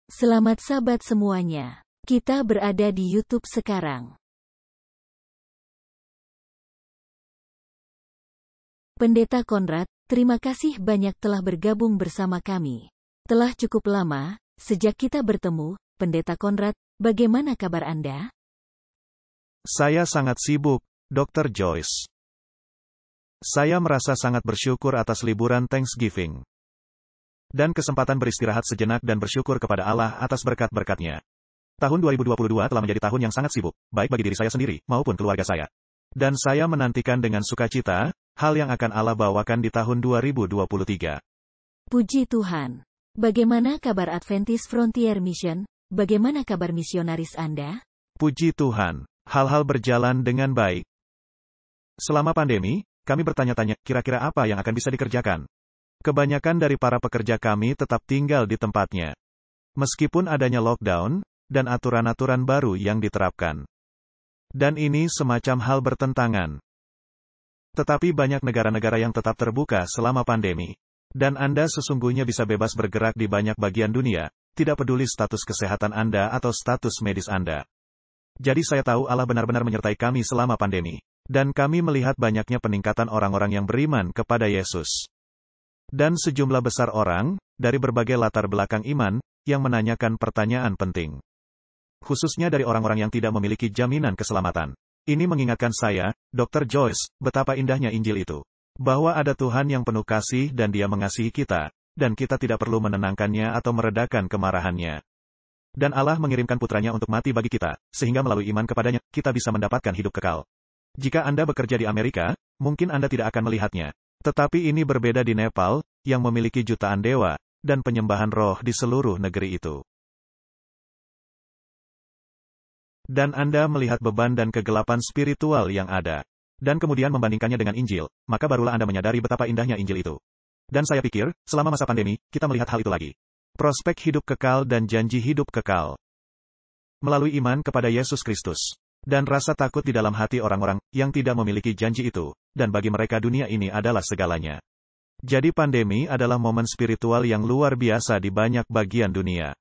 Selamat sahabat semuanya. Kita berada di YouTube sekarang. Pendeta Konrad, terima kasih banyak telah bergabung bersama kami. Telah cukup lama, sejak kita bertemu, Pendeta Konrad, bagaimana kabar Anda? Saya sangat sibuk, Dr. Joyce. Saya merasa sangat bersyukur atas liburan Thanksgiving. Dan kesempatan beristirahat sejenak dan bersyukur kepada Allah atas berkat-berkat-Nya. Tahun 2022 telah menjadi tahun yang sangat sibuk, baik bagi diri saya sendiri, maupun keluarga saya. Dan saya menantikan dengan sukacita, hal yang akan Allah bawakan di tahun 2023. Puji Tuhan. Bagaimana kabar Adventist Frontier Mission? Bagaimana kabar misionaris Anda? Puji Tuhan, hal-hal berjalan dengan baik. Selama pandemi, kami bertanya-tanya, kira-kira apa yang akan bisa dikerjakan? Kebanyakan dari para pekerja kami tetap tinggal di tempatnya. Meskipun adanya lockdown, dan aturan-aturan baru yang diterapkan. Dan ini semacam hal bertentangan. Tetapi banyak negara-negara yang tetap terbuka selama pandemi. Dan Anda sesungguhnya bisa bebas bergerak di banyak bagian dunia, tidak peduli status kesehatan Anda atau status medis Anda. Jadi saya tahu Allah benar-benar menyertai kami selama pandemi. Dan kami melihat banyaknya peningkatan orang-orang yang beriman kepada Yesus. Dan sejumlah besar orang, dari berbagai latar belakang iman, yang menanyakan pertanyaan penting. Khususnya dari orang-orang yang tidak memiliki jaminan keselamatan. Ini mengingatkan saya, Dr. Joyce, betapa indahnya Injil itu. Bahwa ada Tuhan yang penuh kasih dan Dia mengasihi kita, dan kita tidak perlu menenangkannya atau meredakan kemarahannya. Dan Allah mengirimkan putranya untuk mati bagi kita, sehingga melalui iman kepadanya, kita bisa mendapatkan hidup kekal. Jika Anda bekerja di Amerika, mungkin Anda tidak akan melihatnya. Tetapi ini berbeda di Nepal, yang memiliki jutaan dewa, dan penyembahan roh di seluruh negeri itu. Dan Anda melihat beban dan kegelapan spiritual yang ada. Dan kemudian membandingkannya dengan Injil, maka barulah Anda menyadari betapa indahnya Injil itu. Dan saya pikir, selama masa pandemi, kita melihat hal itu lagi. Prospek hidup kekal dan janji hidup kekal. Melalui iman kepada Yesus Kristus. Dan rasa takut di dalam hati orang-orang, yang tidak memiliki janji itu, dan bagi mereka dunia ini adalah segalanya. Jadi pandemi adalah momen spiritual yang luar biasa di banyak bagian dunia.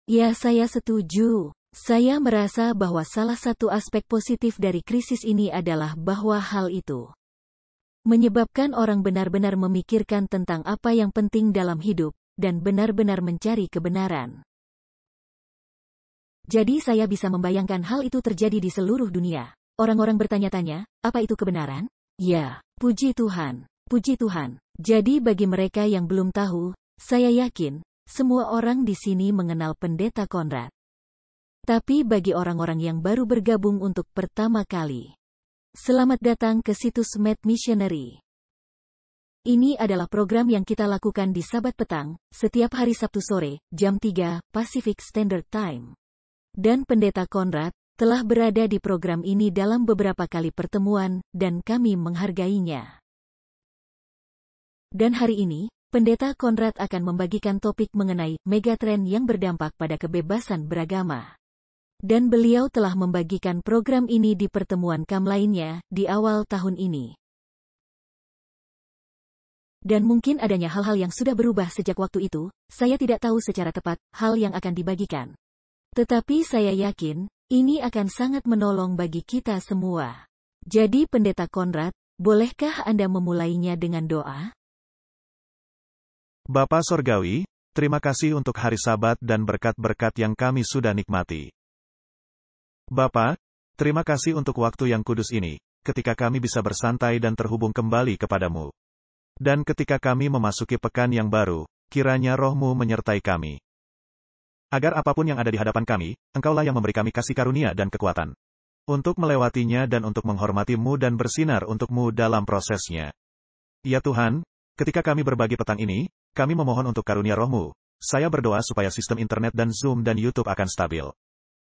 Ya, saya setuju. Saya merasa bahwa salah satu aspek positif dari krisis ini adalah bahwa hal itu menyebabkan orang benar-benar memikirkan tentang apa yang penting dalam hidup, dan benar-benar mencari kebenaran. Jadi saya bisa membayangkan hal itu terjadi di seluruh dunia. Orang-orang bertanya-tanya, apa itu kebenaran? Ya, puji Tuhan, puji Tuhan. Jadi bagi mereka yang belum tahu, saya yakin, semua orang di sini mengenal Pendeta Konrad. Tapi bagi orang-orang yang baru bergabung untuk pertama kali, selamat datang ke situs Med Missionary. Ini adalah program yang kita lakukan di Sabat petang, setiap hari Sabtu sore, jam 3, Pacific Standard Time. Dan Pendeta Konrad telah berada di program ini dalam beberapa kali pertemuan, dan kami menghargainya. Dan hari ini, Pendeta Konrad akan membagikan topik mengenai megatrend yang berdampak pada kebebasan beragama. Dan beliau telah membagikan program ini di pertemuan KAM lainnya, di awal tahun ini. Dan mungkin adanya hal-hal yang sudah berubah sejak waktu itu, saya tidak tahu secara tepat hal yang akan dibagikan. Tetapi saya yakin, ini akan sangat menolong bagi kita semua. Jadi Pendeta Konrad, bolehkah Anda memulainya dengan doa? Bapa Sorgawi, terima kasih untuk hari Sabat dan berkat-berkat yang kami sudah nikmati. Bapa, terima kasih untuk waktu yang kudus ini, ketika kami bisa bersantai dan terhubung kembali kepadamu. Dan ketika kami memasuki pekan yang baru, kiranya Roh-Mu menyertai kami. Agar apapun yang ada di hadapan kami, Engkaulah yang memberi kami kasih karunia dan kekuatan. Untuk melewatinya dan untuk menghormati-Mu dan bersinar untuk-Mu dalam prosesnya. Ya Tuhan, ketika kami berbagi petang ini, kami memohon untuk karunia Roh-Mu. Saya berdoa supaya sistem internet dan Zoom dan YouTube akan stabil.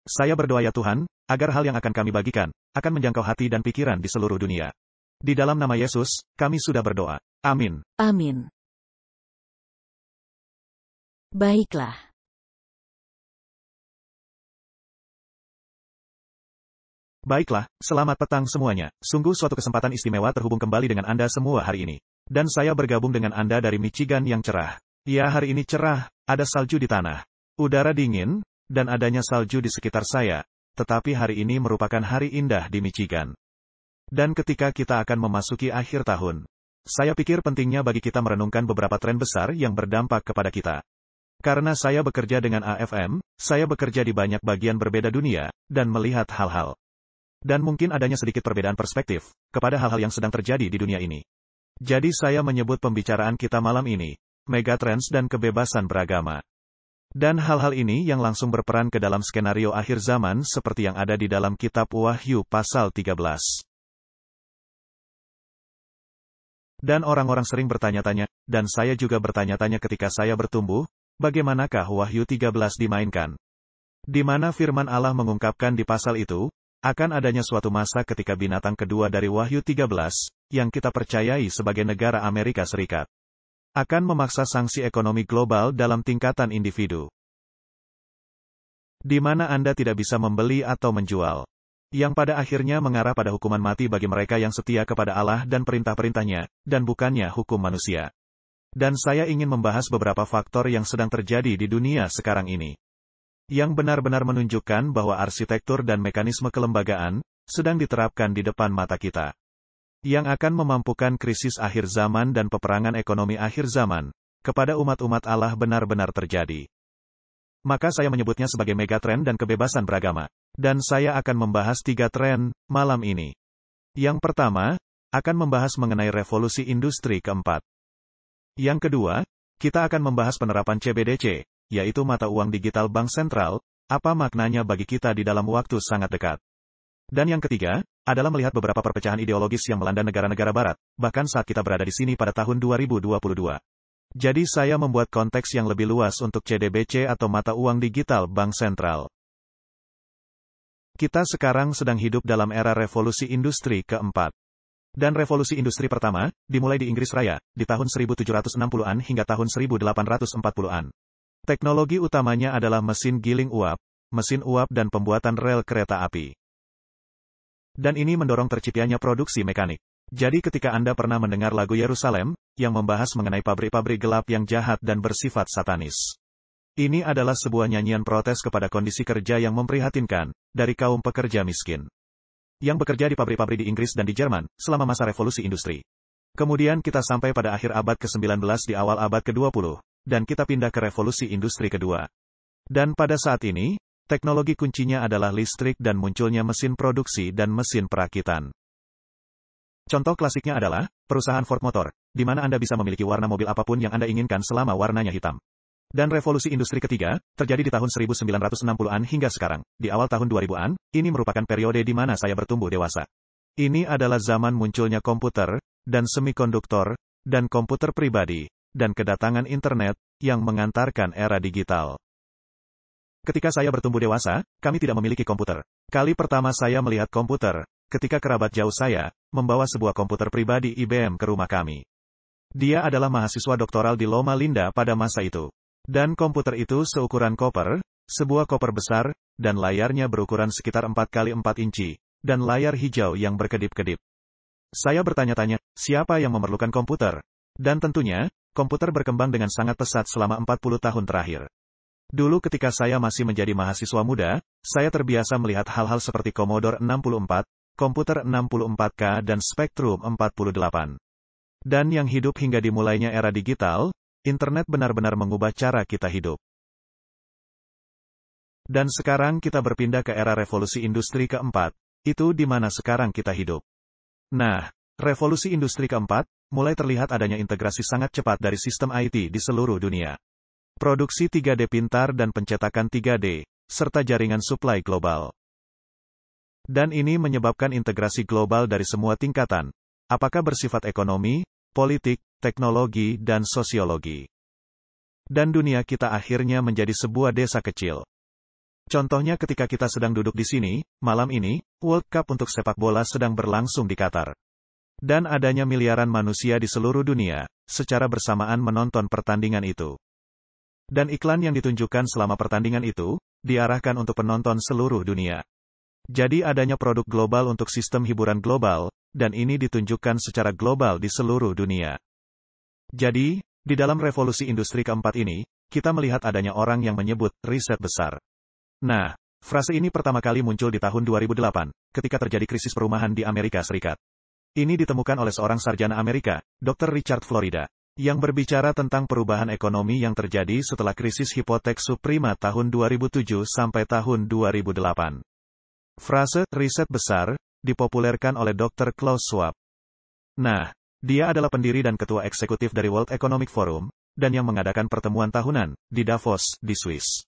Saya berdoa ya Tuhan, agar hal yang akan kami bagikan, akan menjangkau hati dan pikiran di seluruh dunia. Di dalam nama Yesus, kami sudah berdoa. Amin. Amin. Baiklah. Baiklah, selamat petang semuanya. Sungguh suatu kesempatan istimewa terhubung kembali dengan Anda semua hari ini. Dan saya bergabung dengan Anda dari Michigan yang cerah. Ya, hari ini cerah, ada salju di tanah. Udara dingin, dan adanya salju di sekitar saya. Tetapi hari ini merupakan hari indah di Michigan. Dan ketika kita akan memasuki akhir tahun, saya pikir pentingnya bagi kita merenungkan beberapa tren besar yang berdampak kepada kita. Karena saya bekerja dengan AFM, saya bekerja di banyak bagian berbeda dunia, dan melihat hal-hal. Dan mungkin adanya sedikit perbedaan perspektif, kepada hal-hal yang sedang terjadi di dunia ini. Jadi saya menyebut pembicaraan kita malam ini, Megatrends dan Kebebasan Beragama. Dan hal-hal ini yang langsung berperan ke dalam skenario akhir zaman seperti yang ada di dalam kitab Wahyu pasal 13. Dan orang-orang sering bertanya-tanya, dan saya juga bertanya-tanya ketika saya bertumbuh, bagaimanakah Wahyu 13 dimainkan? Di mana firman Allah mengungkapkan di pasal itu, akan adanya suatu masa ketika binatang kedua dari Wahyu 13, yang kita percayai sebagai negara Amerika Serikat, akan memaksa sanksi ekonomi global dalam tingkatan individu. Di mana Anda tidak bisa membeli atau menjual. Yang pada akhirnya mengarah pada hukuman mati bagi mereka yang setia kepada Allah dan perintah-perintahnya, dan bukannya hukum manusia. Dan saya ingin membahas beberapa faktor yang sedang terjadi di dunia sekarang ini, yang benar-benar menunjukkan bahwa arsitektur dan mekanisme kelembagaan sedang diterapkan di depan mata kita, yang akan memampukan krisis akhir zaman dan peperangan ekonomi akhir zaman kepada umat-umat Allah benar-benar terjadi. Maka saya menyebutnya sebagai megatrend dan kebebasan beragama. Dan saya akan membahas 3 tren malam ini. Yang pertama, akan membahas mengenai revolusi industri keempat. Yang kedua, kita akan membahas penerapan CBDC, yaitu mata uang digital bank sentral, apa maknanya bagi kita di dalam waktu sangat dekat. Dan yang ketiga, adalah melihat beberapa perpecahan ideologis yang melanda negara-negara barat, bahkan saat kita berada di sini pada tahun 2022. Jadi saya membuat konteks yang lebih luas untuk CDBC atau mata uang digital bank sentral. Kita sekarang sedang hidup dalam era revolusi industri keempat. Dan revolusi industri pertama, dimulai di Inggris Raya, di tahun 1760-an hingga tahun 1840-an. Teknologi utamanya adalah mesin giling uap, mesin uap dan pembuatan rel kereta api. Dan ini mendorong terciptanya produksi mekanik. Jadi ketika Anda pernah mendengar lagu Yerusalem, yang membahas mengenai pabrik-pabrik gelap yang jahat dan bersifat satanis. Ini adalah sebuah nyanyian protes kepada kondisi kerja yang memprihatinkan, dari kaum pekerja miskin, yang bekerja di pabrik-pabrik di Inggris dan di Jerman, selama masa revolusi industri. Kemudian kita sampai pada akhir abad ke-19 di awal abad ke-20, dan kita pindah ke revolusi industri kedua. Dan pada saat ini, teknologi kuncinya adalah listrik dan munculnya mesin produksi dan mesin perakitan. Contoh klasiknya adalah, perusahaan Ford Motor, di mana Anda bisa memiliki warna mobil apapun yang Anda inginkan selama warnanya hitam. Dan revolusi industri ketiga, terjadi di tahun 1960-an hingga sekarang, di awal tahun 2000-an, ini merupakan periode di mana saya bertumbuh dewasa. Ini adalah zaman munculnya komputer, dan semikonduktor, dan komputer pribadi, dan kedatangan internet, yang mengantarkan era digital. Ketika saya bertumbuh dewasa, kami tidak memiliki komputer. Kali pertama saya melihat komputer, ketika kerabat jauh saya, membawa sebuah komputer pribadi IBM ke rumah kami. Dia adalah mahasiswa doktoral di Loma Linda pada masa itu. Dan komputer itu seukuran koper, sebuah koper besar, dan layarnya berukuran sekitar 4x4 inci, dan layar hijau yang berkedip-kedip. Saya bertanya-tanya, siapa yang memerlukan komputer? Dan tentunya, komputer berkembang dengan sangat pesat selama 40 tahun terakhir. Dulu ketika saya masih menjadi mahasiswa muda, saya terbiasa melihat hal-hal seperti Commodore 64, komputer 64K dan Spectrum 48. Dan yang hidup hingga dimulainya era digital, internet benar-benar mengubah cara kita hidup. Dan sekarang kita berpindah ke era revolusi industri keempat, itu di mana sekarang kita hidup. Nah, revolusi industri keempat, mulai terlihat adanya integrasi sangat cepat dari sistem IT di seluruh dunia. Produksi 3D pintar dan pencetakan 3D, serta jaringan suplai global. Dan ini menyebabkan integrasi global dari semua tingkatan, apakah bersifat ekonomi, politik, teknologi, dan sosiologi. Dan dunia kita akhirnya menjadi sebuah desa kecil. Contohnya ketika kita sedang duduk di sini, malam ini, World Cup untuk sepak bola sedang berlangsung di Qatar. Dan adanya miliaran manusia di seluruh dunia, secara bersamaan menonton pertandingan itu. Dan iklan yang ditunjukkan selama pertandingan itu, diarahkan untuk penonton seluruh dunia. Jadi adanya produk global untuk sistem hiburan global, dan ini ditunjukkan secara global di seluruh dunia. Jadi, Di dalam revolusi industri keempat ini, kita melihat adanya orang yang menyebut riset besar. Nah, frase ini pertama kali muncul di tahun 2008, ketika terjadi krisis perumahan di Amerika Serikat. Ini ditemukan oleh seorang sarjana Amerika, Dr. Richard Florida, yang berbicara tentang perubahan ekonomi yang terjadi setelah krisis hipotek subprima tahun 2007 sampai tahun 2008. Frase riset besar dipopulerkan oleh Dr. Klaus Schwab. Nah, dia adalah pendiri dan ketua eksekutif dari World Economic Forum, dan yang mengadakan pertemuan tahunan di Davos, di Swiss.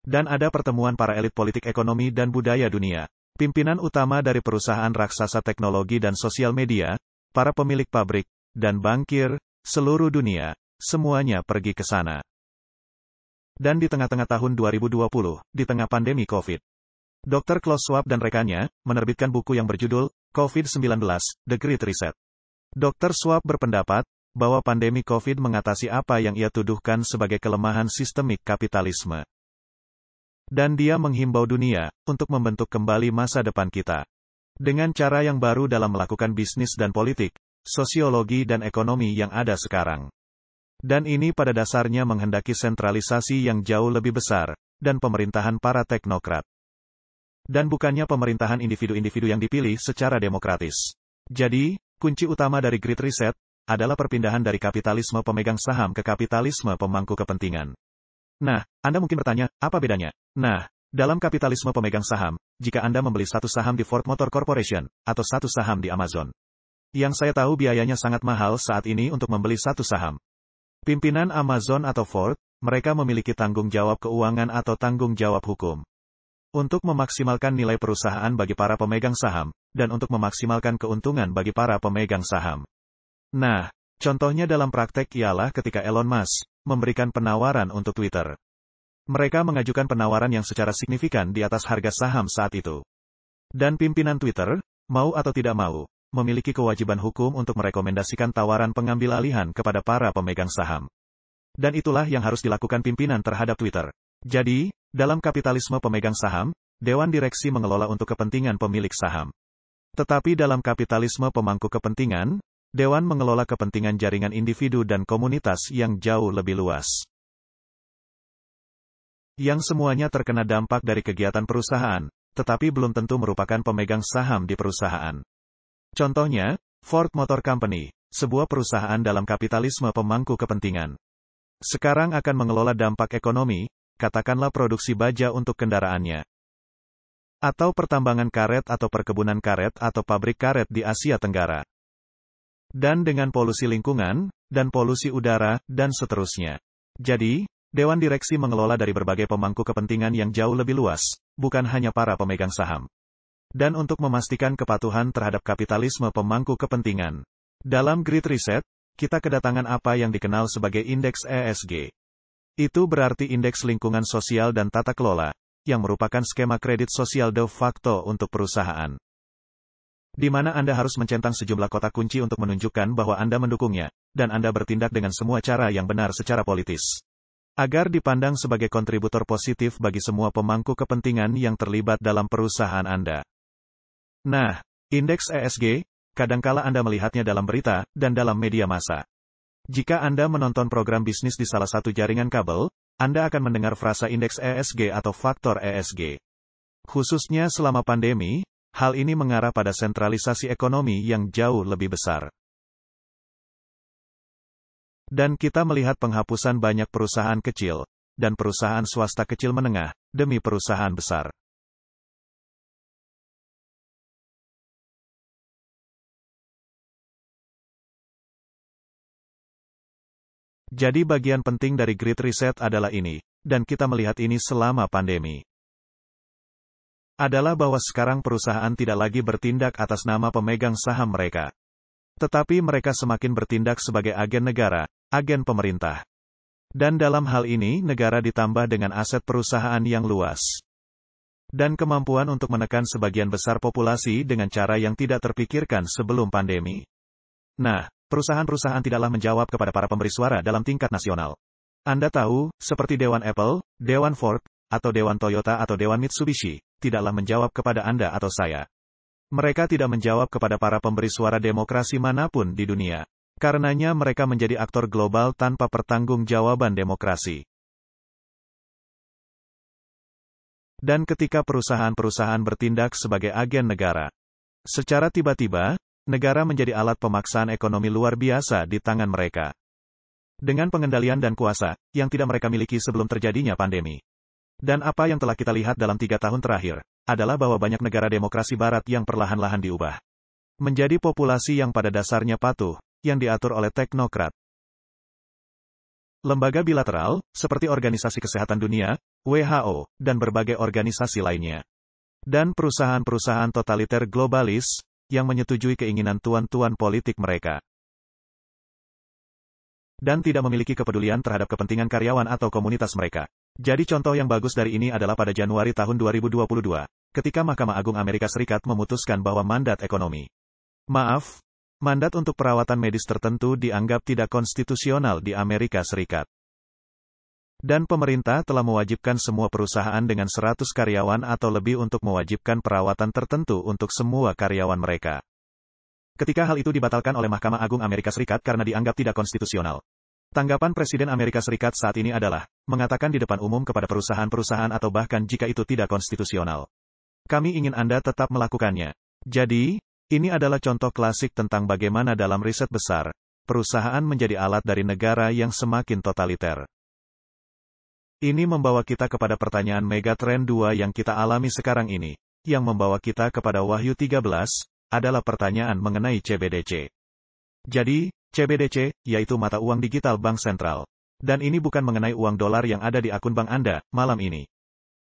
Dan ada pertemuan para elit politik ekonomi dan budaya dunia, pimpinan utama dari perusahaan raksasa teknologi dan sosial media, para pemilik pabrik, dan bankir, seluruh dunia, semuanya pergi ke sana. Dan di tengah-tengah tahun 2020, di tengah pandemi COVID, Dr. Klaus Schwab dan rekannya menerbitkan buku yang berjudul COVID-19, The Great Reset. Dr. Schwab berpendapat bahwa pandemi COVID mengatasi apa yang ia tuduhkan sebagai kelemahan sistemik kapitalisme. Dan dia menghimbau dunia untuk membentuk kembali masa depan kita dengan cara yang baru dalam melakukan bisnis dan politik, sosiologi dan ekonomi yang ada sekarang. Dan ini pada dasarnya menghendaki sentralisasi yang jauh lebih besar dan pemerintahan para teknokrat. Dan bukannya pemerintahan individu-individu yang dipilih secara demokratis. Jadi, kunci utama dari Great Reset adalah perpindahan dari kapitalisme pemegang saham ke kapitalisme pemangku kepentingan. Nah, Anda mungkin bertanya, apa bedanya? Nah, dalam kapitalisme pemegang saham, jika Anda membeli satu saham di Ford Motor Corporation, atau satu saham di Amazon. Yang saya tahu biayanya sangat mahal saat ini untuk membeli satu saham. Pimpinan Amazon atau Ford, mereka memiliki tanggung jawab keuangan atau tanggung jawab hukum. Untuk memaksimalkan nilai perusahaan bagi para pemegang saham, dan untuk memaksimalkan keuntungan bagi para pemegang saham. Nah, contohnya dalam praktek ialah ketika Elon Musk memberikan penawaran untuk Twitter. Mereka mengajukan penawaran yang secara signifikan di atas harga saham saat itu. Dan pimpinan Twitter, mau atau tidak mau, memiliki kewajiban hukum untuk merekomendasikan tawaran pengambil alihan kepada para pemegang saham. Dan itulah yang harus dilakukan pimpinan terhadap Twitter. Jadi, dalam kapitalisme pemegang saham, dewan direksi mengelola untuk kepentingan pemilik saham. Tetapi dalam kapitalisme pemangku kepentingan, dewan mengelola kepentingan jaringan individu dan komunitas yang jauh lebih luas. Yang semuanya terkena dampak dari kegiatan perusahaan, tetapi belum tentu merupakan pemegang saham di perusahaan. Contohnya, Ford Motor Company, sebuah perusahaan dalam kapitalisme pemangku kepentingan. Sekarang akan mengelola dampak ekonomi, katakanlah produksi baja untuk kendaraannya. Atau pertambangan karet atau perkebunan karet atau pabrik karet di Asia Tenggara. Dan dengan polusi lingkungan, dan polusi udara, dan seterusnya. Jadi, dewan direksi mengelola dari berbagai pemangku kepentingan yang jauh lebih luas, bukan hanya para pemegang saham. Dan untuk memastikan kepatuhan terhadap kapitalisme pemangku kepentingan. Dalam Great Reset, kita kedatangan apa yang dikenal sebagai indeks ESG. Itu berarti indeks lingkungan sosial dan tata kelola, yang merupakan skema kredit sosial de facto untuk perusahaan. Di mana Anda harus mencentang sejumlah kotak kunci untuk menunjukkan bahwa Anda mendukungnya, dan Anda bertindak dengan semua cara yang benar secara politis. Agar dipandang sebagai kontributor positif bagi semua pemangku kepentingan yang terlibat dalam perusahaan Anda. Nah, indeks ESG, kadangkala Anda melihatnya dalam berita, dan dalam media massa. Jika Anda menonton program bisnis di salah satu jaringan kabel, Anda akan mendengar frasa indeks ESG atau faktor ESG. Khususnya selama pandemi, hal ini mengarah pada sentralisasi ekonomi yang jauh lebih besar. Dan kita melihat penghapusan banyak perusahaan kecil, dan perusahaan swasta kecil menengah, demi perusahaan besar. Jadi bagian penting dari Great Reset adalah ini, dan kita melihat ini selama pandemi. Adalah bahwa sekarang perusahaan tidak lagi bertindak atas nama pemegang saham mereka. Tetapi mereka semakin bertindak sebagai agen negara, agen pemerintah. Dan dalam hal ini negara ditambah dengan aset perusahaan yang luas. Dan kemampuan untuk menekan sebagian besar populasi dengan cara yang tidak terpikirkan sebelum pandemi. Nah, perusahaan-perusahaan tidaklah menjawab kepada para pemberi suara dalam tingkat nasional. Anda tahu, seperti Dewan Apple, Dewan Ford, atau Dewan Toyota atau Dewan Mitsubishi, tidaklah menjawab kepada Anda atau saya. Mereka tidak menjawab kepada para pemberi suara demokrasi manapun di dunia. Karenanya mereka menjadi aktor global tanpa pertanggungjawaban demokrasi. Dan ketika perusahaan-perusahaan bertindak sebagai agen negara, secara tiba-tiba, negara menjadi alat pemaksaan ekonomi luar biasa di tangan mereka. Dengan pengendalian dan kuasa, yang tidak mereka miliki sebelum terjadinya pandemi. Dan apa yang telah kita lihat dalam 3 tahun terakhir, adalah bahwa banyak negara demokrasi barat yang perlahan-lahan diubah menjadi populasi yang pada dasarnya patuh, yang diatur oleh teknokrat. Lembaga bilateral, seperti Organisasi Kesehatan Dunia, WHO, dan berbagai organisasi lainnya. Dan perusahaan-perusahaan totaliter globalis, yang menyetujui keinginan tuan-tuan politik mereka. Dan tidak memiliki kepedulian terhadap kepentingan karyawan atau komunitas mereka. Jadi contoh yang bagus dari ini adalah pada Januari tahun 2022, ketika Mahkamah Agung Amerika Serikat memutuskan bahwa mandat ekonomi. Mandat untuk perawatan medis tertentu dianggap tidak konstitusional di Amerika Serikat. Dan pemerintah telah mewajibkan semua perusahaan dengan 100 karyawan atau lebih untuk mewajibkan perawatan tertentu untuk semua karyawan mereka. Ketika hal itu dibatalkan oleh Mahkamah Agung Amerika Serikat karena dianggap tidak konstitusional. Tanggapan Presiden Amerika Serikat saat ini adalah, mengatakan di depan umum kepada perusahaan-perusahaan atau bahkan jika itu tidak konstitusional. Kami ingin Anda tetap melakukannya. Jadi, ini adalah contoh klasik tentang bagaimana dalam riset besar, perusahaan menjadi alat dari negara yang semakin totaliter. Ini membawa kita kepada pertanyaan megatrend 2 yang kita alami sekarang ini, yang membawa kita kepada Wahyu 13, adalah pertanyaan mengenai CBDC. Jadi, CBDC, yaitu mata uang digital bank sentral. Dan ini bukan mengenai uang dolar yang ada di akun bank Anda, malam ini.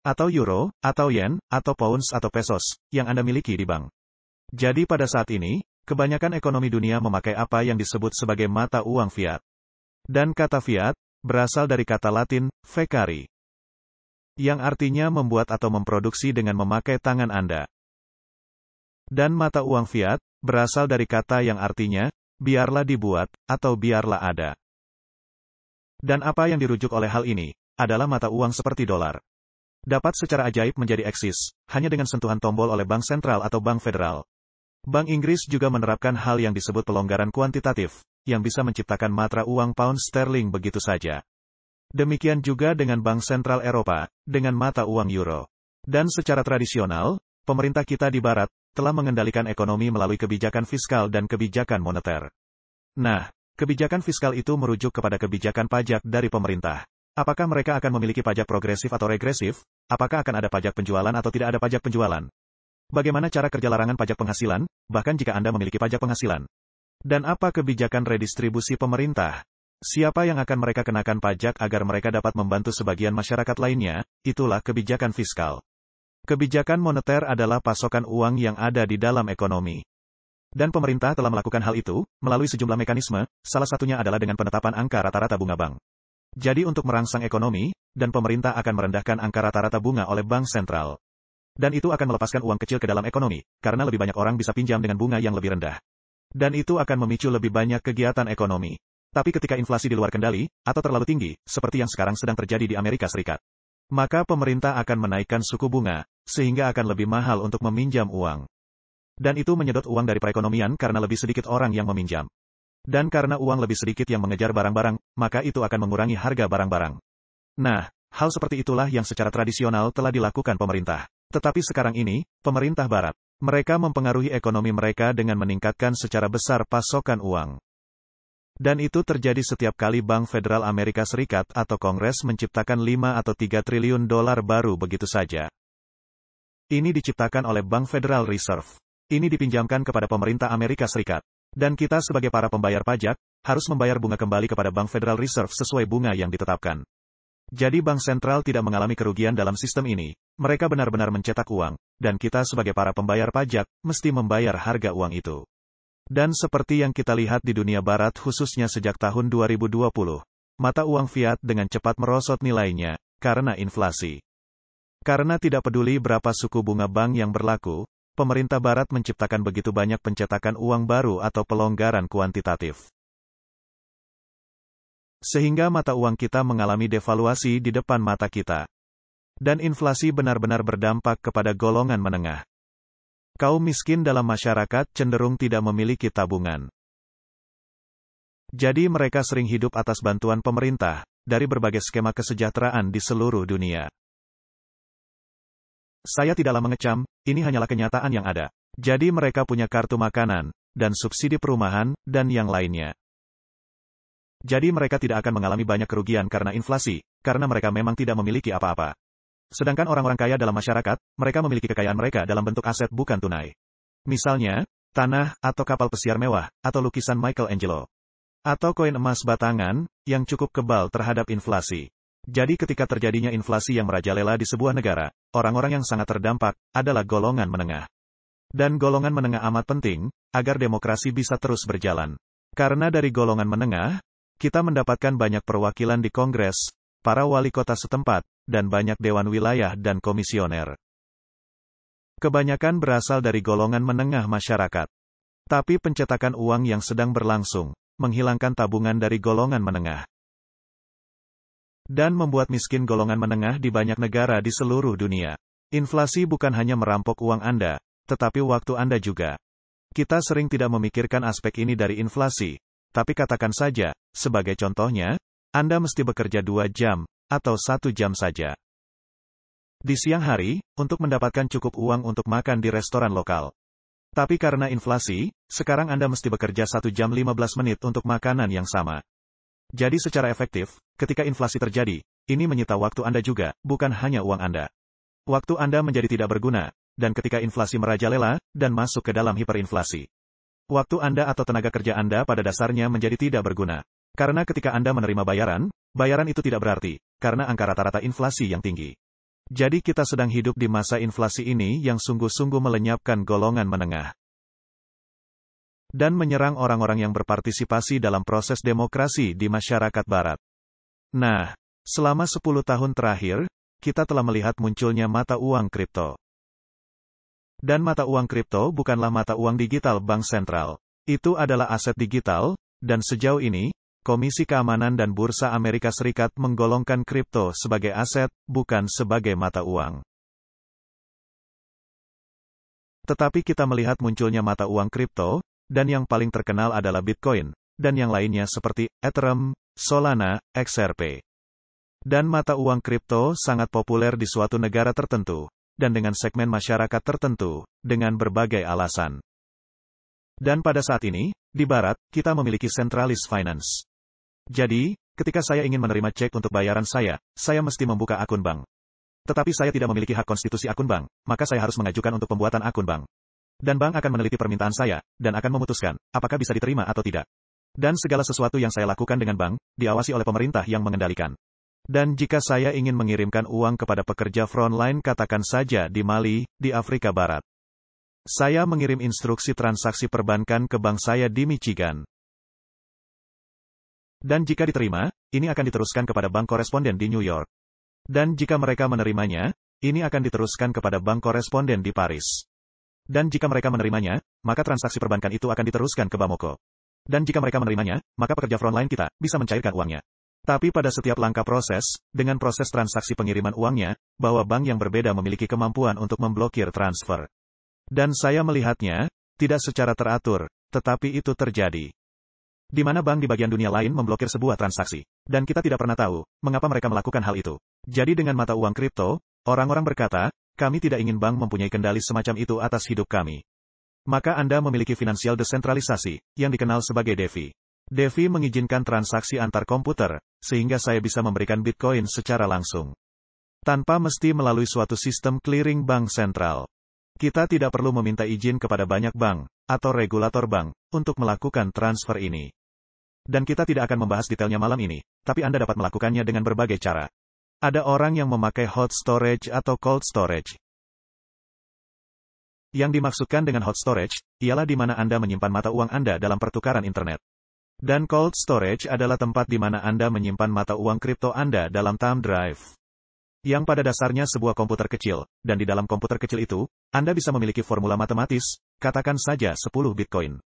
Atau euro, atau yen, atau pounds atau pesos, yang Anda miliki di bank. Jadi pada saat ini, kebanyakan ekonomi dunia memakai apa yang disebut sebagai mata uang fiat. Dan kata fiat, berasal dari kata Latin, fecari. Yang artinya membuat atau memproduksi dengan memakai tangan Anda. Dan mata uang fiat, berasal dari kata yang artinya, biarlah dibuat, atau biarlah ada. Dan apa yang dirujuk oleh hal ini, adalah mata uang seperti dolar. Dapat secara ajaib menjadi eksis, hanya dengan sentuhan tombol oleh bank sentral atau bank federal. Bank Inggris juga menerapkan hal yang disebut pelonggaran kuantitatif, yang bisa menciptakan mata uang pound sterling begitu saja. Demikian juga dengan Bank Sentral Eropa, dengan mata uang euro. Dan secara tradisional, pemerintah kita di Barat, telah mengendalikan ekonomi melalui kebijakan fiskal dan kebijakan moneter. Nah, kebijakan fiskal itu merujuk kepada kebijakan pajak dari pemerintah. Apakah mereka akan memiliki pajak progresif atau regresif? Apakah akan ada pajak penjualan atau tidak ada pajak penjualan? Bagaimana cara kerja larangan pajak penghasilan, bahkan jika Anda memiliki pajak penghasilan? Dan apa kebijakan redistribusi pemerintah? Siapa yang akan mereka kenakan pajak agar mereka dapat membantu sebagian masyarakat lainnya? Itulah kebijakan fiskal. Kebijakan moneter adalah pasokan uang yang ada di dalam ekonomi. Dan pemerintah telah melakukan hal itu, melalui sejumlah mekanisme, salah satunya adalah dengan penetapan angka rata-rata bunga bank. Jadi untuk merangsang ekonomi, dan pemerintah akan merendahkan angka rata-rata bunga oleh bank sentral. Dan itu akan melepaskan uang kecil ke dalam ekonomi, karena lebih banyak orang bisa pinjam dengan bunga yang lebih rendah. Dan itu akan memicu lebih banyak kegiatan ekonomi. Tapi ketika inflasi di luar kendali, atau terlalu tinggi, seperti yang sekarang sedang terjadi di Amerika Serikat, maka pemerintah akan menaikkan suku bunga, sehingga akan lebih mahal untuk meminjam uang. Dan itu menyedot uang dari perekonomian karena lebih sedikit orang yang meminjam. Dan karena uang lebih sedikit yang mengejar barang-barang, maka itu akan mengurangi harga barang-barang. Nah, hal seperti itulah yang secara tradisional telah dilakukan pemerintah. Tetapi sekarang ini, pemerintah Barat, mereka mempengaruhi ekonomi mereka dengan meningkatkan secara besar pasokan uang. Dan itu terjadi setiap kali Bank Federal Amerika Serikat atau Kongres menciptakan 5 atau 3 triliun dolar baru begitu saja. Ini diciptakan oleh Bank Federal Reserve. Ini dipinjamkan kepada pemerintah Amerika Serikat. Dan kita sebagai para pembayar pajak, harus membayar bunga kembali kepada Bank Federal Reserve sesuai bunga yang ditetapkan. Jadi bank sentral tidak mengalami kerugian dalam sistem ini. Mereka benar-benar mencetak uang, dan kita sebagai para pembayar pajak, mesti membayar harga uang itu. Dan seperti yang kita lihat di dunia barat khususnya sejak tahun 2020, mata uang fiat dengan cepat merosot nilainya, karena inflasi. Karena tidak peduli berapa suku bunga bank yang berlaku, pemerintah barat menciptakan begitu banyak pencetakan uang baru atau pelonggaran kuantitatif. Sehingga mata uang kita mengalami devaluasi di depan mata kita. Dan inflasi benar-benar berdampak kepada golongan menengah. Kaum miskin dalam masyarakat cenderung tidak memiliki tabungan. Jadi mereka sering hidup atas bantuan pemerintah, dari berbagai skema kesejahteraan di seluruh dunia. Saya tidaklah mengecam, ini hanyalah kenyataan yang ada. Jadi mereka punya kartu makanan, dan subsidi perumahan, dan yang lainnya. Jadi mereka tidak akan mengalami banyak kerugian karena inflasi, karena mereka memang tidak memiliki apa-apa. Sedangkan orang-orang kaya dalam masyarakat, mereka memiliki kekayaan mereka dalam bentuk aset bukan tunai. Misalnya, tanah, atau kapal pesiar mewah, atau lukisan Michelangelo. Atau koin emas batangan, yang cukup kebal terhadap inflasi. Jadi ketika terjadinya inflasi yang merajalela di sebuah negara, orang-orang yang sangat terdampak, adalah golongan menengah. Dan golongan menengah amat penting, agar demokrasi bisa terus berjalan. Karena dari golongan menengah, kita mendapatkan banyak perwakilan di Kongres, para wali kota setempat, dan banyak dewan wilayah dan komisioner. Kebanyakan berasal dari golongan menengah masyarakat. Tapi pencetakan uang yang sedang berlangsung, menghilangkan tabungan dari golongan menengah. Dan membuat miskin golongan menengah di banyak negara di seluruh dunia. Inflasi bukan hanya merampok uang Anda, tetapi waktu Anda juga. Kita sering tidak memikirkan aspek ini dari inflasi, tapi katakan saja, sebagai contohnya, Anda mesti bekerja 2 jam, atau 1 jam saja. Di siang hari, untuk mendapatkan cukup uang untuk makan di restoran lokal. Tapi karena inflasi, sekarang Anda mesti bekerja 1 jam 15 menit untuk makanan yang sama. Jadi secara efektif, ketika inflasi terjadi, ini menyita waktu Anda juga, bukan hanya uang Anda. Waktu Anda menjadi tidak berguna, dan ketika inflasi merajalela, dan masuk ke dalam hiperinflasi. Waktu Anda atau tenaga kerja Anda pada dasarnya menjadi tidak berguna. Karena ketika Anda menerima bayaran, bayaran itu tidak berarti, karena angka rata-rata inflasi yang tinggi. Jadi kita sedang hidup di masa inflasi ini yang sungguh-sungguh melenyapkan golongan menengah. Dan menyerang orang-orang yang berpartisipasi dalam proses demokrasi di masyarakat barat. Nah, selama 10 tahun terakhir, kita telah melihat munculnya mata uang kripto. Dan mata uang kripto bukanlah mata uang digital bank sentral. Itu adalah aset digital, dan sejauh ini, Komisi Keamanan dan Bursa Amerika Serikat menggolongkan kripto sebagai aset, bukan sebagai mata uang. Tetapi kita melihat munculnya mata uang kripto, dan yang paling terkenal adalah Bitcoin, dan yang lainnya seperti Ethereum, Solana, XRP. Dan mata uang kripto sangat populer di suatu negara tertentu, dan dengan segmen masyarakat tertentu, dengan berbagai alasan. Dan pada saat ini, di Barat, kita memiliki centralized finance. Jadi, ketika saya ingin menerima cek untuk bayaran saya mesti membuka akun bank. Tetapi saya tidak memiliki hak konstitusi akun bank, maka saya harus mengajukan untuk pembuatan akun bank. Dan bank akan meneliti permintaan saya, dan akan memutuskan, apakah bisa diterima atau tidak. Dan segala sesuatu yang saya lakukan dengan bank, diawasi oleh pemerintah yang mengendalikan. Dan jika saya ingin mengirimkan uang kepada pekerja frontline katakan saja di Mali, di Afrika Barat. Saya mengirim instruksi transaksi perbankan ke bank saya di Michigan. Dan jika diterima, ini akan diteruskan kepada bank koresponden di New York. Dan jika mereka menerimanya, ini akan diteruskan kepada bank koresponden di Paris. Dan jika mereka menerimanya, maka transaksi perbankan itu akan diteruskan ke Bamako. Dan jika mereka menerimanya, maka pekerja frontline kita bisa mencairkan uangnya. Tapi pada setiap langkah proses, dengan proses transaksi pengiriman uangnya, bahwa bank yang berbeda memiliki kemampuan untuk memblokir transfer. Dan saya melihatnya, tidak secara teratur, tetapi itu terjadi. Di mana bank di bagian dunia lain memblokir sebuah transaksi. Dan kita tidak pernah tahu, mengapa mereka melakukan hal itu. Jadi dengan mata uang kripto, orang-orang berkata, kami tidak ingin bank mempunyai kendali semacam itu atas hidup kami. Maka Anda memiliki finansial desentralisasi, yang dikenal sebagai DeFi. DeFi mengizinkan transaksi antar komputer, sehingga saya bisa memberikan Bitcoin secara langsung. Tanpa mesti melalui suatu sistem clearing bank sentral. Kita tidak perlu meminta izin kepada banyak bank, atau regulator bank, untuk melakukan transfer ini. Dan kita tidak akan membahas detailnya malam ini, tapi Anda dapat melakukannya dengan berbagai cara. Ada orang yang memakai hot storage atau cold storage. Yang dimaksudkan dengan hot storage, ialah di mana Anda menyimpan mata uang Anda dalam pertukaran internet. Dan cold storage adalah tempat di mana Anda menyimpan mata uang kripto Anda dalam thumb drive. Yang pada dasarnya sebuah komputer kecil, dan di dalam komputer kecil itu, Anda bisa memiliki formula matematis, katakan saja 10 Bitcoin.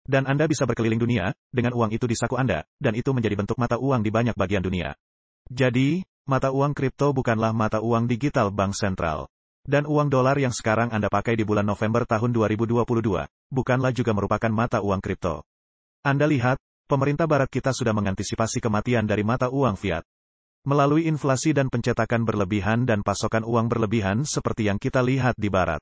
Dan Anda bisa berkeliling dunia, dengan uang itu di saku Anda, dan itu menjadi bentuk mata uang di banyak bagian dunia. Jadi, mata uang kripto bukanlah mata uang digital bank sentral. Dan uang dolar yang sekarang Anda pakai di bulan November tahun 2022, bukanlah juga merupakan mata uang kripto. Anda lihat, pemerintah barat kita sudah mengantisipasi kematian dari mata uang fiat. Melalui inflasi dan pencetakan berlebihan dan pasokan uang berlebihan seperti yang kita lihat di barat.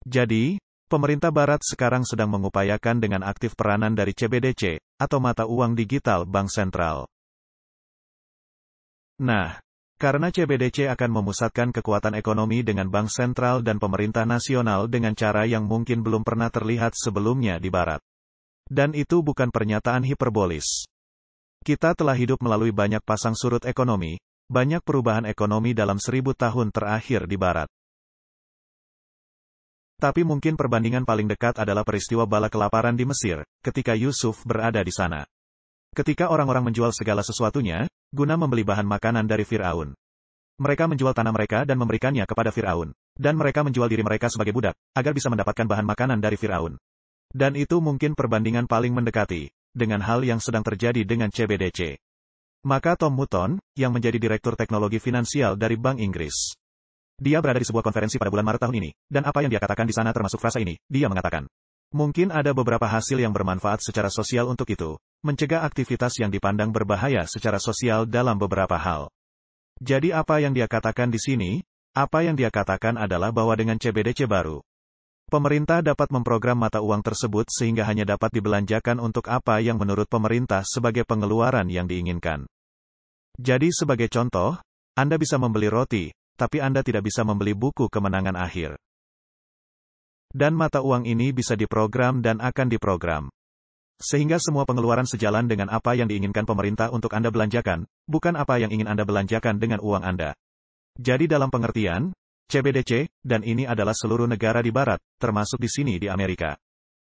Jadi, pemerintah barat sekarang sedang mengupayakan dengan aktif peranan dari CBDC, atau mata uang digital bank sentral. Nah, karena CBDC akan memusatkan kekuatan ekonomi dengan bank sentral dan pemerintah nasional dengan cara yang mungkin belum pernah terlihat sebelumnya di barat. Dan itu bukan pernyataan hiperbolis. Kita telah hidup melalui banyak pasang surut ekonomi, banyak perubahan ekonomi dalam 1000 tahun terakhir di barat. Tapi mungkin perbandingan paling dekat adalah peristiwa bala kelaparan di Mesir, ketika Yusuf berada di sana. Ketika orang-orang menjual segala sesuatunya, guna membeli bahan makanan dari Firaun. Mereka menjual tanah mereka dan memberikannya kepada Firaun. Dan mereka menjual diri mereka sebagai budak, agar bisa mendapatkan bahan makanan dari Firaun. Dan itu mungkin perbandingan paling mendekati dengan hal yang sedang terjadi dengan CBDC. Maka Tom Mutton, yang menjadi Direktur Teknologi Finansial dari Bank Inggris. Dia berada di sebuah konferensi pada bulan Maret tahun ini, dan apa yang dia katakan di sana termasuk frasa ini, dia mengatakan, mungkin ada beberapa hasil yang bermanfaat secara sosial untuk itu, mencegah aktivitas yang dipandang berbahaya secara sosial dalam beberapa hal. Jadi apa yang dia katakan di sini? Apa yang dia katakan adalah bahwa dengan CBDC baru, pemerintah dapat memprogram mata uang tersebut sehingga hanya dapat dibelanjakan untuk apa yang menurut pemerintah sebagai pengeluaran yang diinginkan. Jadi sebagai contoh, Anda bisa membeli roti, tapi Anda tidak bisa membeli buku kemenangan akhir. Dan mata uang ini bisa diprogram dan akan diprogram. Sehingga semua pengeluaran sejalan dengan apa yang diinginkan pemerintah untuk Anda belanjakan, bukan apa yang ingin Anda belanjakan dengan uang Anda. Jadi dalam pengertian, CBDC, dan ini adalah seluruh negara di barat, termasuk di sini di Amerika,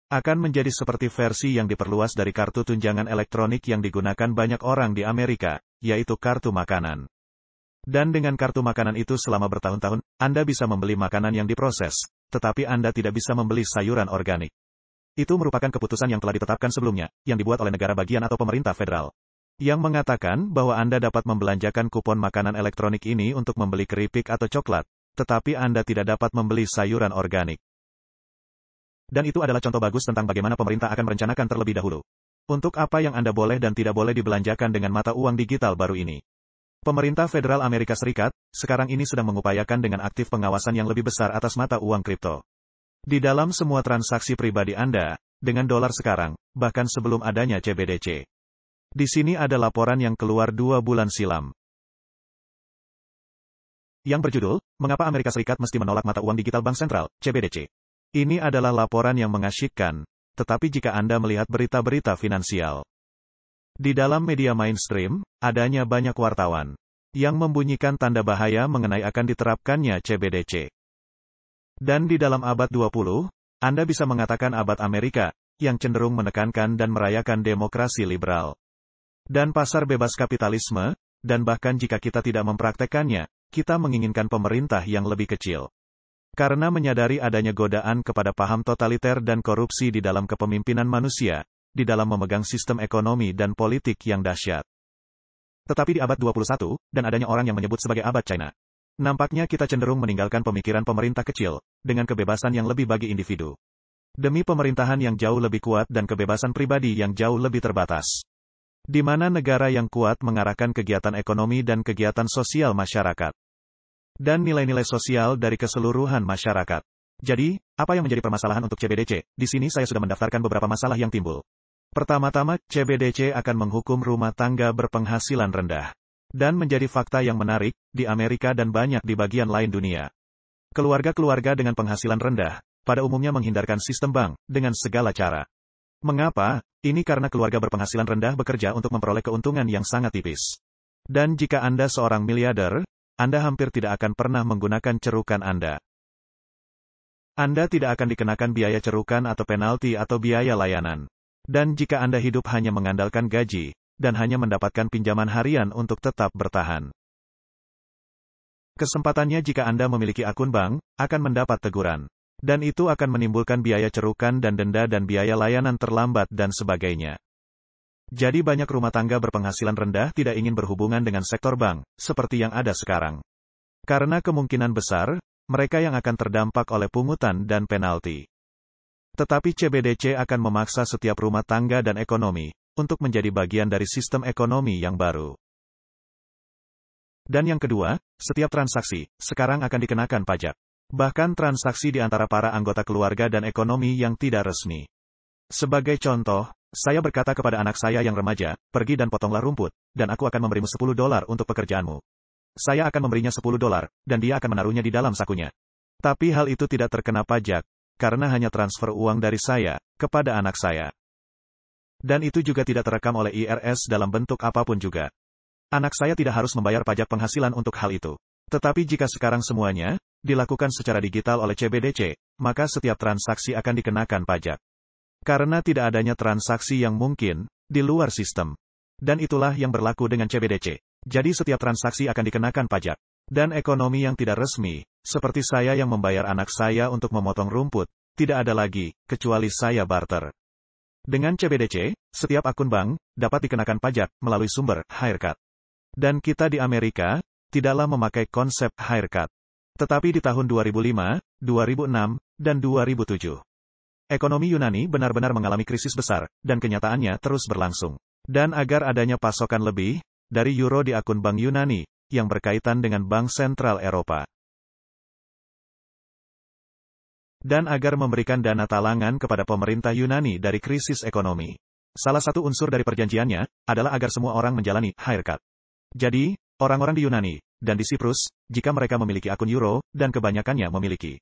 akan menjadi seperti versi yang diperluas dari kartu tunjangan elektronik yang digunakan banyak orang di Amerika, yaitu kartu makanan. Dan dengan kartu makanan itu selama bertahun-tahun, Anda bisa membeli makanan yang diproses, tetapi Anda tidak bisa membeli sayuran organik. Itu merupakan keputusan yang telah ditetapkan sebelumnya, yang dibuat oleh negara bagian atau pemerintah federal, yang mengatakan bahwa Anda dapat membelanjakan kupon makanan elektronik ini untuk membeli keripik atau coklat, tetapi Anda tidak dapat membeli sayuran organik. Dan itu adalah contoh bagus tentang bagaimana pemerintah akan merencanakan terlebih dahulu. Untuk apa yang Anda boleh dan tidak boleh dibelanjakan dengan mata uang digital baru ini. Pemerintah Federal Amerika Serikat, sekarang ini sedang mengupayakan dengan aktif pengawasan yang lebih besar atas mata uang kripto. Di dalam semua transaksi pribadi Anda, dengan dolar sekarang, bahkan sebelum adanya CBDC. Di sini ada laporan yang keluar 2 bulan silam. Yang berjudul, Mengapa Amerika Serikat Mesti Menolak Mata Uang Digital Bank Sentral, CBDC. Ini adalah laporan yang mengasyikkan, tetapi jika Anda melihat berita-berita finansial di dalam media mainstream, adanya banyak wartawan yang membunyikan tanda bahaya mengenai akan diterapkannya CBDC. Dan di dalam abad 20, Anda bisa mengatakan abad Amerika, yang cenderung menekankan dan merayakan demokrasi liberal. Dan pasar bebas kapitalisme, dan bahkan jika kita tidak mempraktekannya, kita menginginkan pemerintah yang lebih kecil. Karena menyadari adanya godaan kepada paham totaliter dan korupsi di dalam kepemimpinan manusia, di dalam memegang sistem ekonomi dan politik yang dahsyat. Tetapi di abad 21, dan adanya orang yang menyebut sebagai abad China, nampaknya kita cenderung meninggalkan pemikiran pemerintah kecil, dengan kebebasan yang lebih bagi individu. Demi pemerintahan yang jauh lebih kuat dan kebebasan pribadi yang jauh lebih terbatas. Di mana negara yang kuat mengarahkan kegiatan ekonomi dan kegiatan sosial masyarakat. Dan nilai-nilai sosial dari keseluruhan masyarakat. Jadi, apa yang menjadi permasalahan untuk CBDC? Di sini saya sudah mendaftarkan beberapa masalah yang timbul. Pertama-tama, CBDC akan menghukum rumah tangga berpenghasilan rendah. Dan menjadi fakta yang menarik, di Amerika dan banyak di bagian lain dunia. Keluarga-keluarga dengan penghasilan rendah, pada umumnya menghindarkan sistem bank, dengan segala cara. Mengapa? Ini karena keluarga berpenghasilan rendah bekerja untuk memperoleh keuntungan yang sangat tipis. Dan jika Anda seorang miliarder, Anda hampir tidak akan pernah menggunakan cerukan Anda. Anda tidak akan dikenakan biaya cerukan atau penalti atau biaya layanan. Dan jika Anda hidup hanya mengandalkan gaji, dan hanya mendapatkan pinjaman harian untuk tetap bertahan. Kesempatannya jika Anda memiliki akun bank, akan mendapat teguran. Dan itu akan menimbulkan biaya cerukan dan denda dan biaya layanan terlambat dan sebagainya. Jadi banyak rumah tangga berpenghasilan rendah tidak ingin berhubungan dengan sektor bank, seperti yang ada sekarang. Karena kemungkinan besar, mereka yang akan terdampak oleh pungutan dan penalti. Tetapi CBDC akan memaksa setiap rumah tangga dan ekonomi, untuk menjadi bagian dari sistem ekonomi yang baru. Dan yang kedua, setiap transaksi sekarang akan dikenakan pajak. Bahkan transaksi di antara para anggota keluarga dan ekonomi yang tidak resmi. Sebagai contoh, saya berkata kepada anak saya yang remaja, pergi dan potonglah rumput, dan aku akan memberimu $10 untuk pekerjaanmu. Saya akan memberinya $10, dan dia akan menaruhnya di dalam sakunya. Tapi hal itu tidak terkena pajak, karena hanya transfer uang dari saya kepada anak saya. Dan itu juga tidak terekam oleh IRS dalam bentuk apapun juga. Anak saya tidak harus membayar pajak penghasilan untuk hal itu. Tetapi jika sekarang semuanya dilakukan secara digital oleh CBDC, maka setiap transaksi akan dikenakan pajak. Karena tidak adanya transaksi yang mungkin di luar sistem. Dan itulah yang berlaku dengan CBDC. Jadi setiap transaksi akan dikenakan pajak. Dan ekonomi yang tidak resmi, seperti saya yang membayar anak saya untuk memotong rumput, tidak ada lagi, kecuali saya barter. Dengan CBDC, setiap akun bank dapat dikenakan pajak melalui sumber haircut. Dan kita di Amerika tidaklah memakai konsep haircut. Tetapi di tahun 2005, 2006, dan 2007. Ekonomi Yunani benar-benar mengalami krisis besar, dan kenyataannya terus berlangsung. Dan agar adanya pasokan lebih dari euro di akun bank Yunani, yang berkaitan dengan Bank Sentral Eropa. Dan agar memberikan dana talangan kepada pemerintah Yunani dari krisis ekonomi. Salah satu unsur dari perjanjiannya adalah agar semua orang menjalani haircut. Jadi, orang-orang di Yunani dan di Siprus, jika mereka memiliki akun euro, dan kebanyakannya memiliki.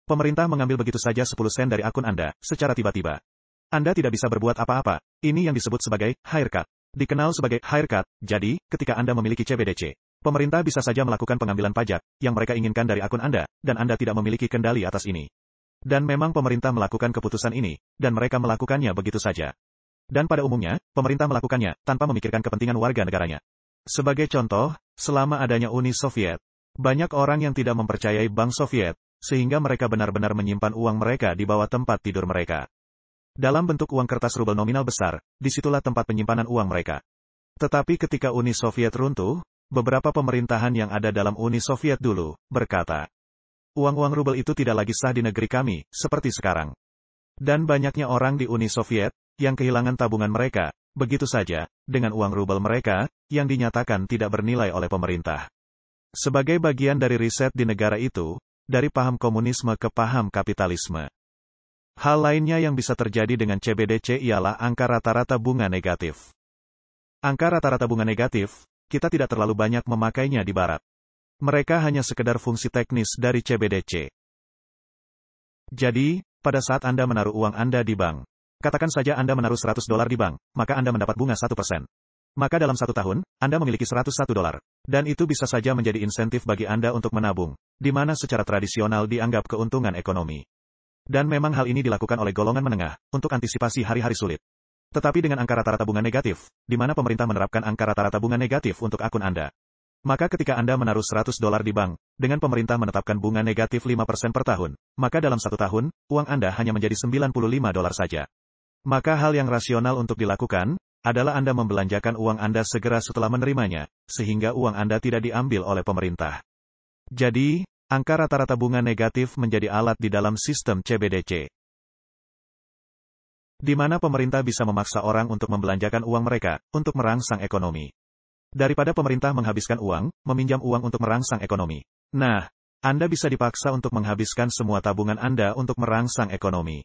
Pemerintah mengambil begitu saja 10 sen dari akun Anda, secara tiba-tiba. Anda tidak bisa berbuat apa-apa. Ini yang disebut sebagai haircut. Dikenal sebagai haircut, jadi, ketika Anda memiliki CBDC, pemerintah bisa saja melakukan pengambilan pajak yang mereka inginkan dari akun Anda, dan Anda tidak memiliki kendali atas ini. Dan memang pemerintah melakukan keputusan ini, dan mereka melakukannya begitu saja. Dan pada umumnya, pemerintah melakukannya tanpa memikirkan kepentingan warga negaranya. Sebagai contoh, selama adanya Uni Soviet, banyak orang yang tidak mempercayai Bank Soviet, sehingga mereka benar-benar menyimpan uang mereka di bawah tempat tidur mereka. Dalam bentuk uang kertas rubel nominal besar, disitulah tempat penyimpanan uang mereka. Tetapi ketika Uni Soviet runtuh, beberapa pemerintahan yang ada dalam Uni Soviet dulu berkata, uang-uang rubel itu tidak lagi sah di negeri kami, seperti sekarang. Dan banyaknya orang di Uni Soviet yang kehilangan tabungan mereka, begitu saja, dengan uang rubel mereka, yang dinyatakan tidak bernilai oleh pemerintah. Sebagai bagian dari riset di negara itu, dari paham komunisme ke paham kapitalisme. Hal lainnya yang bisa terjadi dengan CBDC ialah angka rata-rata bunga negatif. Angka rata-rata bunga negatif, kita tidak terlalu banyak memakainya di barat. Mereka hanya sekedar fungsi teknis dari CBDC. Jadi, pada saat Anda menaruh uang Anda di bank, katakan saja Anda menaruh $100 di bank, maka Anda mendapat bunga 1%. Maka dalam 1 tahun, Anda memiliki $101. Dan itu bisa saja menjadi insentif bagi Anda untuk menabung, di mana secara tradisional dianggap keuntungan ekonomi. Dan memang hal ini dilakukan oleh golongan menengah, untuk antisipasi hari-hari sulit. Tetapi dengan angka rata-rata bunga negatif, di mana pemerintah menerapkan angka rata-rata bunga negatif untuk akun Anda. Maka ketika Anda menaruh $100 di bank, dengan pemerintah menetapkan bunga negatif 5% per tahun, maka dalam 1 tahun, uang Anda hanya menjadi $95 saja. Maka hal yang rasional untuk dilakukan, adalah Anda membelanjakan uang Anda segera setelah menerimanya, sehingga uang Anda tidak diambil oleh pemerintah. Jadi, angka rata-rata bunga negatif menjadi alat di dalam sistem CBDC. Di mana pemerintah bisa memaksa orang untuk membelanjakan uang mereka, untuk merangsang ekonomi. Daripada pemerintah menghabiskan uang, meminjam uang untuk merangsang ekonomi. Nah, Anda bisa dipaksa untuk menghabiskan semua tabungan Anda untuk merangsang ekonomi.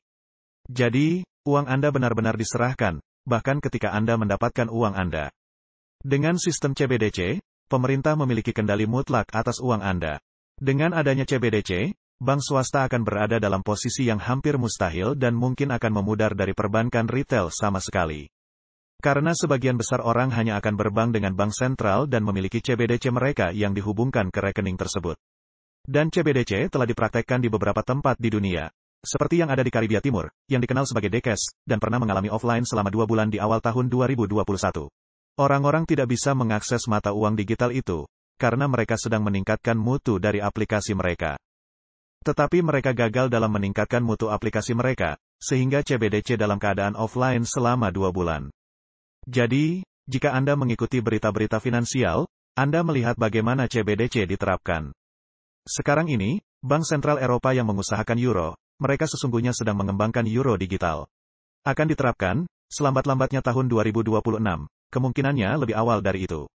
Jadi, uang Anda benar-benar diserahkan, bahkan ketika Anda mendapatkan uang Anda. Dengan sistem CBDC, pemerintah memiliki kendali mutlak atas uang Anda. Dengan adanya CBDC, bank swasta akan berada dalam posisi yang hampir mustahil dan mungkin akan memudar dari perbankan retail sama sekali. Karena sebagian besar orang hanya akan berbank dengan bank sentral dan memiliki CBDC mereka yang dihubungkan ke rekening tersebut. Dan CBDC telah dipraktekkan di beberapa tempat di dunia. Seperti yang ada di Karibia Timur, yang dikenal sebagai Dekes, dan pernah mengalami offline selama 2 bulan di awal tahun 2021. Orang-orang tidak bisa mengakses mata uang digital itu, karena mereka sedang meningkatkan mutu dari aplikasi mereka. Tetapi mereka gagal dalam meningkatkan mutu aplikasi mereka, sehingga CBDC dalam keadaan offline selama 2 bulan. Jadi, jika Anda mengikuti berita-berita finansial, Anda melihat bagaimana CBDC diterapkan. Sekarang ini, Bank Sentral Eropa yang mengusahakan euro, mereka sesungguhnya sedang mengembangkan euro digital. Akan diterapkan, selambat-lambatnya tahun 2026, kemungkinannya lebih awal dari itu.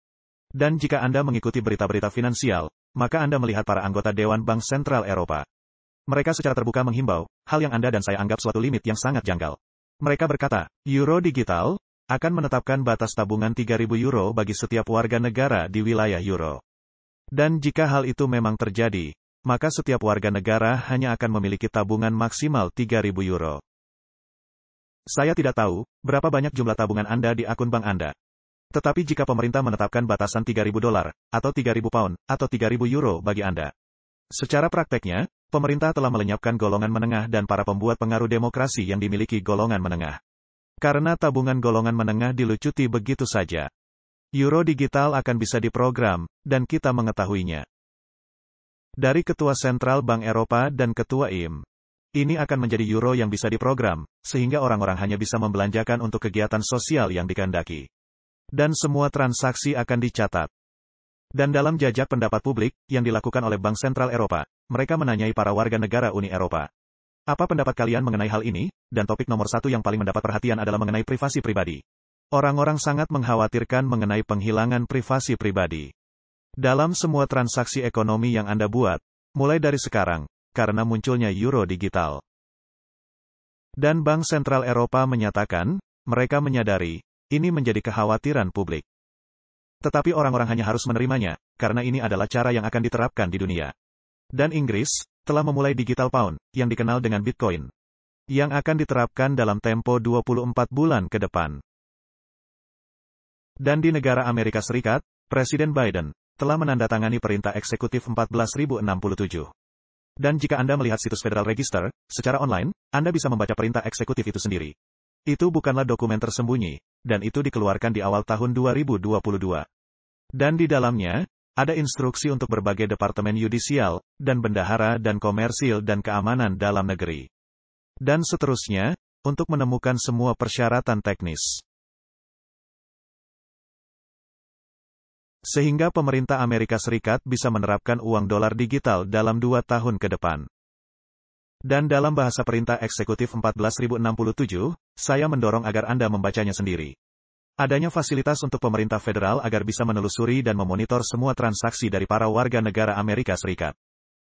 Dan jika Anda mengikuti berita-berita finansial, maka Anda melihat para anggota Dewan Bank Sentral Eropa. Mereka secara terbuka menghimbau, hal yang Anda dan saya anggap suatu limit yang sangat janggal. Mereka berkata, Euro Digital akan menetapkan batas tabungan 3.000 euro bagi setiap warga negara di wilayah Euro. Dan jika hal itu memang terjadi, maka setiap warga negara hanya akan memiliki tabungan maksimal 3.000 euro. Saya tidak tahu berapa banyak jumlah tabungan Anda di akun bank Anda. Tetapi jika pemerintah menetapkan batasan 3.000 dolar, atau 3.000 pound, atau 3.000 euro bagi Anda. Secara prakteknya, pemerintah telah melenyapkan golongan menengah dan para pembuat pengaruh demokrasi yang dimiliki golongan menengah. Karena tabungan golongan menengah dilucuti begitu saja. Euro digital akan bisa diprogram, dan kita mengetahuinya. Dari Ketua Sentral Bank Eropa dan Ketua IM. Ini akan menjadi euro yang bisa diprogram, sehingga orang-orang hanya bisa membelanjakan untuk kegiatan sosial yang dikehendaki. Dan semua transaksi akan dicatat. Dan dalam jajak pendapat publik, yang dilakukan oleh Bank Sentral Eropa, mereka menanyai para warga negara Uni Eropa. Apa pendapat kalian mengenai hal ini? Dan topik nomor satu yang paling mendapat perhatian adalah mengenai privasi pribadi. Orang-orang sangat mengkhawatirkan mengenai penghilangan privasi pribadi. Dalam semua transaksi ekonomi yang Anda buat, mulai dari sekarang, karena munculnya euro digital. Dan Bank Sentral Eropa menyatakan, mereka menyadari, ini menjadi kekhawatiran publik. Tetapi orang-orang hanya harus menerimanya, karena ini adalah cara yang akan diterapkan di dunia. Dan Inggris telah memulai digital pound, yang dikenal dengan Bitcoin, yang akan diterapkan dalam tempo 24 bulan ke depan. Dan di negara Amerika Serikat, Presiden Biden telah menandatangani perintah eksekutif 14.067. Dan jika Anda melihat situs Federal Register secara online, Anda bisa membaca perintah eksekutif itu sendiri. Itu bukanlah dokumen tersembunyi, dan itu dikeluarkan di awal tahun 2022. Dan di dalamnya, ada instruksi untuk berbagai departemen yudisial, dan bendahara dan komersil dan keamanan dalam negeri. Dan seterusnya, untuk menemukan semua persyaratan teknis. Sehingga pemerintah Amerika Serikat bisa menerapkan uang dolar digital dalam 2 tahun ke depan. Dan dalam bahasa perintah eksekutif 14.067, saya mendorong agar Anda membacanya sendiri. Adanya fasilitas untuk pemerintah federal agar bisa menelusuri dan memonitor semua transaksi dari para warga negara Amerika Serikat.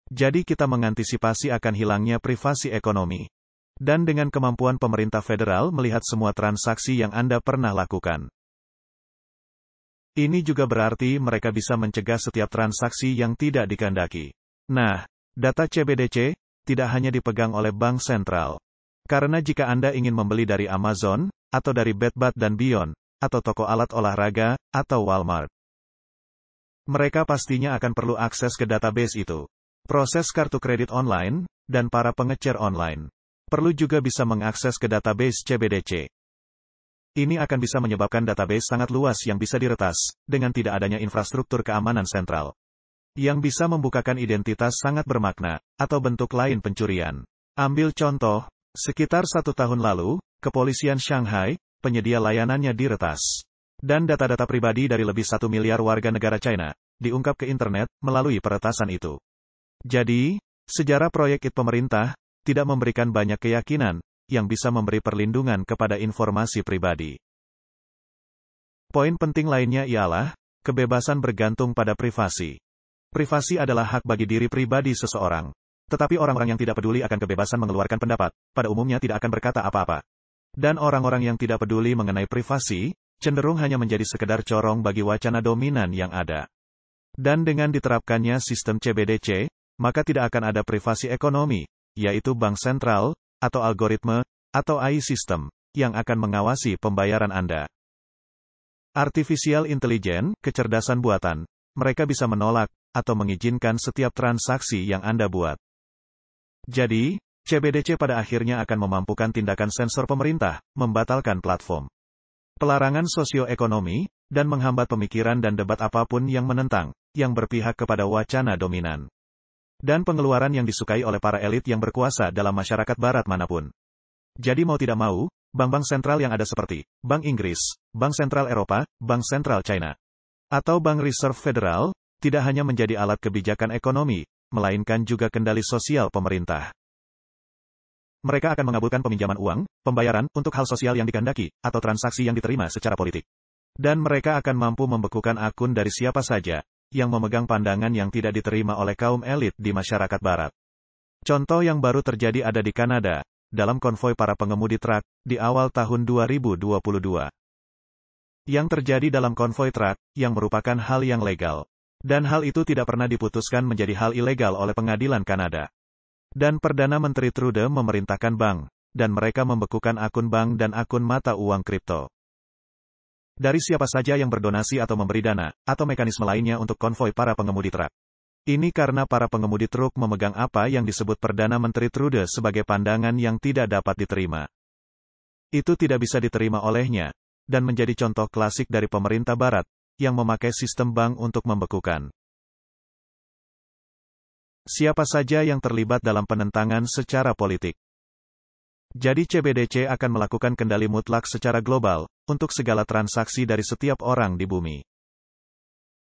Jadi kita mengantisipasi akan hilangnya privasi ekonomi. Dan dengan kemampuan pemerintah federal melihat semua transaksi yang Anda pernah lakukan. Ini juga berarti mereka bisa mencegah setiap transaksi yang tidak dikehendaki. Nah, data CBDC tidak hanya dipegang oleh Bank Sentral. Karena jika Anda ingin membeli dari Amazon, atau dari Bed Bath & Beyond, atau toko alat olahraga, atau Walmart, mereka pastinya akan perlu akses ke database itu. Proses kartu kredit online, dan para pengecer online, perlu juga bisa mengakses ke database CBDC. Ini akan bisa menyebabkan database sangat luas yang bisa diretas, dengan tidak adanya infrastruktur keamanan sentral. Yang bisa membukakan identitas sangat bermakna, atau bentuk lain pencurian. Ambil contoh, sekitar 1 tahun lalu, kepolisian Shanghai, penyedia layanannya diretas. Dan data-data pribadi dari lebih 1 miliar warga negara China, diungkap ke internet, melalui peretasan itu. Jadi, sejarah proyek IT pemerintah, tidak memberikan banyak keyakinan, yang bisa memberi perlindungan kepada informasi pribadi. Poin penting lainnya ialah, kebebasan bergantung pada privasi. Privasi adalah hak bagi diri pribadi seseorang. Tetapi orang-orang yang tidak peduli akan kebebasan mengeluarkan pendapat, pada umumnya tidak akan berkata apa-apa. Dan orang-orang yang tidak peduli mengenai privasi, cenderung hanya menjadi sekedar corong bagi wacana dominan yang ada. Dan dengan diterapkannya sistem CBDC, maka tidak akan ada privasi ekonomi, yaitu bank sentral, atau algoritma, atau AI system, yang akan mengawasi pembayaran Anda. Artificial Intelligence, kecerdasan buatan, mereka bisa menolak, atau mengizinkan setiap transaksi yang Anda buat. Jadi, CBDC pada akhirnya akan memampukan tindakan sensor pemerintah, membatalkan platform, pelarangan sosioekonomi, dan menghambat pemikiran dan debat apapun yang menentang, yang berpihak kepada wacana dominan. Dan pengeluaran yang disukai oleh para elit yang berkuasa dalam masyarakat barat manapun. Jadi mau tidak mau, bank-bank sentral yang ada seperti Bank Inggris, Bank Sentral Eropa, Bank Sentral China, atau Bank Reserve Federal, tidak hanya menjadi alat kebijakan ekonomi, melainkan juga kendali sosial pemerintah. Mereka akan mengabulkan peminjaman uang, pembayaran untuk hal sosial yang dikehendaki, atau transaksi yang diterima secara politik. Dan mereka akan mampu membekukan akun dari siapa saja yang memegang pandangan yang tidak diterima oleh kaum elit di masyarakat Barat. Contoh yang baru terjadi ada di Kanada, dalam konvoi para pengemudi truk di awal tahun 2022. Yang terjadi dalam konvoi truk, yang merupakan hal yang legal. Dan hal itu tidak pernah diputuskan menjadi hal ilegal oleh pengadilan Kanada. Dan Perdana Menteri Trudeau memerintahkan bank, dan mereka membekukan akun bank dan akun mata uang kripto. Dari siapa saja yang berdonasi atau memberi dana, atau mekanisme lainnya untuk konvoi para pengemudi truk. Ini karena para pengemudi truk memegang apa yang disebut Perdana Menteri Trudeau sebagai pandangan yang tidak dapat diterima. Itu tidak bisa diterima olehnya, dan menjadi contoh klasik dari pemerintah Barat, yang memakai sistem bank untuk membekukan. Siapa saja yang terlibat dalam penentangan secara politik. Jadi CBDC akan melakukan kendali mutlak secara global, untuk segala transaksi dari setiap orang di bumi.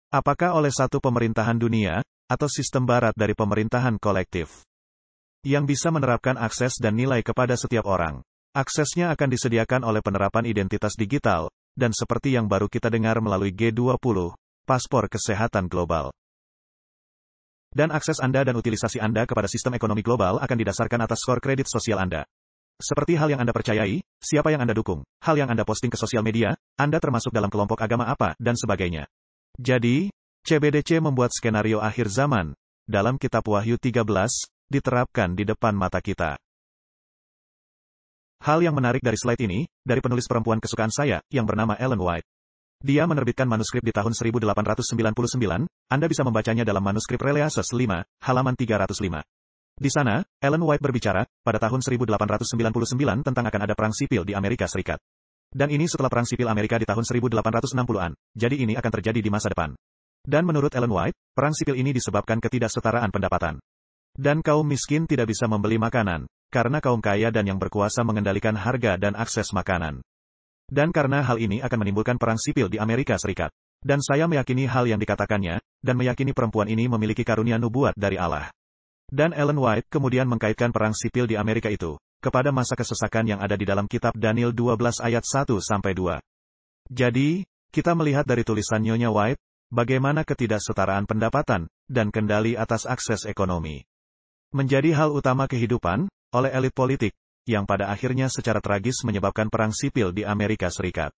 Apakah oleh satu pemerintahan dunia, atau sistem Barat dari pemerintahan kolektif, yang bisa menerapkan akses dan nilai kepada setiap orang. Aksesnya akan disediakan oleh penerapan identitas digital, dan seperti yang baru kita dengar melalui G20, paspor kesehatan global. Dan akses Anda dan utilisasi Anda kepada sistem ekonomi global akan didasarkan atas skor kredit sosial Anda. Seperti hal yang Anda percayai, siapa yang Anda dukung, hal yang Anda posting ke sosial media, Anda termasuk dalam kelompok agama apa, dan sebagainya. Jadi, CBDC membuat skenario akhir zaman, dalam kitab Wahyu 13, diterapkan di depan mata kita. Hal yang menarik dari slide ini, dari penulis perempuan kesukaan saya, yang bernama Ellen White. Dia menerbitkan manuskrip di tahun 1899, Anda bisa membacanya dalam manuskrip Releases 5, halaman 305. Di sana, Ellen White berbicara, pada tahun 1899 tentang akan ada perang sipil di Amerika Serikat. Dan ini setelah perang sipil Amerika di tahun 1860-an, jadi ini akan terjadi di masa depan. Dan menurut Ellen White, perang sipil ini disebabkan ketidaksetaraan pendapatan. Dan kaum miskin tidak bisa membeli makanan, karena kaum kaya dan yang berkuasa mengendalikan harga dan akses makanan. Dan karena hal ini akan menimbulkan perang sipil di Amerika Serikat. Dan saya meyakini hal yang dikatakannya, dan meyakini perempuan ini memiliki karunia nubuat dari Allah. Dan Ellen White kemudian mengkaitkan perang sipil di Amerika itu, kepada masa kesesakan yang ada di dalam kitab Daniel 12 ayat 1-2. Jadi, kita melihat dari tulisan Nyonya White, bagaimana ketidaksetaraan pendapatan, dan kendali atas akses ekonomi menjadi hal utama kehidupan, oleh elit politik, yang pada akhirnya secara tragis menyebabkan perang sipil di Amerika Serikat.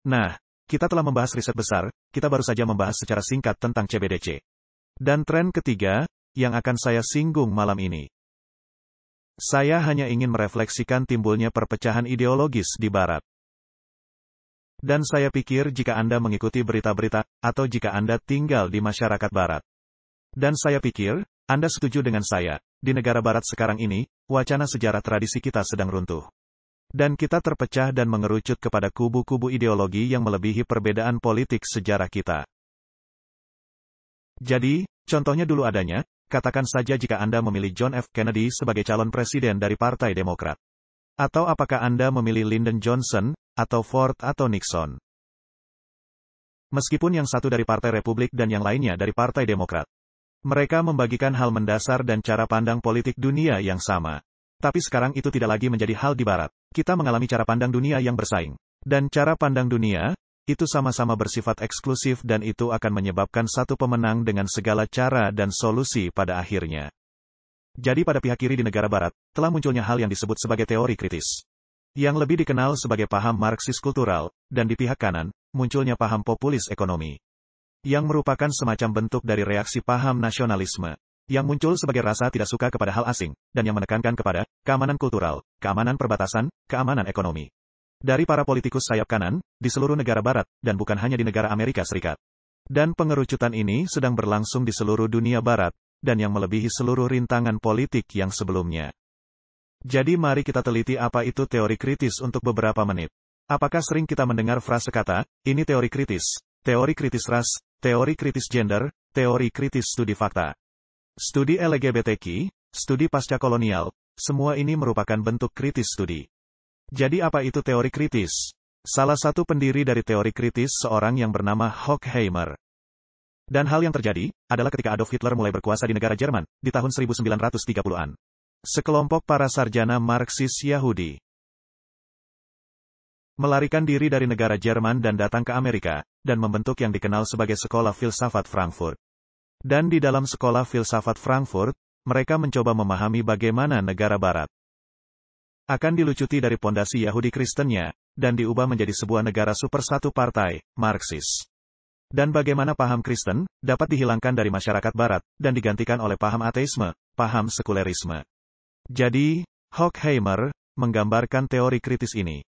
Nah, kita telah membahas riset besar, kita baru saja membahas secara singkat tentang CBDC. Dan tren ketiga, yang akan saya singgung malam ini. Saya hanya ingin merefleksikan timbulnya perpecahan ideologis di Barat. Dan saya pikir jika Anda mengikuti berita-berita, atau jika Anda tinggal di masyarakat Barat. Dan saya pikir, Anda setuju dengan saya, di negara Barat sekarang ini, wacana sejarah tradisi kita sedang runtuh. Dan kita terpecah dan mengerucut kepada kubu-kubu ideologi yang melebihi perbedaan politik sejarah kita. Jadi, contohnya dulu adanya, katakan saja jika Anda memilih John F. Kennedy sebagai calon presiden dari Partai Demokrat. Atau apakah Anda memilih Lyndon Johnson, atau Ford atau Nixon. Meskipun yang satu dari Partai Republik dan yang lainnya dari Partai Demokrat. Mereka membagikan hal mendasar dan cara pandang politik dunia yang sama. Tapi sekarang itu tidak lagi menjadi hal di Barat. Kita mengalami cara pandang dunia yang bersaing. Dan cara pandang dunia, itu sama-sama bersifat eksklusif dan itu akan menyebabkan satu pemenang dengan segala cara dan solusi pada akhirnya. Jadi pada pihak kiri di negara Barat, telah munculnya hal yang disebut sebagai teori kritis. Yang lebih dikenal sebagai paham Marxis kultural, dan di pihak kanan, munculnya paham populis ekonomi. Yang merupakan semacam bentuk dari reaksi paham nasionalisme. Yang muncul sebagai rasa tidak suka kepada hal asing, dan yang menekankan kepada keamanan kultural, keamanan perbatasan, keamanan ekonomi. Dari para politikus sayap kanan, di seluruh negara Barat, dan bukan hanya di negara Amerika Serikat. Dan pengerucutan ini sedang berlangsung di seluruh dunia Barat, dan yang melebihi seluruh rintangan politik yang sebelumnya. Jadi mari kita teliti apa itu teori kritis untuk beberapa menit. Apakah sering kita mendengar frase kata, ini teori kritis ras, teori kritis gender, teori kritis studi fakta. Studi LGBTQ, studi pasca kolonial, semua ini merupakan bentuk kritis studi. Jadi apa itu teori kritis? Salah satu pendiri dari teori kritis seorang yang bernama Horkheimer. Dan hal yang terjadi, adalah ketika Adolf Hitler mulai berkuasa di negara Jerman, di tahun 1930-an. Sekelompok para sarjana Marxis Yahudi melarikan diri dari negara Jerman dan datang ke Amerika, dan membentuk yang dikenal sebagai Sekolah Filsafat Frankfurt. Dan di dalam Sekolah Filsafat Frankfurt, mereka mencoba memahami bagaimana negara Barat akan dilucuti dari pondasi Yahudi Kristennya, dan diubah menjadi sebuah negara super satu partai, Marxis. Dan bagaimana paham Kristen dapat dihilangkan dari masyarakat Barat, dan digantikan oleh paham ateisme, paham sekulerisme. Jadi, Horkheimer menggambarkan teori kritis ini.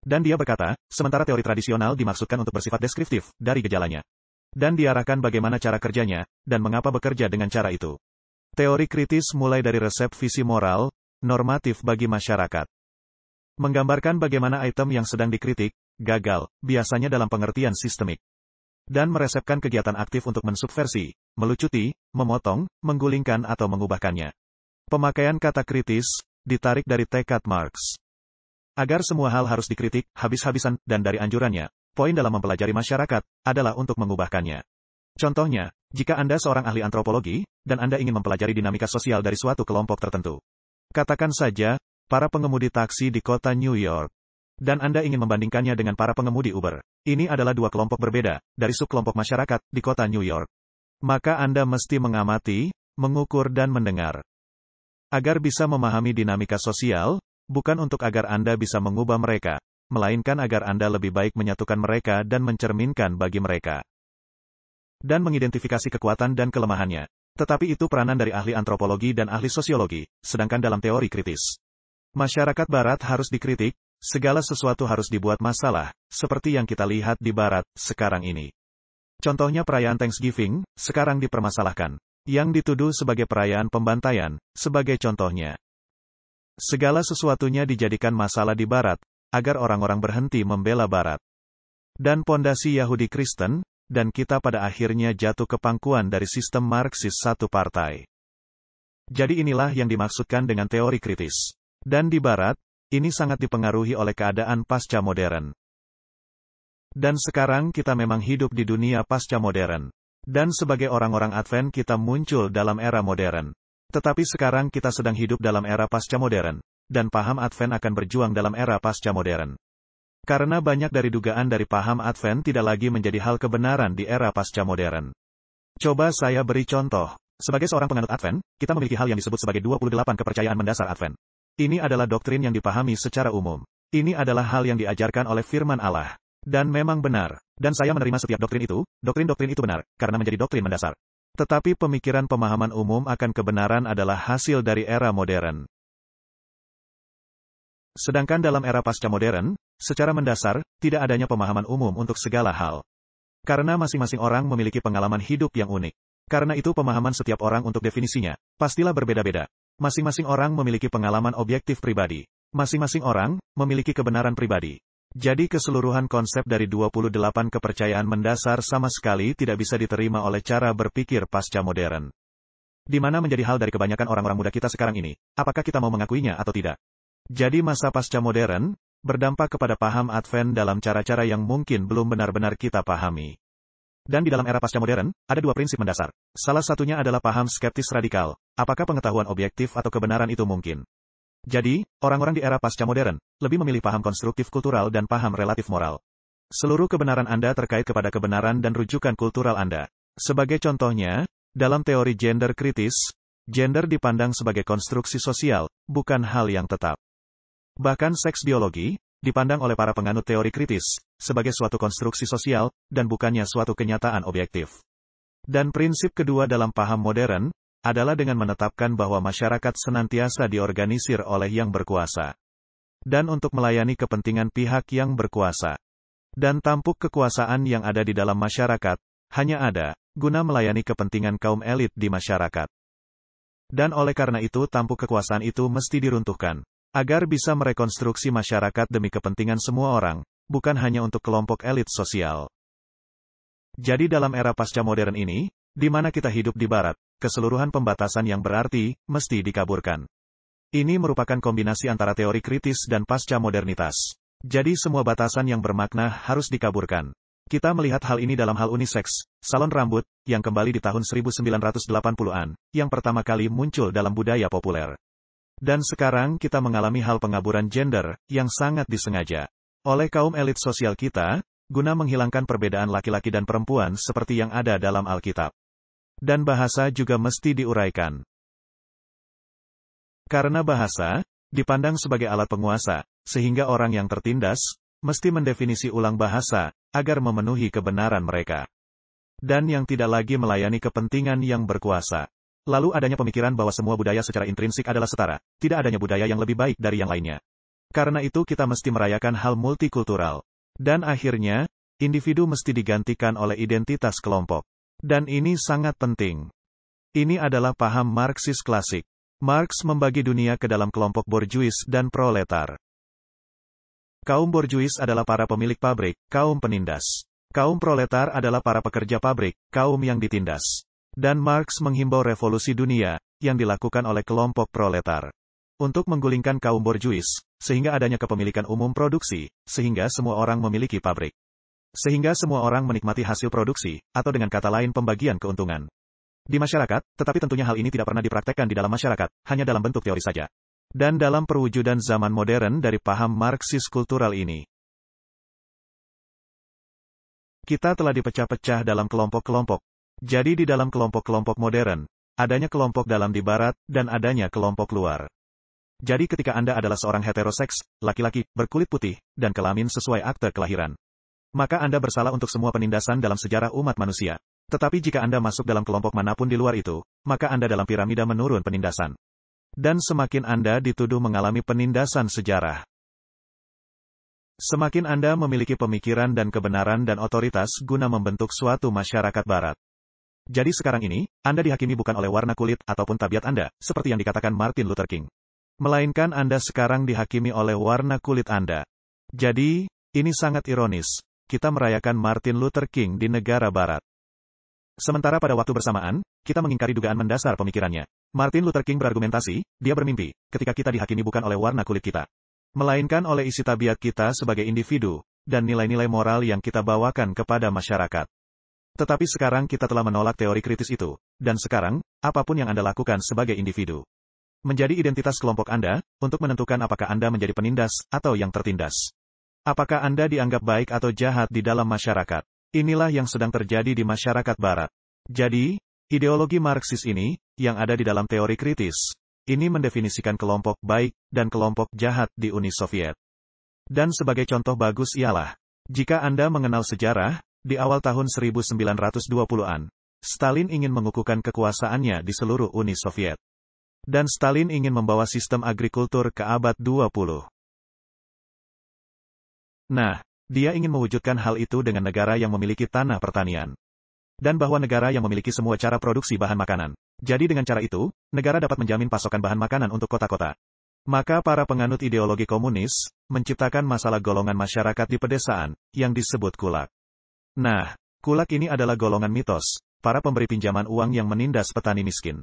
Dan dia berkata, sementara teori tradisional dimaksudkan untuk bersifat deskriptif, dari gejalanya. Dan diarahkan bagaimana cara kerjanya, dan mengapa bekerja dengan cara itu. Teori kritis mulai dari resep visi moral, normatif bagi masyarakat. Menggambarkan bagaimana item yang sedang dikritik, gagal, biasanya dalam pengertian sistemik. Dan meresepkan kegiatan aktif untuk mensubversi, melucuti, memotong, menggulingkan atau mengubahkannya. Pemakaian kata kritis, ditarik dari tekad Marx. Agar semua hal harus dikritik, habis-habisan, dan dari anjurannya, poin dalam mempelajari masyarakat, adalah untuk mengubahkannya. Contohnya, jika Anda seorang ahli antropologi, dan Anda ingin mempelajari dinamika sosial dari suatu kelompok tertentu. Katakan saja, para pengemudi taksi di kota New York. Dan Anda ingin membandingkannya dengan para pengemudi Uber. Ini adalah dua kelompok berbeda, dari subkelompok masyarakat, di kota New York. Maka Anda mesti mengamati, mengukur dan mendengar. Agar bisa memahami dinamika sosial, bukan untuk agar Anda bisa mengubah mereka, melainkan agar Anda lebih baik menyatukan mereka dan mencerminkan bagi mereka. Dan mengidentifikasi kekuatan dan kelemahannya. Tetapi itu peranan dari ahli antropologi dan ahli sosiologi, sedangkan dalam teori kritis. Masyarakat Barat harus dikritik, segala sesuatu harus dibuat masalah, seperti yang kita lihat di Barat, sekarang ini. Contohnya perayaan Thanksgiving, sekarang dipermasalahkan. Yang dituduh sebagai perayaan pembantaian, sebagai contohnya. Segala sesuatunya dijadikan masalah di Barat, agar orang-orang berhenti membela Barat. Dan pondasi Yahudi Kristen, dan kita pada akhirnya jatuh ke pangkuan dari sistem Marxis satu partai. Jadi inilah yang dimaksudkan dengan teori kritis. Dan di Barat, ini sangat dipengaruhi oleh keadaan pasca modern. Dan sekarang kita memang hidup di dunia pasca modern. Dan sebagai orang-orang Advent kita muncul dalam era modern. Tetapi sekarang kita sedang hidup dalam era pasca modern, dan paham Advent akan berjuang dalam era pasca modern. Karena banyak dari dugaan dari paham Advent tidak lagi menjadi hal kebenaran di era pasca modern. Coba saya beri contoh. Sebagai seorang penganut Advent, kita memiliki hal yang disebut sebagai 28 kepercayaan mendasar Advent. Ini adalah doktrin yang dipahami secara umum. Ini adalah hal yang diajarkan oleh firman Allah. Dan memang benar. Dan saya menerima setiap doktrin itu, doktrin-doktrin itu benar, karena menjadi doktrin mendasar. Tetapi pemikiran pemahaman umum akan kebenaran adalah hasil dari era modern. Sedangkan dalam era pasca modern, secara mendasar, tidak adanya pemahaman umum untuk segala hal. Karena masing-masing orang memiliki pengalaman hidup yang unik. Karena itu pemahaman setiap orang untuk definisinya, pastilah berbeda-beda. Masing-masing orang memiliki pengalaman objektif pribadi. Masing-masing orang memiliki kebenaran pribadi. Jadi keseluruhan konsep dari 28 kepercayaan mendasar sama sekali tidak bisa diterima oleh cara berpikir pasca modern. Di mana menjadi hal dari kebanyakan orang-orang muda kita sekarang ini, apakah kita mau mengakuinya atau tidak. Jadi masa pasca modern, berdampak kepada paham Advent dalam cara-cara yang mungkin belum benar-benar kita pahami. Dan di dalam era pasca modern, ada dua prinsip mendasar. Salah satunya adalah paham skeptis radikal, apakah pengetahuan objektif atau kebenaran itu mungkin. Jadi, orang-orang di era pasca modern, lebih memilih paham konstruktif kultural dan paham relatif moral. Seluruh kebenaran Anda terkait kepada kebenaran dan rujukan kultural Anda. Sebagai contohnya, dalam teori gender kritis, gender dipandang sebagai konstruksi sosial, bukan hal yang tetap. Bahkan seks biologi, dipandang oleh para penganut teori kritis, sebagai suatu konstruksi sosial, dan bukannya suatu kenyataan objektif. Dan prinsip kedua dalam paham modern, adalah dengan menetapkan bahwa masyarakat senantiasa diorganisir oleh yang berkuasa. Dan untuk melayani kepentingan pihak yang berkuasa. Dan tampuk kekuasaan yang ada di dalam masyarakat, hanya ada, guna melayani kepentingan kaum elit di masyarakat. Dan oleh karena itu tampuk kekuasaan itu mesti diruntuhkan, agar bisa merekonstruksi masyarakat demi kepentingan semua orang, bukan hanya untuk kelompok elit sosial. Jadi dalam era pasca modern ini, di mana kita hidup di Barat, keseluruhan pembatasan yang berarti, mesti dikaburkan. Ini merupakan kombinasi antara teori kritis dan pasca modernitas. Jadi semua batasan yang bermakna harus dikaburkan. Kita melihat hal ini dalam hal unisex, salon rambut, yang kembali di tahun 1980-an, yang pertama kali muncul dalam budaya populer. Dan sekarang kita mengalami hal pengaburan gender, yang sangat disengaja oleh kaum elit sosial kita, guna menghilangkan perbedaan laki-laki dan perempuan seperti yang ada dalam Alkitab. Dan bahasa juga mesti diuraikan. Karena bahasa dipandang sebagai alat penguasa, sehingga orang yang tertindas mesti mendefinisi ulang bahasa agar memenuhi kebenaran mereka. Dan yang tidak lagi melayani kepentingan yang berkuasa. Lalu adanya pemikiran bahwa semua budaya secara intrinsik adalah setara, tidak adanya budaya yang lebih baik dari yang lainnya. Karena itu kita mesti merayakan hal multikultural. Dan akhirnya, individu mesti digantikan oleh identitas kelompok. Dan ini sangat penting. Ini adalah paham Marxis klasik. Marx membagi dunia ke dalam kelompok borjuis dan proletar. Kaum borjuis adalah para pemilik pabrik, kaum penindas. Kaum proletar adalah para pekerja pabrik, kaum yang ditindas. Dan Marx menghimbau revolusi dunia, yang dilakukan oleh kelompok proletar. Untuk menggulingkan kaum borjuis, sehingga adanya kepemilikan umum produksi, sehingga semua orang memiliki pabrik. Sehingga semua orang menikmati hasil produksi, atau dengan kata lain pembagian keuntungan. Di masyarakat, tetapi tentunya hal ini tidak pernah dipraktekkan di dalam masyarakat, hanya dalam bentuk teori saja. Dan dalam perwujudan zaman modern dari paham Marxis kultural ini, kita telah dipecah-pecah dalam kelompok-kelompok. Jadi di dalam kelompok-kelompok modern, adanya kelompok dalam di barat, dan adanya kelompok luar. Jadi ketika Anda adalah seorang heteroseks, laki-laki, berkulit putih, dan kelamin sesuai akte kelahiran, maka Anda bersalah untuk semua penindasan dalam sejarah umat manusia. Tetapi jika Anda masuk dalam kelompok manapun di luar itu, maka Anda dalam piramida menurun penindasan. Dan semakin Anda dituduh mengalami penindasan sejarah, semakin Anda memiliki pemikiran dan kebenaran dan otoritas guna membentuk suatu masyarakat barat. Jadi sekarang ini, Anda dihakimi bukan oleh warna kulit ataupun tabiat Anda, seperti yang dikatakan Martin Luther King. Melainkan Anda sekarang dihakimi oleh warna kulit Anda. Jadi, ini sangat ironis. Kita merayakan Martin Luther King di negara barat. Sementara pada waktu bersamaan, kita mengingkari dugaan mendasar pemikirannya. Martin Luther King berargumentasi, dia bermimpi, ketika kita dihakimi bukan oleh warna kulit kita, melainkan oleh isi tabiat kita sebagai individu, dan nilai-nilai moral yang kita bawakan kepada masyarakat. Tetapi sekarang kita telah menolak teori kritis itu, dan sekarang, apapun yang Anda lakukan sebagai individu, menjadi identitas kelompok Anda, untuk menentukan apakah Anda menjadi penindas, atau yang tertindas. Apakah Anda dianggap baik atau jahat di dalam masyarakat. Inilah yang sedang terjadi di masyarakat barat. Jadi, ideologi Marxis ini, yang ada di dalam teori kritis, ini mendefinisikan kelompok baik, dan kelompok jahat di Uni Soviet. Dan sebagai contoh bagus ialah, jika Anda mengenal sejarah, di awal tahun 1920-an, Stalin ingin mengukuhkan kekuasaannya di seluruh Uni Soviet. Dan Stalin ingin membawa sistem agrikultur ke abad 20. Nah, dia ingin mewujudkan hal itu dengan negara yang memiliki tanah pertanian. Dan bahwa negara yang memiliki semua cara produksi bahan makanan. Jadi dengan cara itu, negara dapat menjamin pasokan bahan makanan untuk kota-kota. Maka para penganut ideologi komunis, menciptakan masalah golongan masyarakat di pedesaan, yang disebut kulak. Nah, kulak ini adalah golongan mitos, para pemberi pinjaman uang yang menindas petani miskin.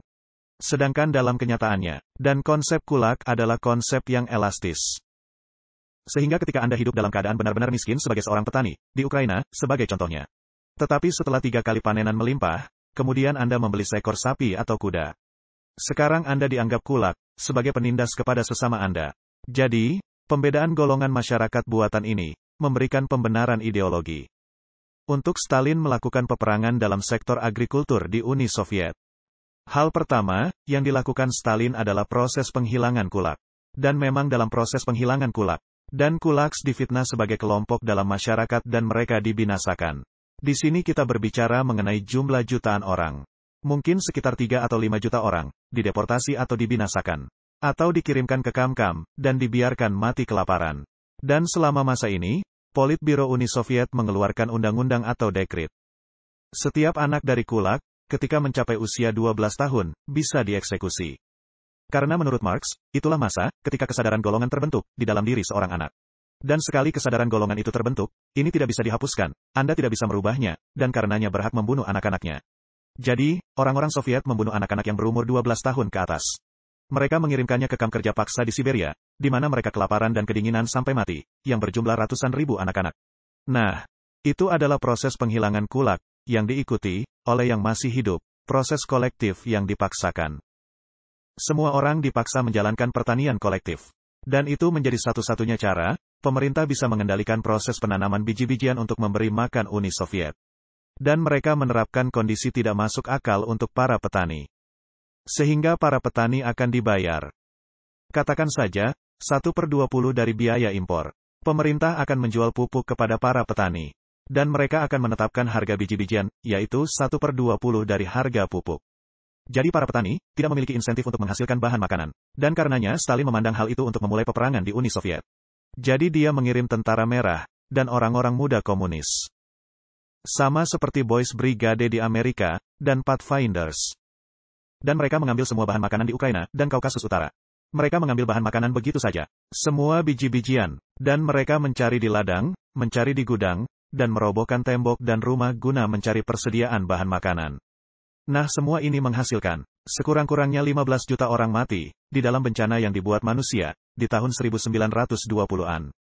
Sedangkan dalam kenyataannya, dan konsep kulak adalah konsep yang elastis. Sehingga ketika Anda hidup dalam keadaan benar-benar miskin sebagai seorang petani, di Ukraina, sebagai contohnya. Tetapi setelah 3 kali panenan melimpah, kemudian Anda membeli seekor sapi atau kuda. Sekarang Anda dianggap kulak, sebagai penindas kepada sesama Anda. Jadi, pembedaan golongan masyarakat buatan ini, memberikan pembenaran ideologi. Untuk Stalin melakukan peperangan dalam sektor agrikultur di Uni Soviet. Hal pertama, yang dilakukan Stalin adalah proses penghilangan kulak. Dan memang dalam proses penghilangan kulak, dan kulaks difitnah sebagai kelompok dalam masyarakat dan mereka dibinasakan. Di sini kita berbicara mengenai jumlah jutaan orang. Mungkin sekitar 3 atau 5 juta orang, dideportasi atau dibinasakan. Atau dikirimkan ke kamp-kamp, dan dibiarkan mati kelaparan. Dan selama masa ini, Politbiro Uni Soviet mengeluarkan undang-undang atau dekret. Setiap anak dari kulak, ketika mencapai usia 12 tahun, bisa dieksekusi. Karena menurut Marx, itulah masa, ketika kesadaran golongan terbentuk, di dalam diri seorang anak. Dan sekali kesadaran golongan itu terbentuk, ini tidak bisa dihapuskan, Anda tidak bisa merubahnya, dan karenanya berhak membunuh anak-anaknya. Jadi, orang-orang Soviet membunuh anak-anak yang berumur 12 tahun ke atas. Mereka mengirimkannya ke kamp kerja paksa di Siberia, di mana mereka kelaparan dan kedinginan sampai mati, yang berjumlah ratusan ribu anak-anak. Nah, Itu adalah proses penghilangan kulak, yang diikuti oleh yang masih hidup, proses kolektif yang dipaksakan. Semua orang dipaksa menjalankan pertanian kolektif. Dan itu menjadi satu-satunya cara, pemerintah bisa mengendalikan proses penanaman biji-bijian untuk memberi makan Uni Soviet. Dan mereka menerapkan kondisi tidak masuk akal untuk para petani. Sehingga para petani akan dibayar. Katakan saja, 1/20 dari biaya impor. Pemerintah akan menjual pupuk kepada para petani. Dan mereka akan menetapkan harga biji-bijian, yaitu 1/20 dari harga pupuk. Jadi para petani, tidak memiliki insentif untuk menghasilkan bahan makanan. Dan karenanya Stalin memandang hal itu untuk memulai peperangan di Uni Soviet. Jadi dia mengirim tentara merah, dan orang-orang muda komunis. Sama seperti Boys Brigade di Amerika, dan Pathfinders. Dan mereka mengambil semua bahan makanan di Ukraina, dan Kaukasus Utara. Mereka mengambil bahan makanan begitu saja. Semua biji-bijian. Dan mereka mencari di ladang, mencari di gudang, dan merobohkan tembok dan rumah guna mencari persediaan bahan makanan. Nah, semua ini menghasilkan sekurang-kurangnya 15 juta orang mati di dalam bencana yang dibuat manusia di tahun 1920-an.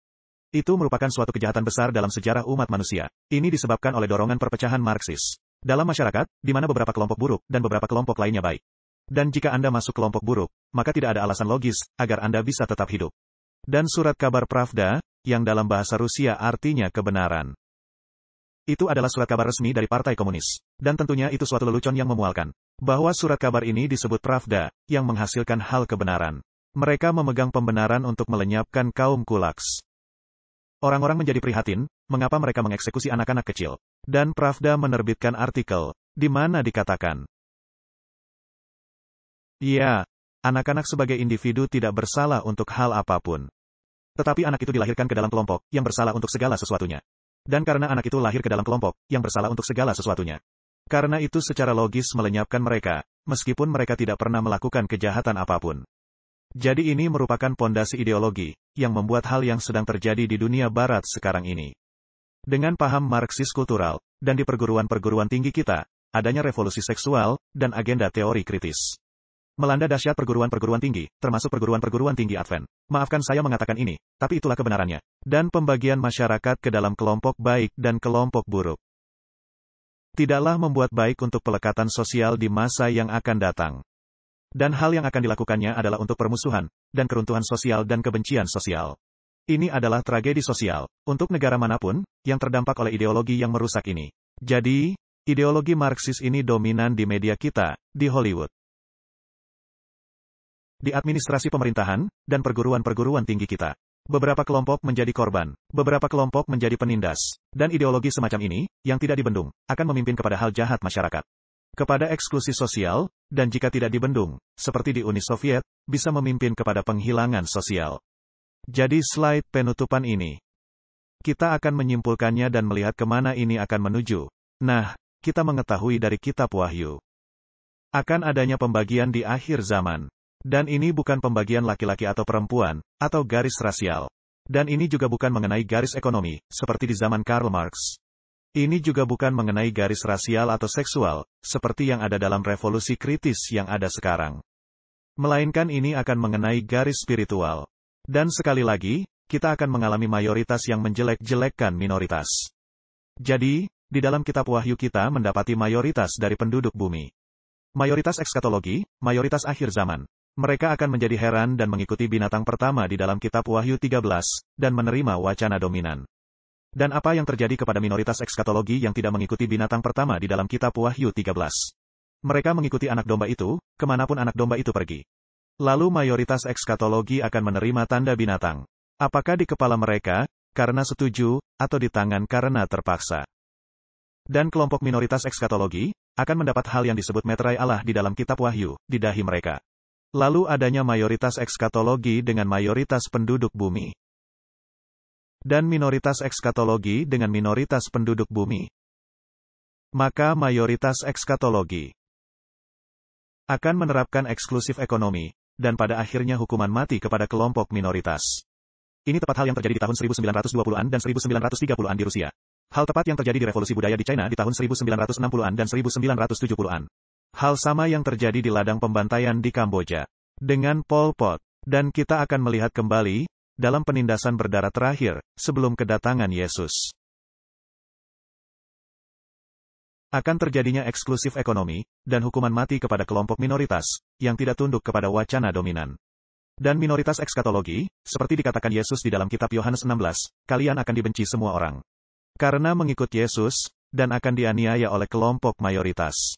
Itu merupakan suatu kejahatan besar dalam sejarah umat manusia. Ini disebabkan oleh dorongan perpecahan Marxis dalam masyarakat, di mana beberapa kelompok buruk dan beberapa kelompok lainnya baik. Dan jika Anda masuk kelompok buruk, maka tidak ada alasan logis agar Anda bisa tetap hidup. Dan surat kabar Pravda, yang dalam bahasa Rusia artinya kebenaran. Itu adalah surat kabar resmi dari Partai Komunis. Dan tentunya itu suatu lelucon yang memualkan. Bahwa surat kabar ini disebut Pravda, yang menghasilkan hal kebenaran. Mereka memegang pembenaran untuk melenyapkan kaum kulaks. Orang-orang menjadi prihatin, mengapa mereka mengeksekusi anak-anak kecil. Dan Pravda menerbitkan artikel, di mana dikatakan, ya, anak-anak sebagai individu tidak bersalah untuk hal apapun. Tetapi anak itu dilahirkan ke dalam kelompok, yang bersalah untuk segala sesuatunya. Dan karena anak itu lahir ke dalam kelompok, yang bersalah untuk segala sesuatunya. Karena itu secara logis melenyapkan mereka, meskipun mereka tidak pernah melakukan kejahatan apapun. Jadi ini merupakan pondasi ideologi, yang membuat hal yang sedang terjadi di dunia barat sekarang ini. Dengan paham Marxis kultural, dan di perguruan-perguruan tinggi kita, adanya revolusi seksual, dan agenda teori kritis. Melanda dahsyat perguruan-perguruan tinggi, termasuk perguruan-perguruan tinggi Advent. Maafkan saya mengatakan ini, tapi itulah kebenarannya. Dan pembagian masyarakat ke dalam kelompok baik dan kelompok buruk. Tidaklah membuat baik untuk pelekatan sosial di masa yang akan datang. Dan hal yang akan dilakukannya adalah untuk permusuhan, dan keruntuhan sosial dan kebencian sosial. Ini adalah tragedi sosial, untuk negara manapun, yang terdampak oleh ideologi yang merusak ini. Jadi, ideologi Marxis ini dominan di media kita, di Hollywood. Di administrasi pemerintahan, dan perguruan-perguruan tinggi kita. Beberapa kelompok menjadi korban, beberapa kelompok menjadi penindas, dan ideologi semacam ini, yang tidak dibendung, akan memimpin kepada hal jahat masyarakat. Kepada eksklusi sosial, dan jika tidak dibendung, seperti di Uni Soviet, bisa memimpin kepada penghilangan sosial. Jadi slide penutupan ini. Kita akan menyimpulkannya dan melihat kemana ini akan menuju. Nah, kita mengetahui dari kitab Wahyu. Akan adanya pembagian di akhir zaman. Dan ini bukan pembagian laki-laki atau perempuan, atau garis rasial. Dan ini juga bukan mengenai garis ekonomi, seperti di zaman Karl Marx. Ini juga bukan mengenai garis rasial atau seksual, seperti yang ada dalam revolusi kritis yang ada sekarang. Melainkan ini akan mengenai garis spiritual. Dan sekali lagi, kita akan mengalami mayoritas yang menjelek-jelekkan minoritas. Jadi, di dalam kitab Wahyu kita mendapati mayoritas dari penduduk bumi. Mayoritas ekskatologi, mayoritas akhir zaman. Mereka akan menjadi heran dan mengikuti binatang pertama di dalam kitab Wahyu 13, dan menerima wacana dominan. Dan apa yang terjadi kepada minoritas ekskatologi yang tidak mengikuti binatang pertama di dalam kitab Wahyu 13? Mereka mengikuti anak domba itu, kemanapun anak domba itu pergi. Lalu mayoritas ekskatologi akan menerima tanda binatang. Apakah di kepala mereka, karena setuju, atau di tangan karena terpaksa? Dan kelompok minoritas ekskatologi, akan mendapat hal yang disebut meterai Allah di dalam kitab Wahyu, di dahi mereka. Lalu adanya mayoritas ekskatologi dengan mayoritas penduduk bumi. Dan minoritas ekskatologi dengan minoritas penduduk bumi. Maka mayoritas ekskatologi akan menerapkan eksklusif ekonomi, dan pada akhirnya hukuman mati kepada kelompok minoritas. Ini tepat hal yang terjadi di tahun 1920-an dan 1930-an di Rusia. Hal tepat yang terjadi di revolusi budaya di China di tahun 1960-an dan 1970-an. Hal sama yang terjadi di ladang pembantaian di Kamboja. Dengan Pol Pot. Dan kita akan melihat kembali, dalam penindasan berdarah terakhir, sebelum kedatangan Yesus. Akan terjadinya eksklusif ekonomi, dan hukuman mati kepada kelompok minoritas, yang tidak tunduk kepada wacana dominan. Dan minoritas ekskatologi, seperti dikatakan Yesus di dalam kitab Yohanes 16, kalian akan dibenci semua orang. Karena mengikut Yesus, dan akan dianiaya oleh kelompok mayoritas.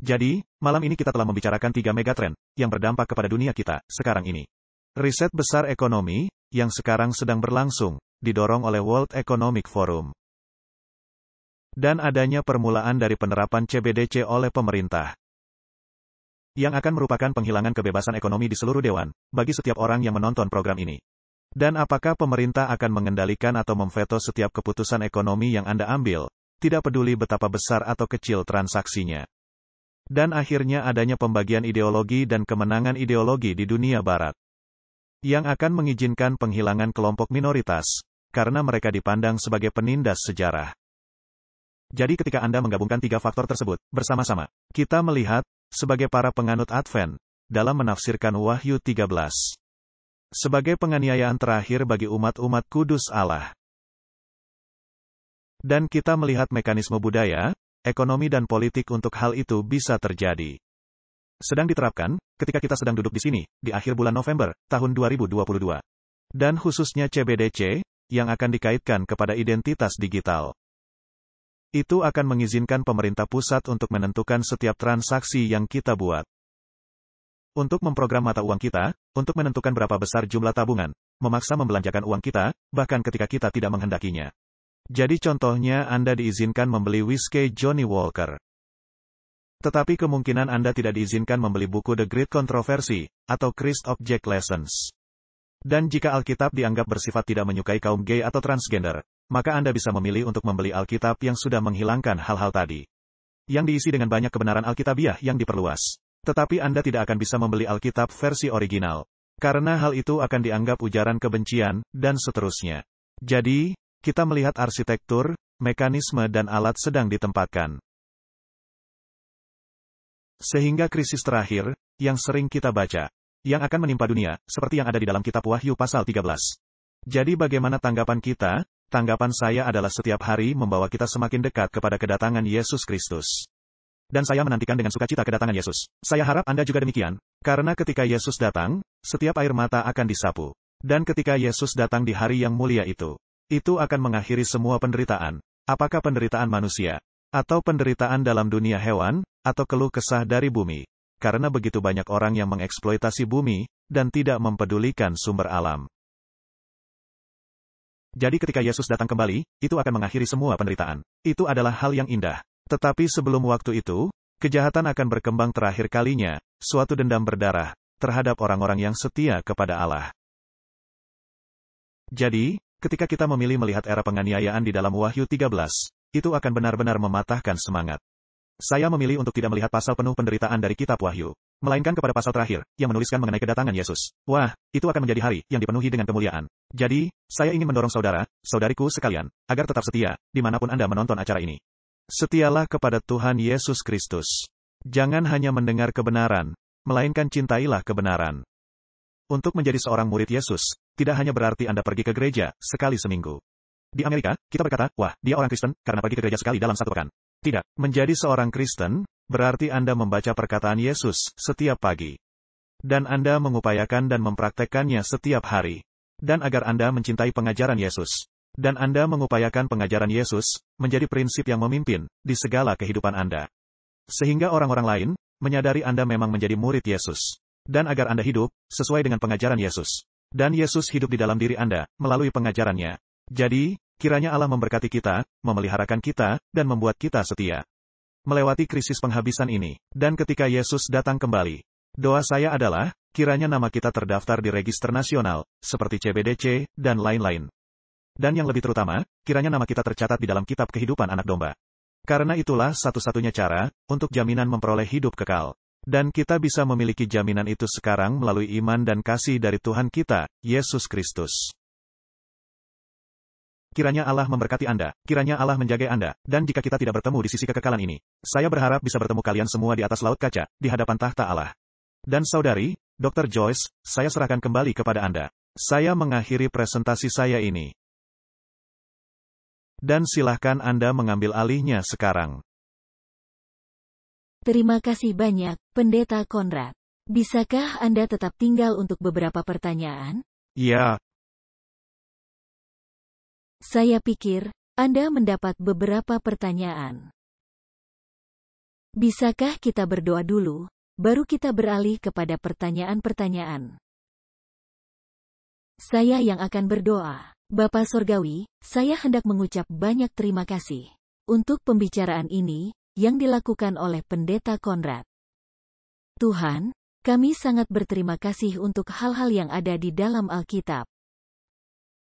Jadi, malam ini kita telah membicarakan 3 megatrend, yang berdampak kepada dunia kita, sekarang ini. Riset besar ekonomi, yang sekarang sedang berlangsung, didorong oleh World Economic Forum. Dan adanya permulaan dari penerapan CBDC oleh pemerintah. Yang akan merupakan penghilangan kebebasan ekonomi di seluruh dewan, bagi setiap orang yang menonton program ini. Dan apakah pemerintah akan mengendalikan atau memveto setiap keputusan ekonomi yang Anda ambil, tidak peduli betapa besar atau kecil transaksinya. Dan akhirnya adanya pembagian ideologi dan kemenangan ideologi di dunia barat. Yang akan mengizinkan penghilangan kelompok minoritas, karena mereka dipandang sebagai penindas sejarah. Jadi ketika Anda menggabungkan 3 faktor tersebut, bersama-sama, kita melihat, sebagai para penganut Advent, dalam menafsirkan Wahyu 13. Sebagai penganiayaan terakhir bagi umat-umat kudus Allah. Dan kita melihat mekanisme budaya, ekonomi dan politik untuk hal itu bisa terjadi. Sedang diterapkan, ketika kita sedang duduk di sini, di akhir bulan November, tahun 2022. Dan khususnya CBDC, yang akan dikaitkan kepada identitas digital. Itu akan mengizinkan pemerintah pusat untuk menentukan setiap transaksi yang kita buat. Untuk memprogram mata uang kita, untuk menentukan berapa besar jumlah tabungan, memaksa membelanjakan uang kita, bahkan ketika kita tidak menghendakinya. Jadi contohnya Anda diizinkan membeli whisky Johnny Walker. Tetapi kemungkinan Anda tidak diizinkan membeli buku The Great Controversy, atau Christ Object Lessons. Dan jika Alkitab dianggap bersifat tidak menyukai kaum gay atau transgender, maka Anda bisa memilih untuk membeli Alkitab yang sudah menghilangkan hal-hal tadi. Yang diisi dengan banyak kebenaran Alkitabiah yang diperluas. Tetapi Anda tidak akan bisa membeli Alkitab versi original. Karena hal itu akan dianggap ujaran kebencian, dan seterusnya. Jadi, kita melihat arsitektur, mekanisme dan alat sedang ditempatkan. Sehingga krisis terakhir, yang sering kita baca, yang akan menimpa dunia, seperti yang ada di dalam kitab Wahyu pasal 13. Jadi bagaimana tanggapan kita? Tanggapan saya adalah setiap hari membawa kita semakin dekat kepada kedatangan Yesus Kristus. Dan saya menantikan dengan sukacita kedatangan Yesus. Saya harap Anda juga demikian, karena ketika Yesus datang, setiap air mata akan disapu. Dan ketika Yesus datang di hari yang mulia itu akan mengakhiri semua penderitaan. Apakah penderitaan manusia? Atau penderitaan dalam dunia hewan, atau keluh kesah dari bumi. Karena begitu banyak orang yang mengeksploitasi bumi, dan tidak mempedulikan sumber alam. Jadi ketika Yesus datang kembali, itu akan mengakhiri semua penderitaan. Itu adalah hal yang indah. Tetapi sebelum waktu itu, kejahatan akan berkembang terakhir kalinya, suatu dendam berdarah, terhadap orang-orang yang setia kepada Allah. Jadi, ketika kita memilih melihat era penganiayaan di dalam Wahyu 13, itu akan benar-benar mematahkan semangat. Saya memilih untuk tidak melihat pasal penuh penderitaan dari kitab Wahyu, melainkan kepada pasal terakhir, yang menuliskan mengenai kedatangan Yesus. Wah, itu akan menjadi hari yang dipenuhi dengan kemuliaan. Jadi, saya ingin mendorong saudariku sekalian, agar tetap setia, dimanapun Anda menonton acara ini. Setialah kepada Tuhan Yesus Kristus. Jangan hanya mendengar kebenaran, melainkan cintailah kebenaran. Untuk menjadi seorang murid Yesus, tidak hanya berarti Anda pergi ke gereja sekali seminggu. Di Amerika, kita berkata, wah, dia orang Kristen, karena pergi ke gereja sekali dalam 1 pekan. Tidak, menjadi seorang Kristen, berarti Anda membaca perkataan Yesus setiap pagi. Dan Anda mengupayakan dan mempraktekkannya setiap hari. Dan agar Anda mencintai pengajaran Yesus. Dan Anda mengupayakan pengajaran Yesus, menjadi prinsip yang memimpin, di segala kehidupan Anda. Sehingga orang-orang lain, menyadari Anda memang menjadi murid Yesus. Dan agar Anda hidup, sesuai dengan pengajaran Yesus. Dan Yesus hidup di dalam diri Anda, melalui pengajarannya. Jadi, kiranya Allah memberkati kita, memeliharakan kita, dan membuat kita setia. Melewati krisis penghabisan ini, dan ketika Yesus datang kembali. Doa saya adalah, kiranya nama kita terdaftar di register nasional, seperti CBDC, dan lain-lain. Dan yang lebih terutama, kiranya nama kita tercatat di dalam kitab kehidupan anak domba. Karena itulah satu-satunya cara, untuk jaminan memperoleh hidup kekal. Dan kita bisa memiliki jaminan itu sekarang melalui iman dan kasih dari Tuhan kita, Yesus Kristus. Kiranya Allah memberkati Anda, kiranya Allah menjaga Anda, dan jika kita tidak bertemu di sisi kekekalan ini, saya berharap bisa bertemu kalian semua di atas laut kaca, di hadapan tahta Allah. Dan saudari, Dr. Joyce, saya serahkan kembali kepada Anda. Saya mengakhiri presentasi saya ini. Dan silahkan Anda mengambil alihnya sekarang. Terima kasih banyak, Pendeta Conrad. Bisakah Anda tetap tinggal untuk beberapa pertanyaan? Ya, Saya pikir Anda mendapat beberapa pertanyaan. Bisakah kita berdoa dulu, baru kita beralih kepada pertanyaan-pertanyaan? Saya yang akan berdoa. Bapa Sorgawi, saya hendak mengucap banyak terima kasih untuk pembicaraan ini yang dilakukan oleh Pendeta Conrad. Tuhan, kami sangat berterima kasih untuk hal-hal yang ada di dalam Alkitab.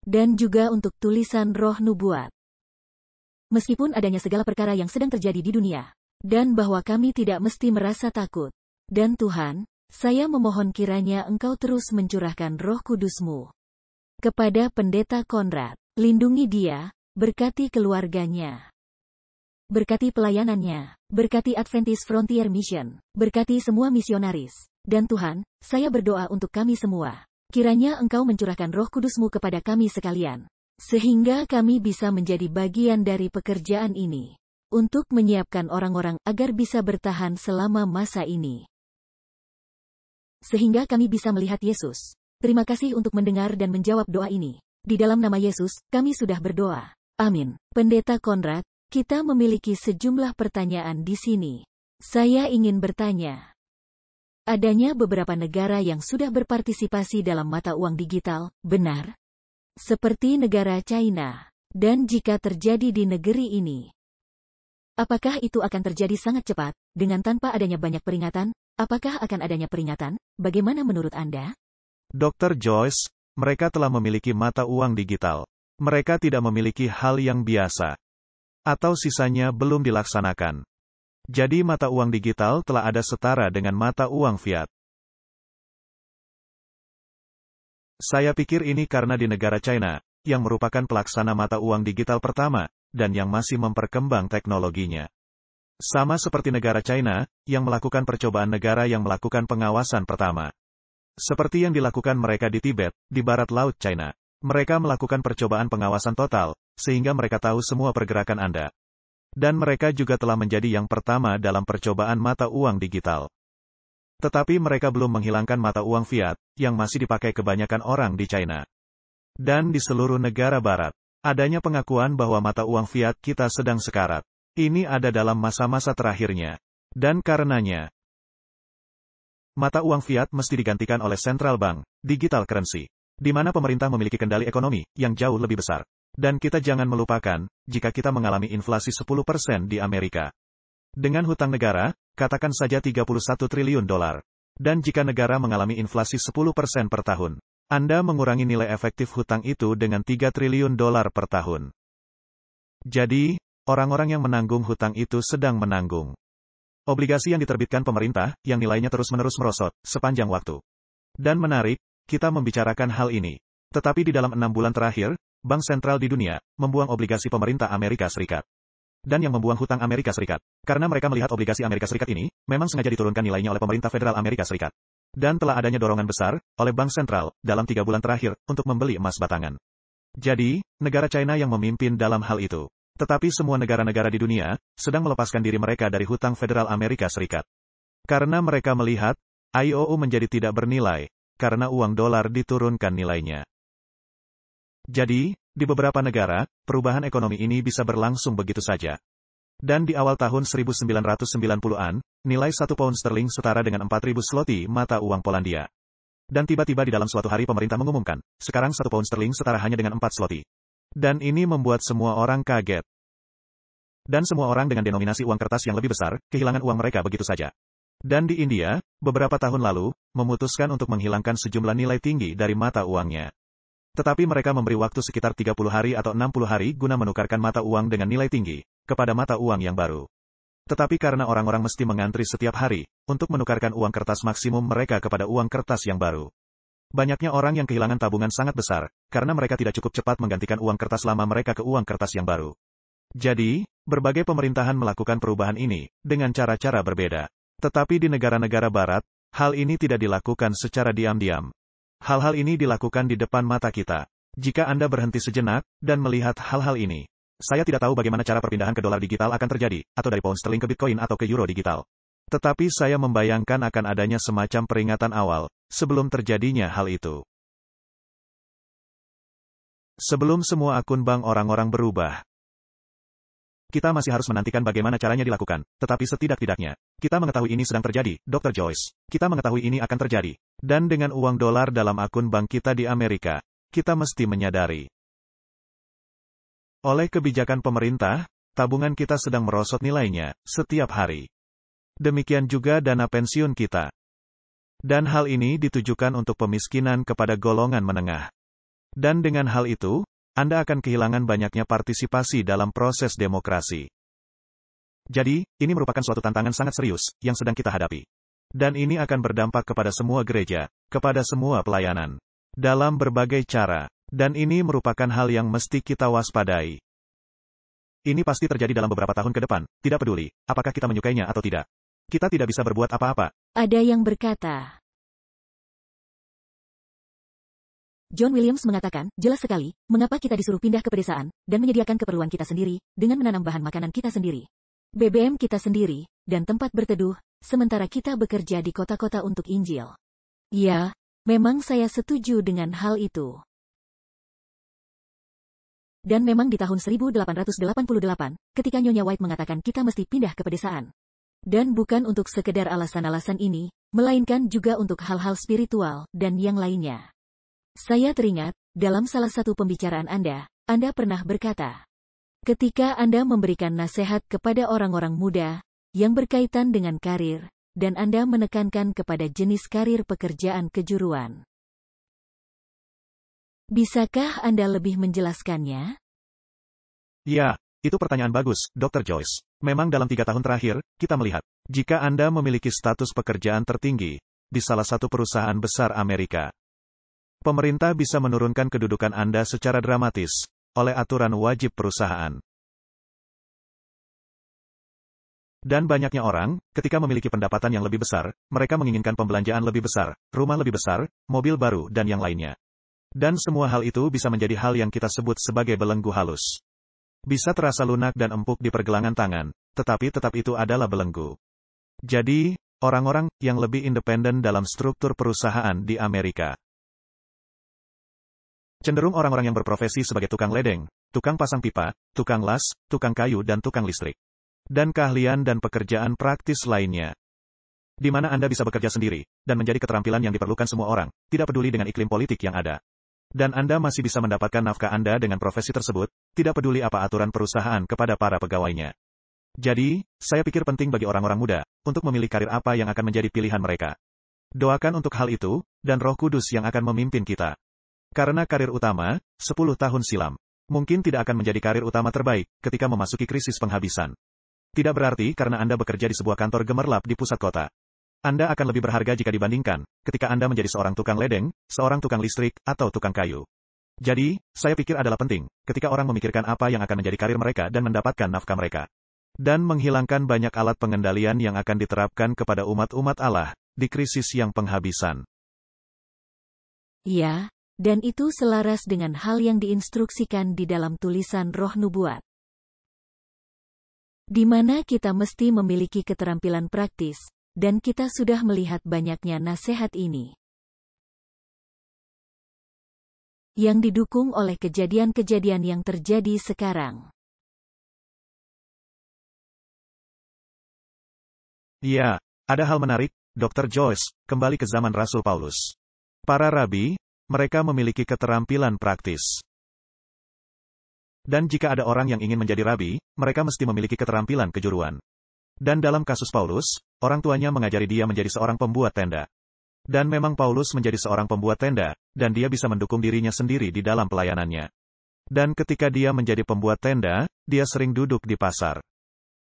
Dan juga untuk tulisan roh nubuat. Meskipun adanya segala perkara yang sedang terjadi di dunia, dan bahwa kami tidak mesti merasa takut. Dan Tuhan, saya memohon kiranya Engkau terus mencurahkan roh kudus-Mu kepada Pendeta Conrad. Lindungi dia, berkati keluarganya. Berkati pelayanannya, berkati Adventist Frontier Mission, berkati semua misionaris. Dan Tuhan, saya berdoa untuk kami semua. Kiranya Engkau mencurahkan roh kudus-Mu kepada kami sekalian, sehingga kami bisa menjadi bagian dari pekerjaan ini, untuk menyiapkan orang-orang agar bisa bertahan selama masa ini. Sehingga kami bisa melihat Yesus. Terima kasih untuk mendengar dan menjawab doa ini. Di dalam nama Yesus, kami sudah berdoa. Amin. Pendeta Conrad, kita memiliki sejumlah pertanyaan di sini. Saya ingin bertanya. Adanya beberapa negara yang sudah berpartisipasi dalam mata uang digital, benar? Seperti negara China. Dan jika terjadi di negeri ini, apakah itu akan terjadi sangat cepat, dengan tanpa adanya banyak peringatan? Apakah akan adanya peringatan? Bagaimana menurut Anda? Dr. Joyce, mereka telah memiliki mata uang digital. Mereka tidak memiliki hal yang biasa. Atau sisanya belum dilaksanakan. Jadi mata uang digital telah ada setara dengan mata uang fiat. Saya pikir ini karena di negara China, yang merupakan pelaksana mata uang digital pertama, dan yang masih memperkembang teknologinya. Sama seperti negara China, yang melakukan percobaan negara yang melakukan pengawasan pertama. Seperti yang dilakukan mereka di Tibet, di barat laut China. Mereka melakukan percobaan pengawasan total, sehingga mereka tahu semua pergerakan Anda. Dan mereka juga telah menjadi yang pertama dalam percobaan mata uang digital. Tetapi mereka belum menghilangkan mata uang fiat, yang masih dipakai kebanyakan orang di China. Dan di seluruh negara barat, adanya pengakuan bahwa mata uang fiat kita sedang sekarat. Ini ada dalam masa-masa terakhirnya. Dan karenanya, mata uang fiat mesti digantikan oleh central bank, digital currency, di mana pemerintah memiliki kendali ekonomi yang jauh lebih besar. Dan kita jangan melupakan, jika kita mengalami inflasi 10% di Amerika. Dengan hutang negara, katakan saja 31 triliun dolar. Dan jika negara mengalami inflasi 10% per tahun, Anda mengurangi nilai efektif hutang itu dengan 3 triliun dolar per tahun. Jadi, orang-orang yang menanggung hutang itu sedang menanggung obligasi yang diterbitkan pemerintah, yang nilainya terus-menerus merosot, sepanjang waktu. Dan menarik, kita membicarakan hal ini. Tetapi di dalam 6 bulan terakhir, bank sentral di dunia, membuang obligasi pemerintah Amerika Serikat. Dan yang membuang hutang Amerika Serikat. Karena mereka melihat obligasi Amerika Serikat ini, memang sengaja diturunkan nilainya oleh pemerintah federal Amerika Serikat. Dan telah adanya dorongan besar, oleh bank sentral, dalam 3 bulan terakhir, untuk membeli emas batangan. Jadi, negara China yang memimpin dalam hal itu. Tetapi semua negara-negara di dunia, sedang melepaskan diri mereka dari hutang federal Amerika Serikat. Karena mereka melihat, IOU menjadi tidak bernilai, karena uang dolar diturunkan nilainya. Jadi, di beberapa negara, perubahan ekonomi ini bisa berlangsung begitu saja. Dan di awal tahun 1990-an, nilai 1 pound sterling setara dengan 4.000 zloty mata uang Polandia. Dan tiba-tiba di dalam suatu hari pemerintah mengumumkan, sekarang 1 pound sterling setara hanya dengan 4 zloty. Dan ini membuat semua orang kaget. Dan semua orang dengan denominasi uang kertas yang lebih besar, kehilangan uang mereka begitu saja. Dan di India, beberapa tahun lalu, memutuskan untuk menghilangkan sejumlah nilai tinggi dari mata uangnya. Tetapi mereka memberi waktu sekitar 30 hari atau 60 hari guna menukarkan mata uang dengan nilai tinggi, kepada mata uang yang baru. Tetapi karena orang-orang mesti mengantri setiap hari, untuk menukarkan uang kertas maksimum mereka kepada uang kertas yang baru. Banyaknya orang yang kehilangan tabungan sangat besar, karena mereka tidak cukup cepat menggantikan uang kertas lama mereka ke uang kertas yang baru. Jadi, berbagai pemerintahan melakukan perubahan ini, dengan cara-cara berbeda. Tetapi di negara-negara barat, hal ini tidak dilakukan secara diam-diam. Hal-hal ini dilakukan di depan mata kita. Jika Anda berhenti sejenak, dan melihat hal-hal ini, saya tidak tahu bagaimana cara perpindahan ke dolar digital akan terjadi, atau dari pound sterling ke Bitcoin atau ke euro digital. Tetapi saya membayangkan akan adanya semacam peringatan awal, sebelum terjadinya hal itu. Sebelum semua akun bank orang-orang berubah. Kita masih harus menantikan bagaimana caranya dilakukan, tetapi setidak-tidaknya, kita mengetahui ini sedang terjadi, Dr. Joyce. Kita mengetahui ini akan terjadi. Dan dengan uang dolar dalam akun bank kita di Amerika, kita mesti menyadari. Oleh kebijakan pemerintah, tabungan kita sedang merosot nilainya, setiap hari. Demikian juga dana pensiun kita. Dan hal ini ditujukan untuk pemiskinan kepada golongan menengah. Dan dengan hal itu, Anda akan kehilangan banyaknya partisipasi dalam proses demokrasi. Jadi, ini merupakan suatu tantangan sangat serius, yang sedang kita hadapi. Dan ini akan berdampak kepada semua gereja, kepada semua pelayanan. Dalam berbagai cara. Dan ini merupakan hal yang mesti kita waspadai. Ini pasti terjadi dalam beberapa tahun ke depan, tidak peduli, apakah kita menyukainya atau tidak. Kita tidak bisa berbuat apa-apa. Ada yang berkata. John Williams mengatakan, jelas sekali, mengapa kita disuruh pindah ke pedesaan, dan menyediakan keperluan kita sendiri, dengan menanam bahan makanan kita sendiri. BBM kita sendiri, dan tempat berteduh, sementara kita bekerja di kota-kota untuk Injil. Ya, memang saya setuju dengan hal itu. Dan memang di tahun 1888, ketika Nyonya White mengatakan kita mesti pindah ke pedesaan. Dan bukan untuk sekedar alasan-alasan ini, melainkan juga untuk hal-hal spiritual, dan yang lainnya. Saya teringat, dalam salah satu pembicaraan Anda pernah berkata, ketika Anda memberikan nasihat kepada orang-orang muda, yang berkaitan dengan karir, dan Anda menekankan kepada jenis karir pekerjaan kejuruan. Bisakah Anda lebih menjelaskannya? Ya, itu pertanyaan bagus, Dr. Joyce. Memang dalam 3 tahun terakhir, kita melihat, jika Anda memiliki status pekerjaan tertinggi, di salah satu perusahaan besar Amerika, pemerintah bisa menurunkan kedudukan Anda secara dramatis, oleh aturan wajib perusahaan. Dan banyaknya orang, ketika memiliki pendapatan yang lebih besar, mereka menginginkan pembelanjaan lebih besar, rumah lebih besar, mobil baru, dan yang lainnya. Dan semua hal itu bisa menjadi hal yang kita sebut sebagai belenggu halus. Bisa terasa lunak dan empuk di pergelangan tangan, tetapi tetap itu adalah belenggu. Jadi, orang-orang yang lebih independen dalam struktur perusahaan di Amerika cenderung orang-orang yang berprofesi sebagai tukang ledeng, tukang pasang pipa, tukang las, tukang kayu dan tukang listrik. Dan keahlian dan pekerjaan praktis lainnya. Di mana Anda bisa bekerja sendiri, dan menjadi keterampilan yang diperlukan semua orang, tidak peduli dengan iklim politik yang ada. Dan Anda masih bisa mendapatkan nafkah Anda dengan profesi tersebut, tidak peduli apa aturan perusahaan kepada para pegawainya. Jadi, saya pikir penting bagi orang-orang muda, untuk memilih karir apa yang akan menjadi pilihan mereka. Doakan untuk hal itu, dan Roh Kudus yang akan memimpin kita. Karena karir utama, 10 tahun silam, mungkin tidak akan menjadi karir utama terbaik, ketika memasuki krisis penghabisan. Tidak berarti karena Anda bekerja di sebuah kantor gemerlap di pusat kota. Anda akan lebih berharga jika dibandingkan, ketika Anda menjadi seorang tukang ledeng, seorang tukang listrik, atau tukang kayu. Jadi, saya pikir adalah penting, ketika orang memikirkan apa yang akan menjadi karir mereka dan mendapatkan nafkah mereka. Dan menghilangkan banyak alat pengendalian yang akan diterapkan kepada umat-umat Allah, di krisis yang penghabisan. Ya. Dan itu selaras dengan hal yang diinstruksikan di dalam tulisan Roh Nubuat. Di mana kita mesti memiliki keterampilan praktis, dan kita sudah melihat banyaknya nasihat ini. Yang didukung oleh kejadian-kejadian yang terjadi sekarang. Ya, ada hal menarik, Dr. Joyce, kembali ke zaman Rasul Paulus. Para rabi, mereka memiliki keterampilan praktis. Dan jika ada orang yang ingin menjadi rabi, mereka mesti memiliki keterampilan kejuruan. Dan dalam kasus Paulus, orang tuanya mengajari dia menjadi seorang pembuat tenda. Dan memang Paulus menjadi seorang pembuat tenda, dan dia bisa mendukung dirinya sendiri di dalam pelayanannya. Dan ketika dia menjadi pembuat tenda, dia sering duduk di pasar.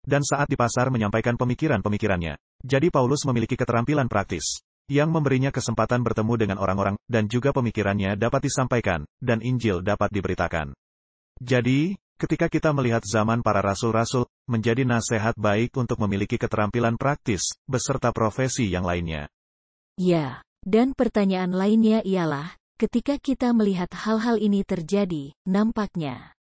Dan saat di pasar menyampaikan pemikiran-pemikirannya. Jadi Paulus memiliki keterampilan praktis, yang memberinya kesempatan bertemu dengan orang-orang, dan juga pemikirannya dapat disampaikan, dan Injil dapat diberitakan. Jadi, ketika kita melihat zaman para rasul-rasul, menjadi nasihat baik untuk memiliki keterampilan praktis, beserta profesi yang lainnya. Ya, dan pertanyaan lainnya ialah, ketika kita melihat hal-hal ini terjadi, nampaknya.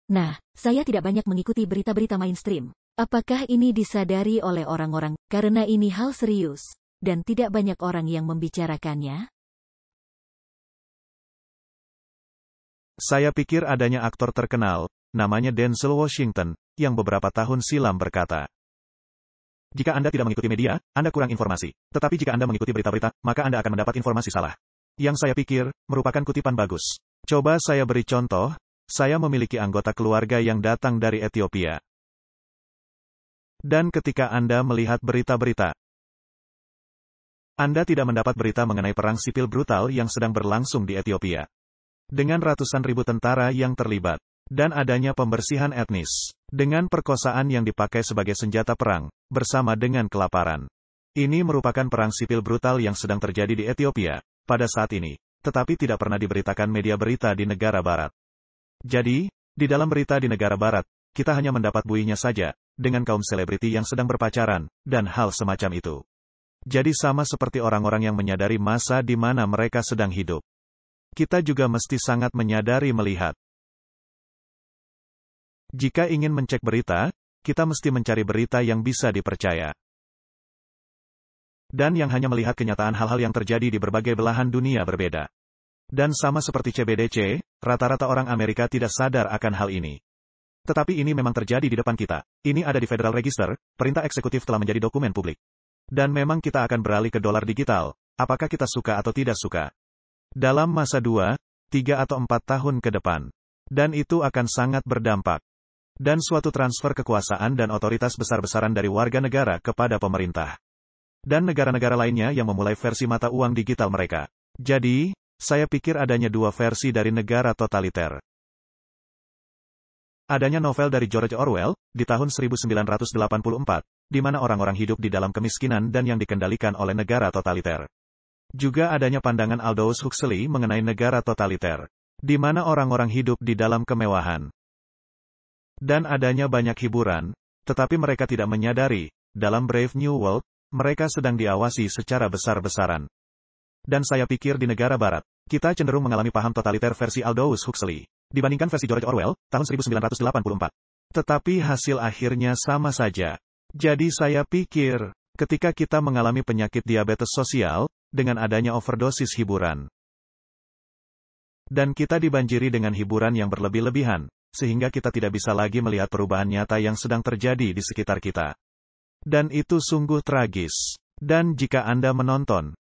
Nah, saya tidak banyak mengikuti berita-berita mainstream, Apakah ini disadari oleh orang-orang karena ini hal serius, dan tidak banyak orang yang membicarakannya? Saya pikir adanya aktor terkenal, namanya Denzel Washington, yang beberapa tahun silam berkata, "Jika Anda tidak mengikuti media, Anda kurang informasi. Tetapi jika Anda mengikuti berita-berita, maka Anda akan mendapat informasi salah." Yang saya pikir, merupakan kutipan bagus. Coba saya beri contoh, saya memiliki anggota keluarga yang datang dari Ethiopia. Dan ketika Anda melihat berita-berita, Anda tidak mendapat berita mengenai perang sipil brutal yang sedang berlangsung di Ethiopia. Dengan ratusan ribu tentara yang terlibat, dan adanya pembersihan etnis, dengan perkosaan yang dipakai sebagai senjata perang, bersama dengan kelaparan. Ini merupakan perang sipil brutal yang sedang terjadi di Ethiopia, pada saat ini, tetapi tidak pernah diberitakan media berita di negara barat. Jadi, di dalam berita di negara barat, kita hanya mendapat buihnya saja, dengan kaum selebriti yang sedang berpacaran, dan hal semacam itu. Jadi sama seperti orang-orang yang menyadari masa di mana mereka sedang hidup. Kita juga mesti sangat menyadari melihat. Jika ingin mencek berita, kita mesti mencari berita yang bisa dipercaya. Dan yang hanya melihat kenyataan hal-hal yang terjadi di berbagai belahan dunia berbeda. Dan sama seperti CBDC, rata-rata orang Amerika tidak sadar akan hal ini. Tetapi ini memang terjadi di depan kita. Ini ada di Federal Register, perintah eksekutif telah menjadi dokumen publik. Dan memang kita akan beralih ke dolar digital, apakah kita suka atau tidak suka. Dalam masa 2, 3 atau 4 tahun ke depan. Dan itu akan sangat berdampak. Dan suatu transfer kekuasaan dan otoritas besar-besaran dari warga negara kepada pemerintah. Dan negara-negara lainnya yang memulai versi mata uang digital mereka. Jadi, saya pikir adanya dua versi dari negara totaliter. Adanya novel dari George Orwell, di tahun 1984, di mana orang-orang hidup di dalam kemiskinan dan yang dikendalikan oleh negara totaliter. Juga adanya pandangan Aldous Huxley mengenai negara totaliter, di mana orang-orang hidup di dalam kemewahan. Dan adanya banyak hiburan, tetapi mereka tidak menyadari, dalam Brave New World, mereka sedang diawasi secara besar-besaran. Dan saya pikir di negara barat, kita cenderung mengalami paham totaliter versi Aldous Huxley, dibandingkan versi George Orwell, tahun 1984. Tetapi hasil akhirnya sama saja. Jadi saya pikir, ketika kita mengalami penyakit diabetes sosial, dengan adanya overdosis hiburan. Dan kita dibanjiri dengan hiburan yang berlebih-lebihan, sehingga kita tidak bisa lagi melihat perubahan nyata yang sedang terjadi di sekitar kita. Dan itu sungguh tragis. Dan jika Anda menonton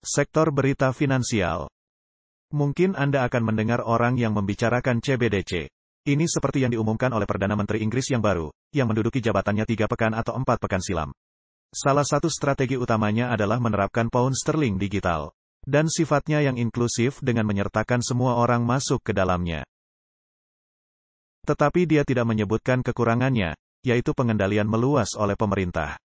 sektor berita finansial, mungkin Anda akan mendengar orang yang membicarakan CBDC. Ini seperti yang diumumkan oleh Perdana Menteri Inggris yang baru, yang menduduki jabatannya 3 pekan atau 4 pekan silam. Salah satu strategi utamanya adalah menerapkan pound sterling digital. Dan sifatnya yang inklusif dengan menyertakan semua orang masuk ke dalamnya. Tetapi dia tidak menyebutkan kekurangannya, yaitu pengendalian meluas oleh pemerintah.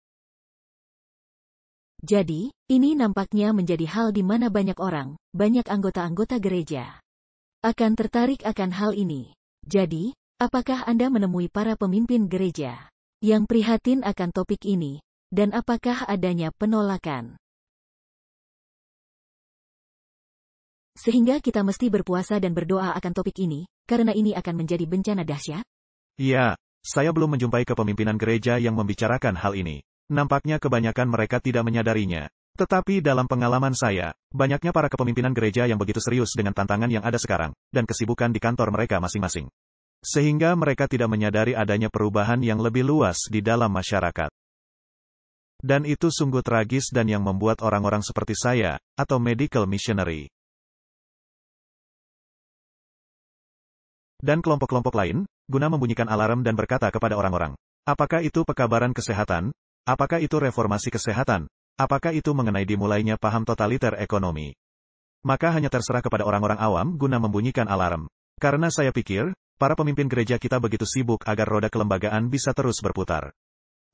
Jadi, ini nampaknya menjadi hal di mana banyak orang, banyak anggota-anggota gereja, akan tertarik akan hal ini. Jadi, apakah Anda menemui para pemimpin gereja yang prihatin akan topik ini? Dan apakah adanya penolakan? Sehingga kita mesti berpuasa dan berdoa akan topik ini, karena ini akan menjadi bencana dahsyat? Ya, saya belum menjumpai kepemimpinan gereja yang membicarakan hal ini. Nampaknya kebanyakan mereka tidak menyadarinya. Tetapi dalam pengalaman saya, banyaknya para kepemimpinan gereja yang begitu serius dengan tantangan yang ada sekarang, dan kesibukan di kantor mereka masing-masing. Sehingga mereka tidak menyadari adanya perubahan yang lebih luas di dalam masyarakat. Dan itu sungguh tragis dan yang membuat orang-orang seperti saya, atau medical missionary, dan kelompok-kelompok lain, guna membunyikan alarm dan berkata kepada orang-orang, apakah itu pekabaran kesehatan? Apakah itu reformasi kesehatan? Apakah itu mengenai dimulainya paham totaliter ekonomi? Maka hanya terserah kepada orang-orang awam guna membunyikan alarm. Karena saya pikir, para pemimpin gereja kita begitu sibuk agar roda kelembagaan bisa terus berputar.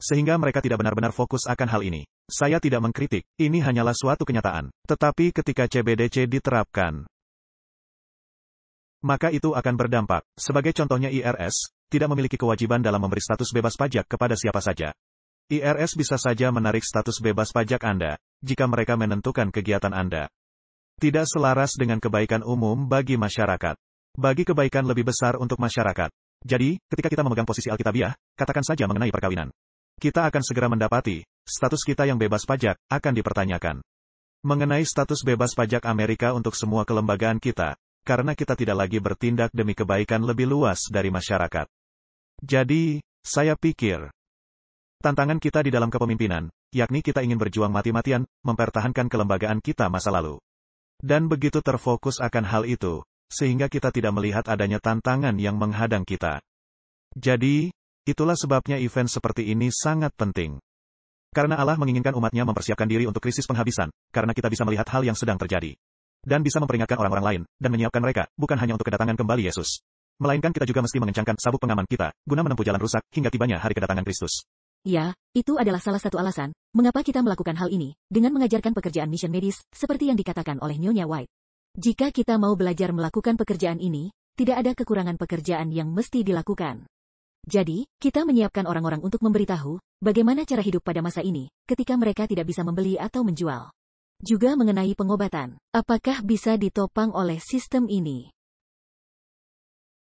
Sehingga mereka tidak benar-benar fokus akan hal ini. Saya tidak mengkritik, ini hanyalah suatu kenyataan. Tetapi ketika CBDC diterapkan, maka itu akan berdampak. Sebagai contohnya IRS, tidak memiliki kewajiban dalam memberi status bebas pajak kepada siapa saja. IRS bisa saja menarik status bebas pajak Anda, jika mereka menentukan kegiatan Anda tidak selaras dengan kebaikan umum bagi masyarakat. Bagi kebaikan lebih besar untuk masyarakat. Jadi, ketika kita memegang posisi Alkitabiah, katakan saja mengenai perkawinan. Kita akan segera mendapati, status kita yang bebas pajak, akan dipertanyakan. Mengenai status bebas pajak Amerika untuk semua kelembagaan kita, karena kita tidak lagi bertindak demi kebaikan lebih luas dari masyarakat. Jadi, saya pikir, tantangan kita di dalam kepemimpinan, yakni kita ingin berjuang mati-matian, mempertahankan kelembagaan kita masa lalu. Dan begitu terfokus akan hal itu, sehingga kita tidak melihat adanya tantangan yang menghadang kita. Jadi, itulah sebabnya event seperti ini sangat penting. Karena Allah menginginkan umatnya mempersiapkan diri untuk krisis penghabisan, karena kita bisa melihat hal yang sedang terjadi. Dan bisa memperingatkan orang-orang lain, dan menyiapkan mereka, bukan hanya untuk kedatangan kembali Yesus. Melainkan kita juga mesti mengencangkan sabuk pengaman kita, guna menempuh jalan rusak, hingga tibanya hari kedatangan Kristus. Ya, itu adalah salah satu alasan, mengapa kita melakukan hal ini, dengan mengajarkan pekerjaan mission medis, seperti yang dikatakan oleh Nyonya White. Jika kita mau belajar melakukan pekerjaan ini, tidak ada kekurangan pekerjaan yang mesti dilakukan. Jadi, kita menyiapkan orang-orang untuk memberitahu, bagaimana cara hidup pada masa ini, ketika mereka tidak bisa membeli atau menjual. Juga mengenai pengobatan, apakah bisa ditopang oleh sistem ini?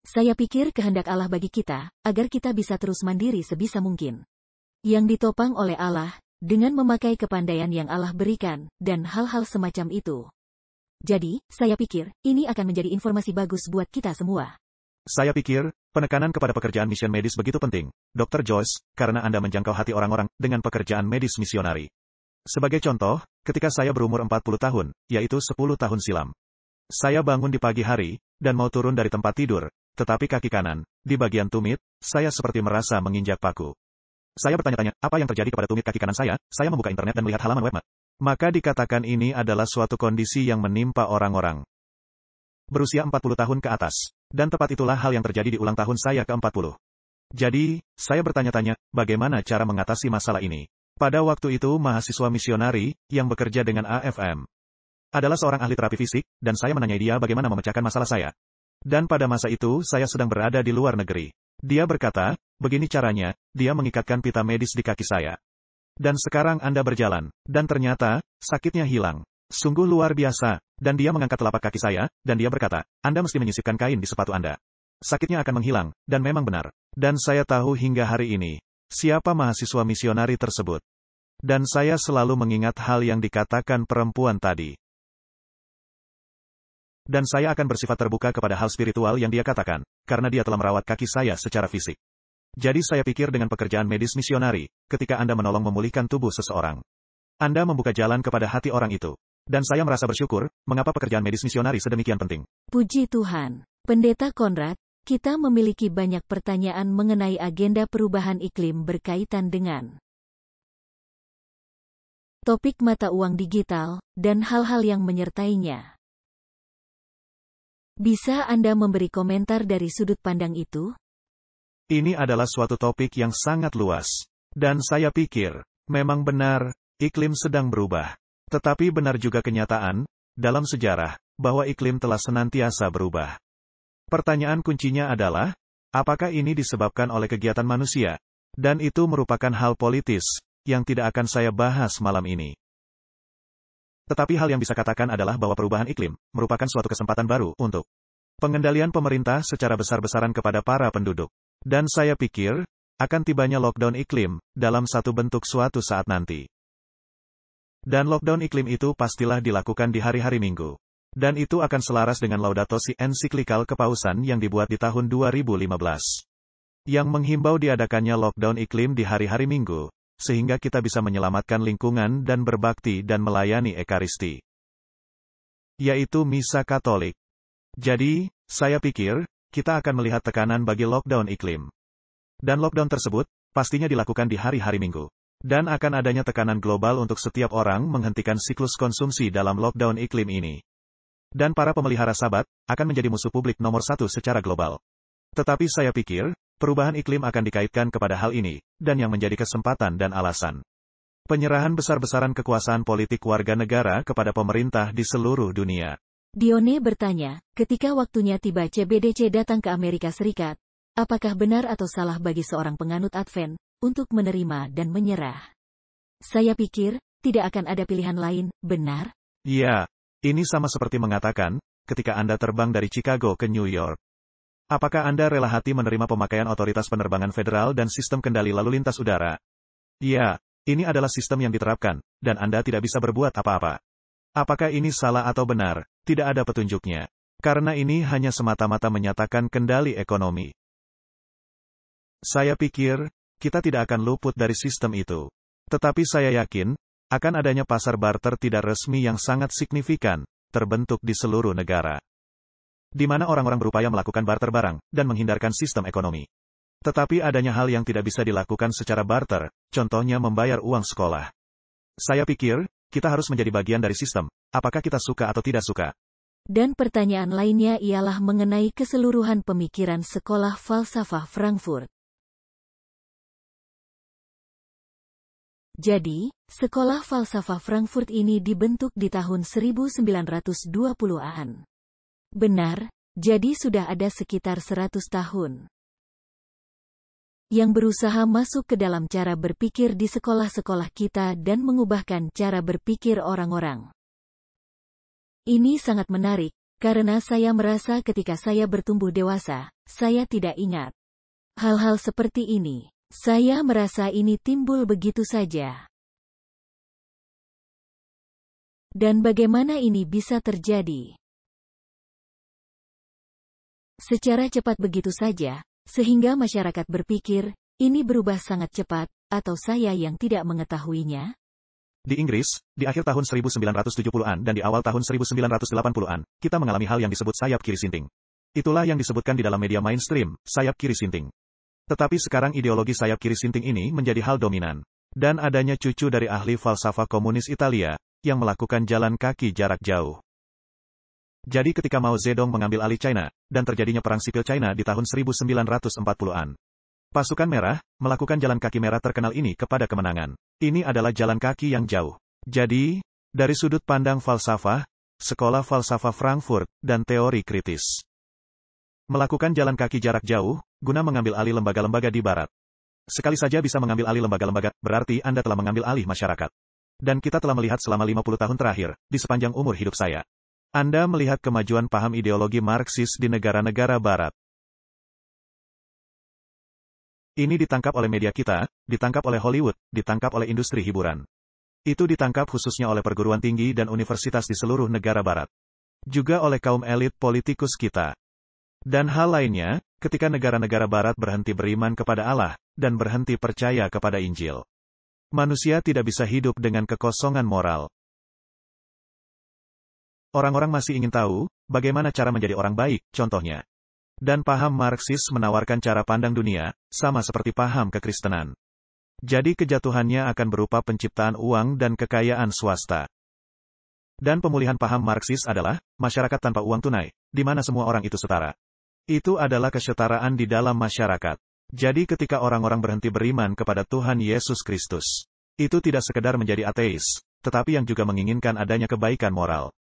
Saya pikir kehendak Allah bagi kita, agar kita bisa terus mandiri sebisa mungkin. Yang ditopang oleh Allah, dengan memakai kepandaian yang Allah berikan, dan hal-hal semacam itu. Jadi, saya pikir, ini akan menjadi informasi bagus buat kita semua. Saya pikir, penekanan kepada pekerjaan mission medis begitu penting, Dr. Joyce, karena Anda menjangkau hati orang-orang dengan pekerjaan medis misionari. Sebagai contoh, ketika saya berumur 40 tahun, yaitu 10 tahun silam. Saya bangun di pagi hari, dan mau turun dari tempat tidur, tetapi kaki kanan, di bagian tumit, saya seperti merasa menginjak paku. Saya bertanya-tanya, apa yang terjadi kepada tumit kaki kanan saya membuka internet dan melihat halaman web. Maka dikatakan ini adalah suatu kondisi yang menimpa orang-orang berusia 40 tahun ke atas. Dan tepat itulah hal yang terjadi di ulang tahun saya ke-40. Jadi, saya bertanya-tanya, bagaimana cara mengatasi masalah ini? Pada waktu itu mahasiswa misionari, yang bekerja dengan AFM, adalah seorang ahli terapi fisik, dan saya menanyai dia bagaimana memecahkan masalah saya. Dan pada masa itu saya sedang berada di luar negeri. Dia berkata, begini caranya, dia mengikatkan pita medis di kaki saya. Dan sekarang Anda berjalan, dan ternyata, sakitnya hilang. Sungguh luar biasa. Dan dia mengangkat telapak kaki saya, dan dia berkata, Anda mesti menyisipkan kain di sepatu Anda. Sakitnya akan menghilang, dan memang benar. Dan saya tahu hingga hari ini, siapa mahasiswa misionari tersebut. Dan saya selalu mengingat hal yang dikatakan perempuan tadi. Dan saya akan bersifat terbuka kepada hal spiritual yang dia katakan, karena dia telah merawat kaki saya secara fisik. Jadi saya pikir dengan pekerjaan medis misionari, ketika Anda menolong memulihkan tubuh seseorang, Anda membuka jalan kepada hati orang itu. Dan saya merasa bersyukur, mengapa pekerjaan medis misionari sedemikian penting. Puji Tuhan, Pendeta Conrad, kita memiliki banyak pertanyaan mengenai agenda perubahan iklim berkaitan dengan topik mata uang digital, dan hal-hal yang menyertainya. Bisa Anda memberi komentar dari sudut pandang itu? Ini adalah suatu topik yang sangat luas. Dan saya pikir, memang benar, iklim sedang berubah. Tetapi benar juga kenyataan, dalam sejarah, bahwa iklim telah senantiasa berubah. Pertanyaan kuncinya adalah, apakah ini disebabkan oleh kegiatan manusia? Dan itu merupakan hal politis, yang tidak akan saya bahas malam ini. Tetapi hal yang bisa katakan adalah bahwa perubahan iklim, merupakan suatu kesempatan baru untuk pengendalian pemerintah secara besar-besaran kepada para penduduk. Dan saya pikir, akan tibanya lockdown iklim, dalam satu bentuk suatu saat nanti. Dan lockdown iklim itu pastilah dilakukan di hari-hari Minggu. Dan itu akan selaras dengan Laudato Si ensiklikal kepausan yang dibuat di tahun 2015. Yang menghimbau diadakannya lockdown iklim di hari-hari Minggu, sehingga kita bisa menyelamatkan lingkungan dan berbakti dan melayani Ekaristi. Yaitu Misa Katolik. Jadi, saya pikir, kita akan melihat tekanan bagi lockdown iklim. Dan lockdown tersebut, pastinya dilakukan di hari-hari Minggu. Dan akan adanya tekanan global untuk setiap orang menghentikan siklus konsumsi dalam lockdown iklim ini. Dan para pemelihara Sabat, akan menjadi musuh publik nomor 1 secara global. Tetapi saya pikir, perubahan iklim akan dikaitkan kepada hal ini, dan yang menjadi kesempatan dan alasan. Penyerahan besar-besaran kekuasaan politik warga negara kepada pemerintah di seluruh dunia. Dione bertanya, ketika waktunya tiba CBDC datang ke Amerika Serikat, apakah benar atau salah bagi seorang penganut Advent untuk menerima dan menyerah? Saya pikir, tidak akan ada pilihan lain, benar? Ya, ini sama seperti mengatakan, ketika Anda terbang dari Chicago ke New York. Apakah Anda rela hati menerima pemakaian otoritas penerbangan federal dan sistem kendali lalu lintas udara? Ya, ini adalah sistem yang diterapkan, dan Anda tidak bisa berbuat apa-apa. Apakah ini salah atau benar? Tidak ada petunjuknya. Karena ini hanya semata-mata menyatakan kendali ekonomi. Saya pikir, kita tidak akan luput dari sistem itu. Tetapi saya yakin, akan adanya pasar barter tidak resmi yang sangat signifikan, terbentuk di seluruh negara. Di mana orang-orang berupaya melakukan barter barang, dan menghindarkan sistem ekonomi. Tetapi adanya hal yang tidak bisa dilakukan secara barter, contohnya membayar uang sekolah. Saya pikir, kita harus menjadi bagian dari sistem, apakah kita suka atau tidak suka. Dan pertanyaan lainnya ialah mengenai keseluruhan pemikiran sekolah falsafah Frankfurt. Jadi, sekolah falsafah Frankfurt ini dibentuk di tahun 1920-an. Benar, jadi sudah ada sekitar 100 tahun. Yang berusaha masuk ke dalam cara berpikir di sekolah-sekolah kita dan mengubahkan cara berpikir orang-orang. Ini sangat menarik, karena saya merasa ketika saya bertumbuh dewasa, saya tidak ingat hal-hal seperti ini. Saya merasa ini timbul begitu saja. Dan bagaimana ini bisa terjadi? Secara cepat begitu saja, sehingga masyarakat berpikir, ini berubah sangat cepat, atau saya yang tidak mengetahuinya? Di Inggris, di akhir tahun 1970-an dan di awal tahun 1980-an, kita mengalami hal yang disebut sayap kiri sinting. Itulah yang disebutkan di dalam media mainstream, sayap kiri sinting. Tetapi sekarang ideologi sayap kiri sinting ini menjadi hal dominan. Dan adanya cucu dari ahli falsafah komunis Italia, yang melakukan jalan kaki jarak jauh. Jadi ketika Mao Zedong mengambil alih China, dan terjadinya perang sipil China di tahun 1940-an. Pasukan merah, melakukan jalan kaki merah terkenal ini kepada kemenangan. Ini adalah jalan kaki yang jauh. Jadi, dari sudut pandang falsafah, sekolah falsafah Frankfurt, dan teori kritis. Melakukan jalan kaki jarak jauh, guna mengambil alih lembaga-lembaga di barat. Sekali saja bisa mengambil alih lembaga-lembaga, berarti Anda telah mengambil alih masyarakat. Dan kita telah melihat selama 50 tahun terakhir, di sepanjang umur hidup saya. Anda melihat kemajuan paham ideologi Marxis di negara-negara barat. Ini ditangkap oleh media kita, ditangkap oleh Hollywood, ditangkap oleh industri hiburan. Itu ditangkap khususnya oleh perguruan tinggi dan universitas di seluruh negara barat. Juga oleh kaum elit politikus kita. Dan hal lainnya, ketika negara-negara barat berhenti beriman kepada Allah, dan berhenti percaya kepada Injil. Manusia tidak bisa hidup dengan kekosongan moral. Orang-orang masih ingin tahu, bagaimana cara menjadi orang baik, contohnya. Dan paham Marxis menawarkan cara pandang dunia, sama seperti paham kekristenan. Jadi kejatuhannya akan berupa penciptaan uang dan kekayaan swasta. Dan pemulihan paham Marxis adalah, masyarakat tanpa uang tunai, di mana semua orang itu setara. Itu adalah kesetaraan di dalam masyarakat. Jadi ketika orang-orang berhenti beriman kepada Tuhan Yesus Kristus, itu tidak sekedar menjadi ateis, tetapi yang juga menginginkan adanya kebaikan moral.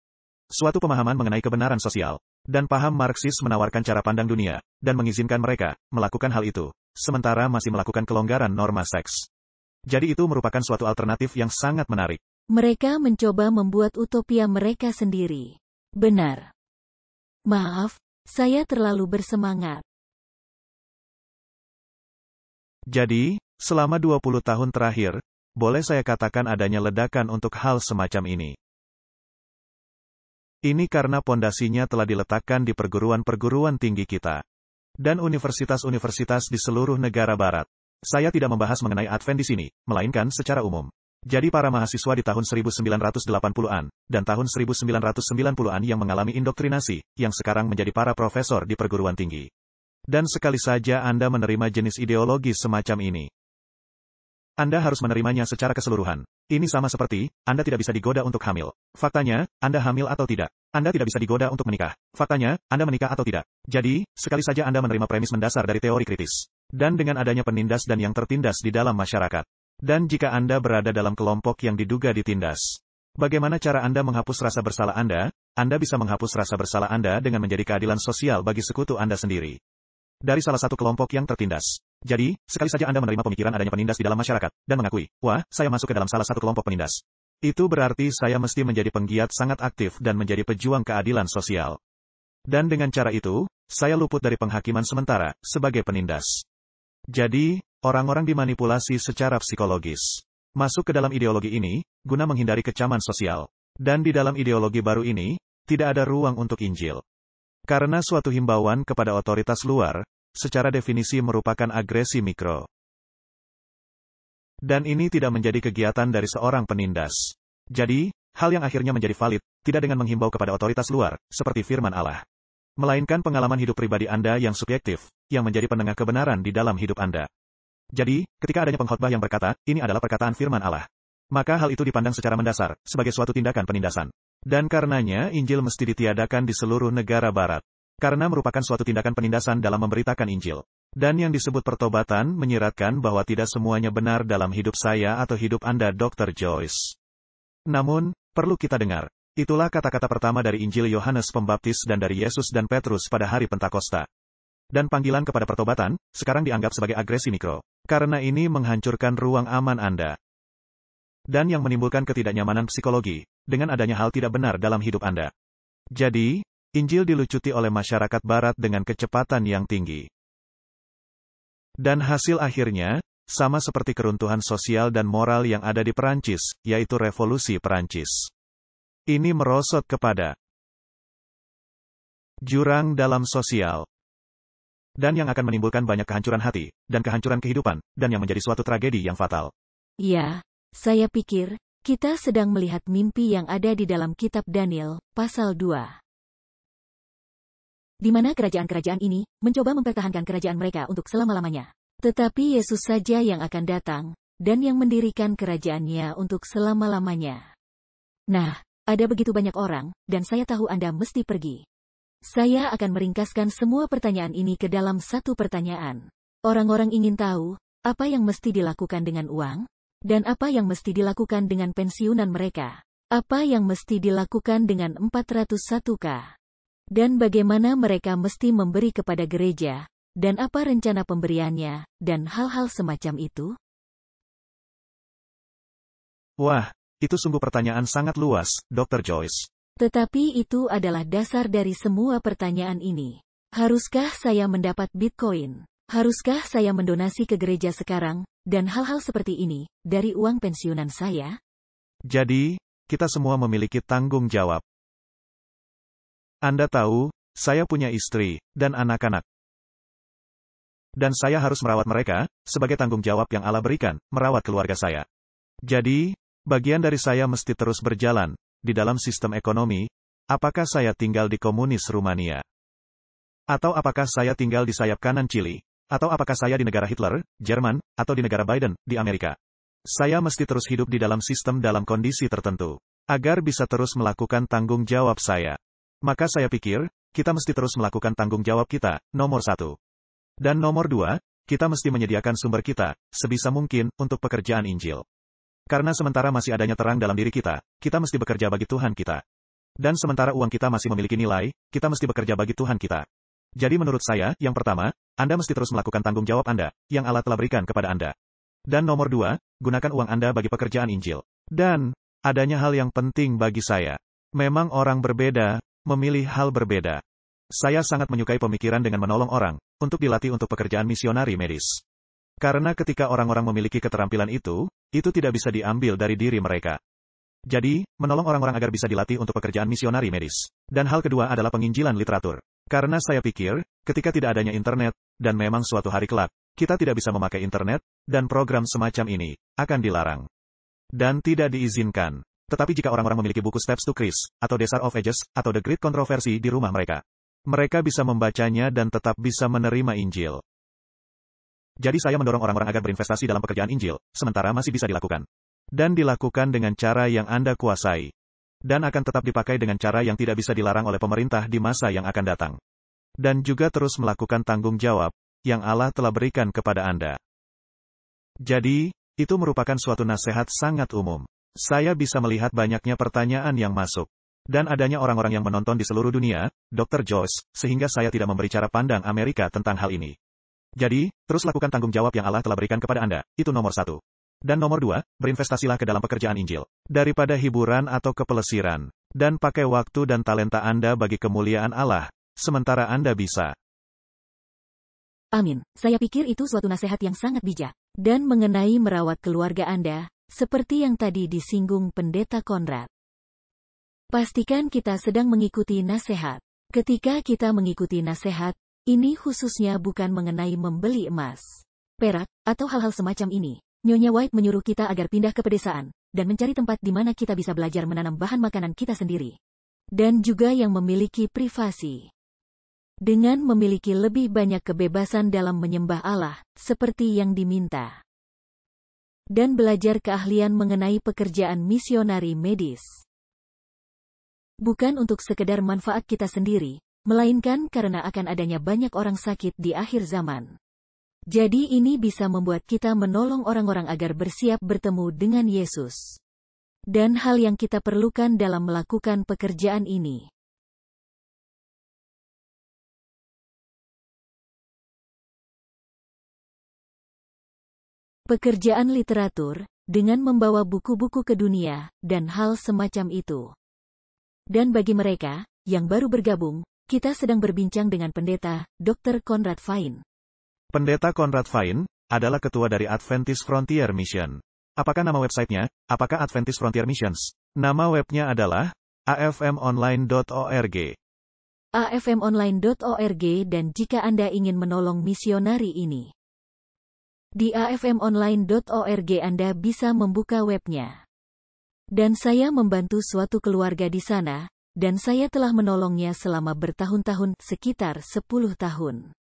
Suatu pemahaman mengenai kebenaran sosial. Dan paham Marxis menawarkan cara pandang dunia, dan mengizinkan mereka melakukan hal itu, sementara masih melakukan kelonggaran norma seks. Jadi itu merupakan suatu alternatif yang sangat menarik. Mereka mencoba membuat utopia mereka sendiri. Benar. Maaf, saya terlalu bersemangat. Jadi, selama 20 tahun terakhir, boleh saya katakan adanya ledakan untuk hal semacam ini. Ini karena pondasinya telah diletakkan di perguruan-perguruan tinggi kita. Dan universitas-universitas di seluruh negara barat. Saya tidak membahas mengenai Advent di sini, melainkan secara umum. Jadi para mahasiswa di tahun 1980-an, dan tahun 1990-an yang mengalami indoktrinasi, yang sekarang menjadi para profesor di perguruan tinggi. Dan sekali saja Anda menerima jenis ideologi semacam ini. Anda harus menerimanya secara keseluruhan. Ini sama seperti, Anda tidak bisa digoda untuk hamil. Faktanya, Anda hamil atau tidak. Anda tidak bisa digoda untuk menikah. Faktanya, Anda menikah atau tidak. Jadi, sekali saja Anda menerima premis mendasar dari teori kritis. Dan dengan adanya penindas dan yang tertindas di dalam masyarakat. Dan jika Anda berada dalam kelompok yang diduga ditindas. Bagaimana cara Anda menghapus rasa bersalah Anda? Anda bisa menghapus rasa bersalah Anda dengan menjadi keadilan sosial bagi sekutu Anda sendiri. Dari salah satu kelompok yang tertindas. Jadi, sekali saja Anda menerima pemikiran adanya penindas di dalam masyarakat, dan mengakui, wah, saya masuk ke dalam salah satu kelompok penindas. Itu berarti saya mesti menjadi penggiat sangat aktif dan menjadi pejuang keadilan sosial. Dan dengan cara itu, saya luput dari penghakiman sementara, sebagai penindas. Jadi, orang-orang dimanipulasi secara psikologis. Masuk ke dalam ideologi ini, guna menghindari kecaman sosial. Dan di dalam ideologi baru ini, tidak ada ruang untuk Injil. Karena suatu himbauan kepada otoritas luar, secara definisi merupakan agresi mikro. Dan ini tidak menjadi kegiatan dari seorang penindas. Jadi, hal yang akhirnya menjadi valid, tidak dengan menghimbau kepada otoritas luar, seperti firman Allah. Melainkan pengalaman hidup pribadi Anda yang subjektif, yang menjadi penengah kebenaran di dalam hidup Anda. Jadi, ketika adanya pengkhotbah yang berkata, ini adalah perkataan firman Allah. Maka hal itu dipandang secara mendasar, sebagai suatu tindakan penindasan. Dan karenanya Injil mesti ditiadakan di seluruh negara barat. Karena merupakan suatu tindakan penindasan dalam memberitakan Injil. Dan yang disebut pertobatan menyiratkan bahwa tidak semuanya benar dalam hidup saya atau hidup Anda, Dr. Joyce. Namun, perlu kita dengar. Itulah kata-kata pertama dari Injil Yohanes Pembaptis dan dari Yesus dan Petrus pada hari Pentakosta. Dan panggilan kepada pertobatan, sekarang dianggap sebagai agresi mikro. Karena ini menghancurkan ruang aman Anda. Dan yang menimbulkan ketidaknyamanan psikologi, dengan adanya hal tidak benar dalam hidup Anda. Jadi, Injil dilucuti oleh masyarakat barat dengan kecepatan yang tinggi. Dan hasil akhirnya, sama seperti keruntuhan sosial dan moral yang ada di Perancis, yaitu Revolusi Perancis. Ini merosot kepada jurang dalam sosial. Dan yang akan menimbulkan banyak kehancuran hati, dan kehancuran kehidupan, dan yang menjadi suatu tragedi yang fatal. Ya, saya pikir, kita sedang melihat mimpi yang ada di dalam kitab Daniel, pasal 2. Di mana kerajaan-kerajaan ini, mencoba mempertahankan kerajaan mereka untuk selama-lamanya. Tetapi Yesus saja yang akan datang, dan yang mendirikan kerajaannya untuk selama-lamanya. Nah, ada begitu banyak orang, dan saya tahu Anda mesti pergi. Saya akan meringkaskan semua pertanyaan ini ke dalam satu pertanyaan. Orang-orang ingin tahu, apa yang mesti dilakukan dengan uang? Dan apa yang mesti dilakukan dengan pensiunan mereka? Apa yang mesti dilakukan dengan 401k? Dan bagaimana mereka mesti memberi kepada gereja? Dan apa rencana pemberiannya? Dan hal-hal semacam itu? Wah, itu sungguh pertanyaan sangat luas, Dr. Joyce. Tetapi itu adalah dasar dari semua pertanyaan ini. Haruskah saya mendapat Bitcoin? Haruskah saya mendonasi ke gereja sekarang, dan hal-hal seperti ini, dari uang pensiunan saya? Jadi, kita semua memiliki tanggung jawab. Anda tahu, saya punya istri, dan anak-anak. Dan saya harus merawat mereka, sebagai tanggung jawab yang Allah berikan, merawat keluarga saya. Jadi, bagian dari saya mesti terus berjalan, di dalam sistem ekonomi, apakah saya tinggal di komunis Rumania? Atau apakah saya tinggal di sayap kanan Chili? Atau apakah saya di negara Hitler, Jerman, atau di negara Biden, di Amerika? Saya mesti terus hidup di dalam sistem dalam kondisi tertentu, agar bisa terus melakukan tanggung jawab saya. Maka saya pikir, kita mesti terus melakukan tanggung jawab kita, nomor 1. Dan nomor 2, kita mesti menyediakan sumber kita, sebisa mungkin, untuk pekerjaan Injil. Karena sementara masih adanya terang dalam diri kita mesti bekerja bagi Tuhan kita. Dan sementara uang kita masih memiliki nilai, kita mesti bekerja bagi Tuhan kita. Jadi menurut saya, yang pertama, Anda mesti terus melakukan tanggung jawab Anda, yang Allah telah berikan kepada Anda. Dan nomor 2, gunakan uang Anda bagi pekerjaan Injil. Dan, adanya hal yang penting bagi saya. Memang orang berbeda, memilih hal berbeda. Saya sangat menyukai pemikiran dengan menolong orang, untuk dilatih untuk pekerjaan misionari medis. Karena ketika orang-orang memiliki keterampilan itu tidak bisa diambil dari diri mereka. Jadi, menolong orang-orang agar bisa dilatih untuk pekerjaan misionari medis. Dan hal kedua adalah penginjilan literatur. Karena saya pikir, ketika tidak adanya internet, dan memang suatu hari kelak, kita tidak bisa memakai internet, dan program semacam ini, akan dilarang. Dan tidak diizinkan. Tetapi jika orang-orang memiliki buku Steps to Christ, atau Desire of Ages, atau The Great Controversy di rumah mereka, mereka bisa membacanya dan tetap bisa menerima Injil. Jadi saya mendorong orang-orang agar berinvestasi dalam pekerjaan Injil, sementara masih bisa dilakukan. Dan dilakukan dengan cara yang Anda kuasai. Dan akan tetap dipakai dengan cara yang tidak bisa dilarang oleh pemerintah di masa yang akan datang. Dan juga terus melakukan tanggung jawab, yang Allah telah berikan kepada Anda. Jadi, itu merupakan suatu nasihat sangat umum. Saya bisa melihat banyaknya pertanyaan yang masuk. Dan adanya orang-orang yang menonton di seluruh dunia, Dr. Joyce, sehingga saya tidak memberi cara pandang Amerika tentang hal ini. Jadi, terus lakukan tanggung jawab yang Allah telah berikan kepada Anda, itu nomor 1. Dan nomor 2, berinvestasilah ke dalam pekerjaan Injil. Daripada hiburan atau kepelesiran. Dan pakai waktu dan talenta Anda bagi kemuliaan Allah, sementara Anda bisa. Amin. Saya pikir itu suatu nasihat yang sangat bijak. Dan mengenai merawat keluarga Anda, seperti yang tadi disinggung Pendeta Conrad. Pastikan kita sedang mengikuti nasihat. Ketika kita mengikuti nasihat, ini khususnya bukan mengenai membeli emas, perak, atau hal-hal semacam ini. Nyonya White menyuruh kita agar pindah ke pedesaan, dan mencari tempat di mana kita bisa belajar menanam bahan makanan kita sendiri. Dan juga yang memiliki privasi. Dengan memiliki lebih banyak kebebasan dalam menyembah Allah, seperti yang diminta. Dan belajar keahlian mengenai pekerjaan misionari medis. Bukan untuk sekedar manfaat kita sendiri, melainkan karena akan adanya banyak orang sakit di akhir zaman. Jadi ini bisa membuat kita menolong orang-orang agar bersiap bertemu dengan Yesus. Dan hal yang kita perlukan dalam melakukan pekerjaan ini. Pekerjaan literatur, dengan membawa buku-buku ke dunia, dan hal semacam itu. Dan bagi mereka, yang baru bergabung, kita sedang berbincang dengan Pendeta, Dr. Conrad Fine. Pendeta Conrad Fine adalah ketua dari Adventist Frontier Mission. Apakah nama websitenya? Apakah Adventist Frontier Missions? Nama webnya adalah afmonline.org. afmonline.org dan jika Anda ingin menolong misionari ini. Di afmonline.org Anda bisa membuka webnya. Dan saya membantu suatu keluarga di sana, dan saya telah menolongnya selama bertahun-tahun, sekitar 10 tahun.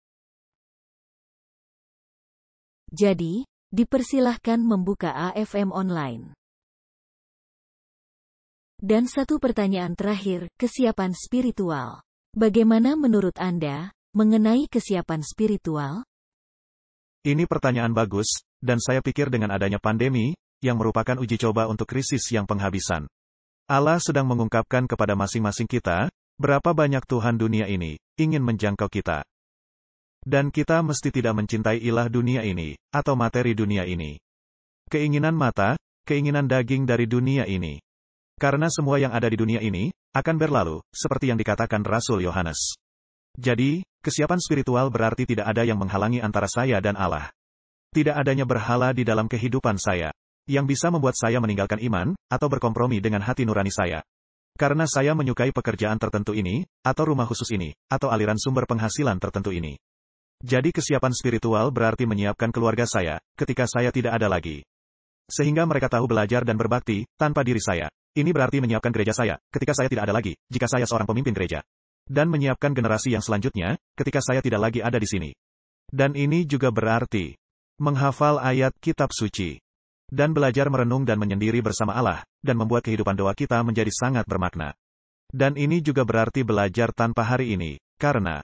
Jadi, dipersilahkan membuka AFM Online. Dan satu pertanyaan terakhir, kesiapan spiritual. Bagaimana menurut Anda, mengenai kesiapan spiritual? Ini pertanyaan bagus, dan saya pikir dengan adanya pandemi, yang merupakan uji coba untuk krisis yang penghabisan. Allah sedang mengungkapkan kepada masing-masing kita, berapa banyak Tuhan dunia ini, ingin menjangkau kita. Dan kita mesti tidak mencintai ilah dunia ini, atau materi dunia ini. Keinginan mata, keinginan daging dari dunia ini. Karena semua yang ada di dunia ini, akan berlalu, seperti yang dikatakan Rasul Yohanes. Jadi, kesiapan spiritual berarti tidak ada yang menghalangi antara saya dan Allah. Tidak adanya berhala di dalam kehidupan saya, yang bisa membuat saya meninggalkan iman, atau berkompromi dengan hati nurani saya. Karena saya menyukai pekerjaan tertentu ini, atau rumah khusus ini, atau aliran sumber penghasilan tertentu ini. Jadi kesiapan spiritual berarti menyiapkan keluarga saya, ketika saya tidak ada lagi. Sehingga mereka tahu belajar dan berbakti, tanpa diri saya. Ini berarti menyiapkan gereja saya, ketika saya tidak ada lagi, jika saya seorang pemimpin gereja. Dan menyiapkan generasi yang selanjutnya, ketika saya tidak lagi ada di sini. Dan ini juga berarti menghafal ayat kitab suci. Dan belajar merenung dan menyendiri bersama Allah, dan membuat kehidupan doa kita menjadi sangat bermakna. Dan ini juga berarti belajar tanpa hari ini, karena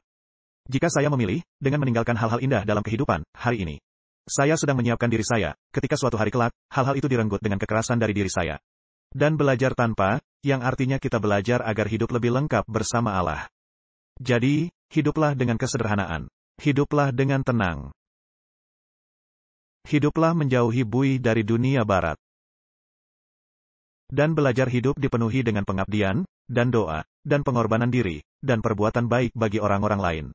jika saya memilih, dengan meninggalkan hal-hal indah dalam kehidupan, hari ini. Saya sedang menyiapkan diri saya, ketika suatu hari kelak, hal-hal itu direnggut dengan kekerasan dari diri saya. Dan belajar tanpa, yang artinya kita belajar agar hidup lebih lengkap bersama Allah. Jadi, hiduplah dengan kesederhanaan. Hiduplah dengan tenang. Hiduplah menjauhi buih dari dunia barat. Dan belajar hidup dipenuhi dengan pengabdian, dan doa, dan pengorbanan diri, dan perbuatan baik bagi orang-orang lain.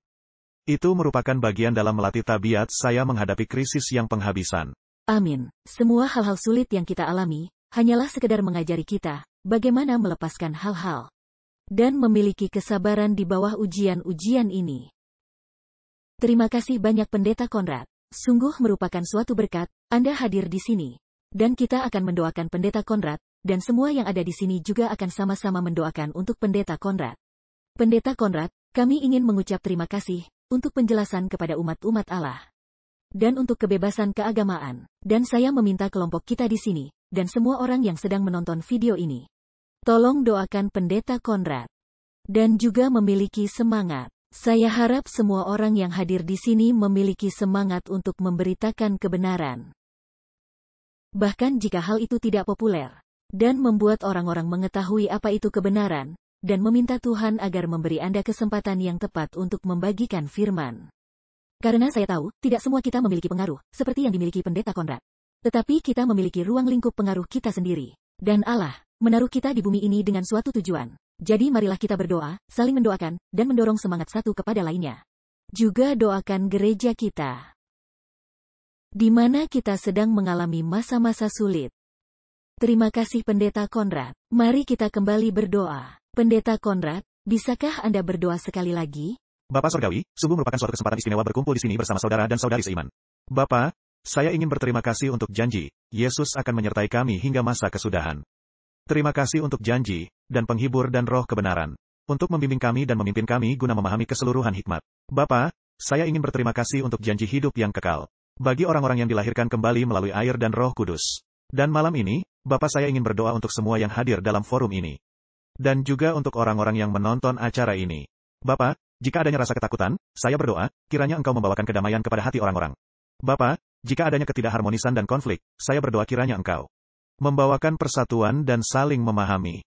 Itu merupakan bagian dalam melatih tabiat saya menghadapi krisis yang penghabisan. Amin. Semua hal-hal sulit yang kita alami, hanyalah sekedar mengajari kita, bagaimana melepaskan hal-hal. Dan memiliki kesabaran di bawah ujian-ujian ini. Terima kasih banyak Pendeta Conrad. Sungguh merupakan suatu berkat, Anda hadir di sini. Dan kita akan mendoakan Pendeta Conrad, dan semua yang ada di sini juga akan sama-sama mendoakan untuk Pendeta Conrad. Pendeta Conrad, kami ingin mengucap terima kasih, untuk penjelasan kepada umat-umat Allah. Dan untuk kebebasan keagamaan. Dan saya meminta kelompok kita di sini, dan semua orang yang sedang menonton video ini. Tolong doakan Pendeta Conrad. Dan juga memiliki semangat. Saya harap semua orang yang hadir di sini memiliki semangat untuk memberitakan kebenaran. Bahkan jika hal itu tidak populer. Dan membuat orang-orang mengetahui apa itu kebenaran. Dan meminta Tuhan agar memberi Anda kesempatan yang tepat untuk membagikan firman. Karena saya tahu, tidak semua kita memiliki pengaruh, seperti yang dimiliki Pendeta Conrad. Tetapi kita memiliki ruang lingkup pengaruh kita sendiri. Dan Allah menaruh kita di bumi ini dengan suatu tujuan. Jadi marilah kita berdoa, saling mendoakan, dan mendorong semangat satu kepada lainnya. Juga doakan gereja kita, di mana kita sedang mengalami masa-masa sulit. Terima kasih Pendeta Konrad. Mari kita kembali berdoa. Pendeta Konrad, bisakah Anda berdoa sekali lagi? Bapak Surgawi, sungguh merupakan suatu kesempatan istimewa berkumpul di sini bersama saudara dan saudari seiman. Bapak, saya ingin berterima kasih untuk janji, Yesus akan menyertai kami hingga masa kesudahan. Terima kasih untuk janji, dan penghibur dan roh kebenaran, untuk membimbing kami dan memimpin kami guna memahami keseluruhan hikmat. Bapak, saya ingin berterima kasih untuk janji hidup yang kekal, bagi orang-orang yang dilahirkan kembali melalui air dan Roh Kudus. Dan malam ini, Bapak saya ingin berdoa untuk semua yang hadir dalam forum ini. Dan juga untuk orang-orang yang menonton acara ini. Bapak, jika adanya rasa ketakutan, saya berdoa, kiranya Engkau membawakan kedamaian kepada hati orang-orang. Bapak, jika adanya ketidakharmonisan dan konflik, saya berdoa kiranya Engkau membawakan persatuan dan saling memahami.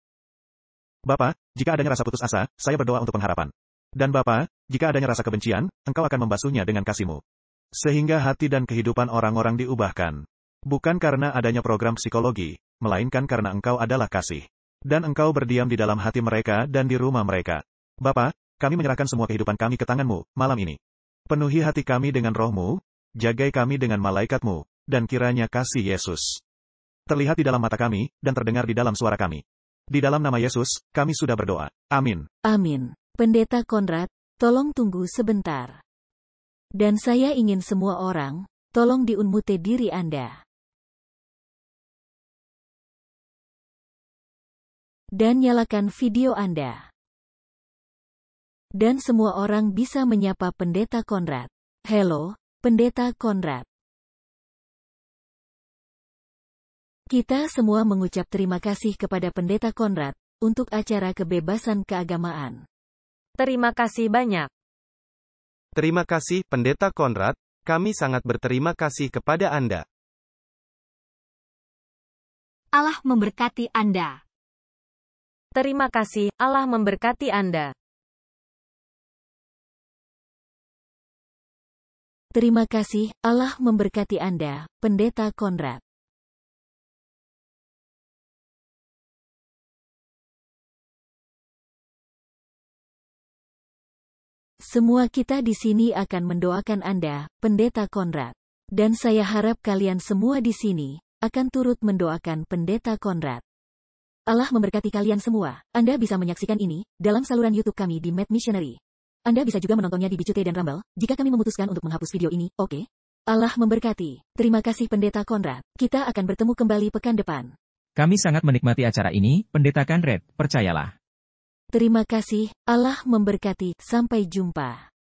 Bapak, jika adanya rasa putus asa, saya berdoa untuk pengharapan. Dan Bapak, jika adanya rasa kebencian, Engkau akan membasuhnya dengan kasih-Mu. Sehingga hati dan kehidupan orang-orang diubahkan. Bukan karena adanya program psikologi, melainkan karena Engkau adalah kasih. Dan Engkau berdiam di dalam hati mereka dan di rumah mereka. Bapak, kami menyerahkan semua kehidupan kami ke tangan-Mu, malam ini. Penuhi hati kami dengan Roh-Mu, jagai kami dengan malaikat-Mu, dan kiranya kasih Yesus terlihat di dalam mata kami, dan terdengar di dalam suara kami. Di dalam nama Yesus, kami sudah berdoa. Amin. Amin. Pendeta Konrad, tolong tunggu sebentar. Dan saya ingin semua orang, tolong diunmute diri Anda. Dan nyalakan video Anda. Dan semua orang bisa menyapa Pendeta Konrad. Halo, Pendeta Konrad. Kita semua mengucap terima kasih kepada Pendeta Konrad untuk acara kebebasan keagamaan. Terima kasih banyak. Terima kasih, Pendeta Konrad. Kami sangat berterima kasih kepada Anda. Allah memberkati Anda. Terima kasih, Allah memberkati Anda. Terima kasih, Allah memberkati Anda, Pendeta Konrad. Semua kita di sini akan mendoakan Anda, Pendeta Konrad. Dan saya harap kalian semua di sini akan turut mendoakan Pendeta Konrad. Allah memberkati kalian semua. Anda bisa menyaksikan ini dalam saluran YouTube kami di Mad Missionary. Anda bisa juga menontonnya di Bicute dan Rumble jika kami memutuskan untuk menghapus video ini, oke? Allah memberkati. Terima kasih Pendeta Konrad. Kita akan bertemu kembali pekan depan. Kami sangat menikmati acara ini, Pendeta Konrad, percayalah. Terima kasih, Allah memberkati, sampai jumpa.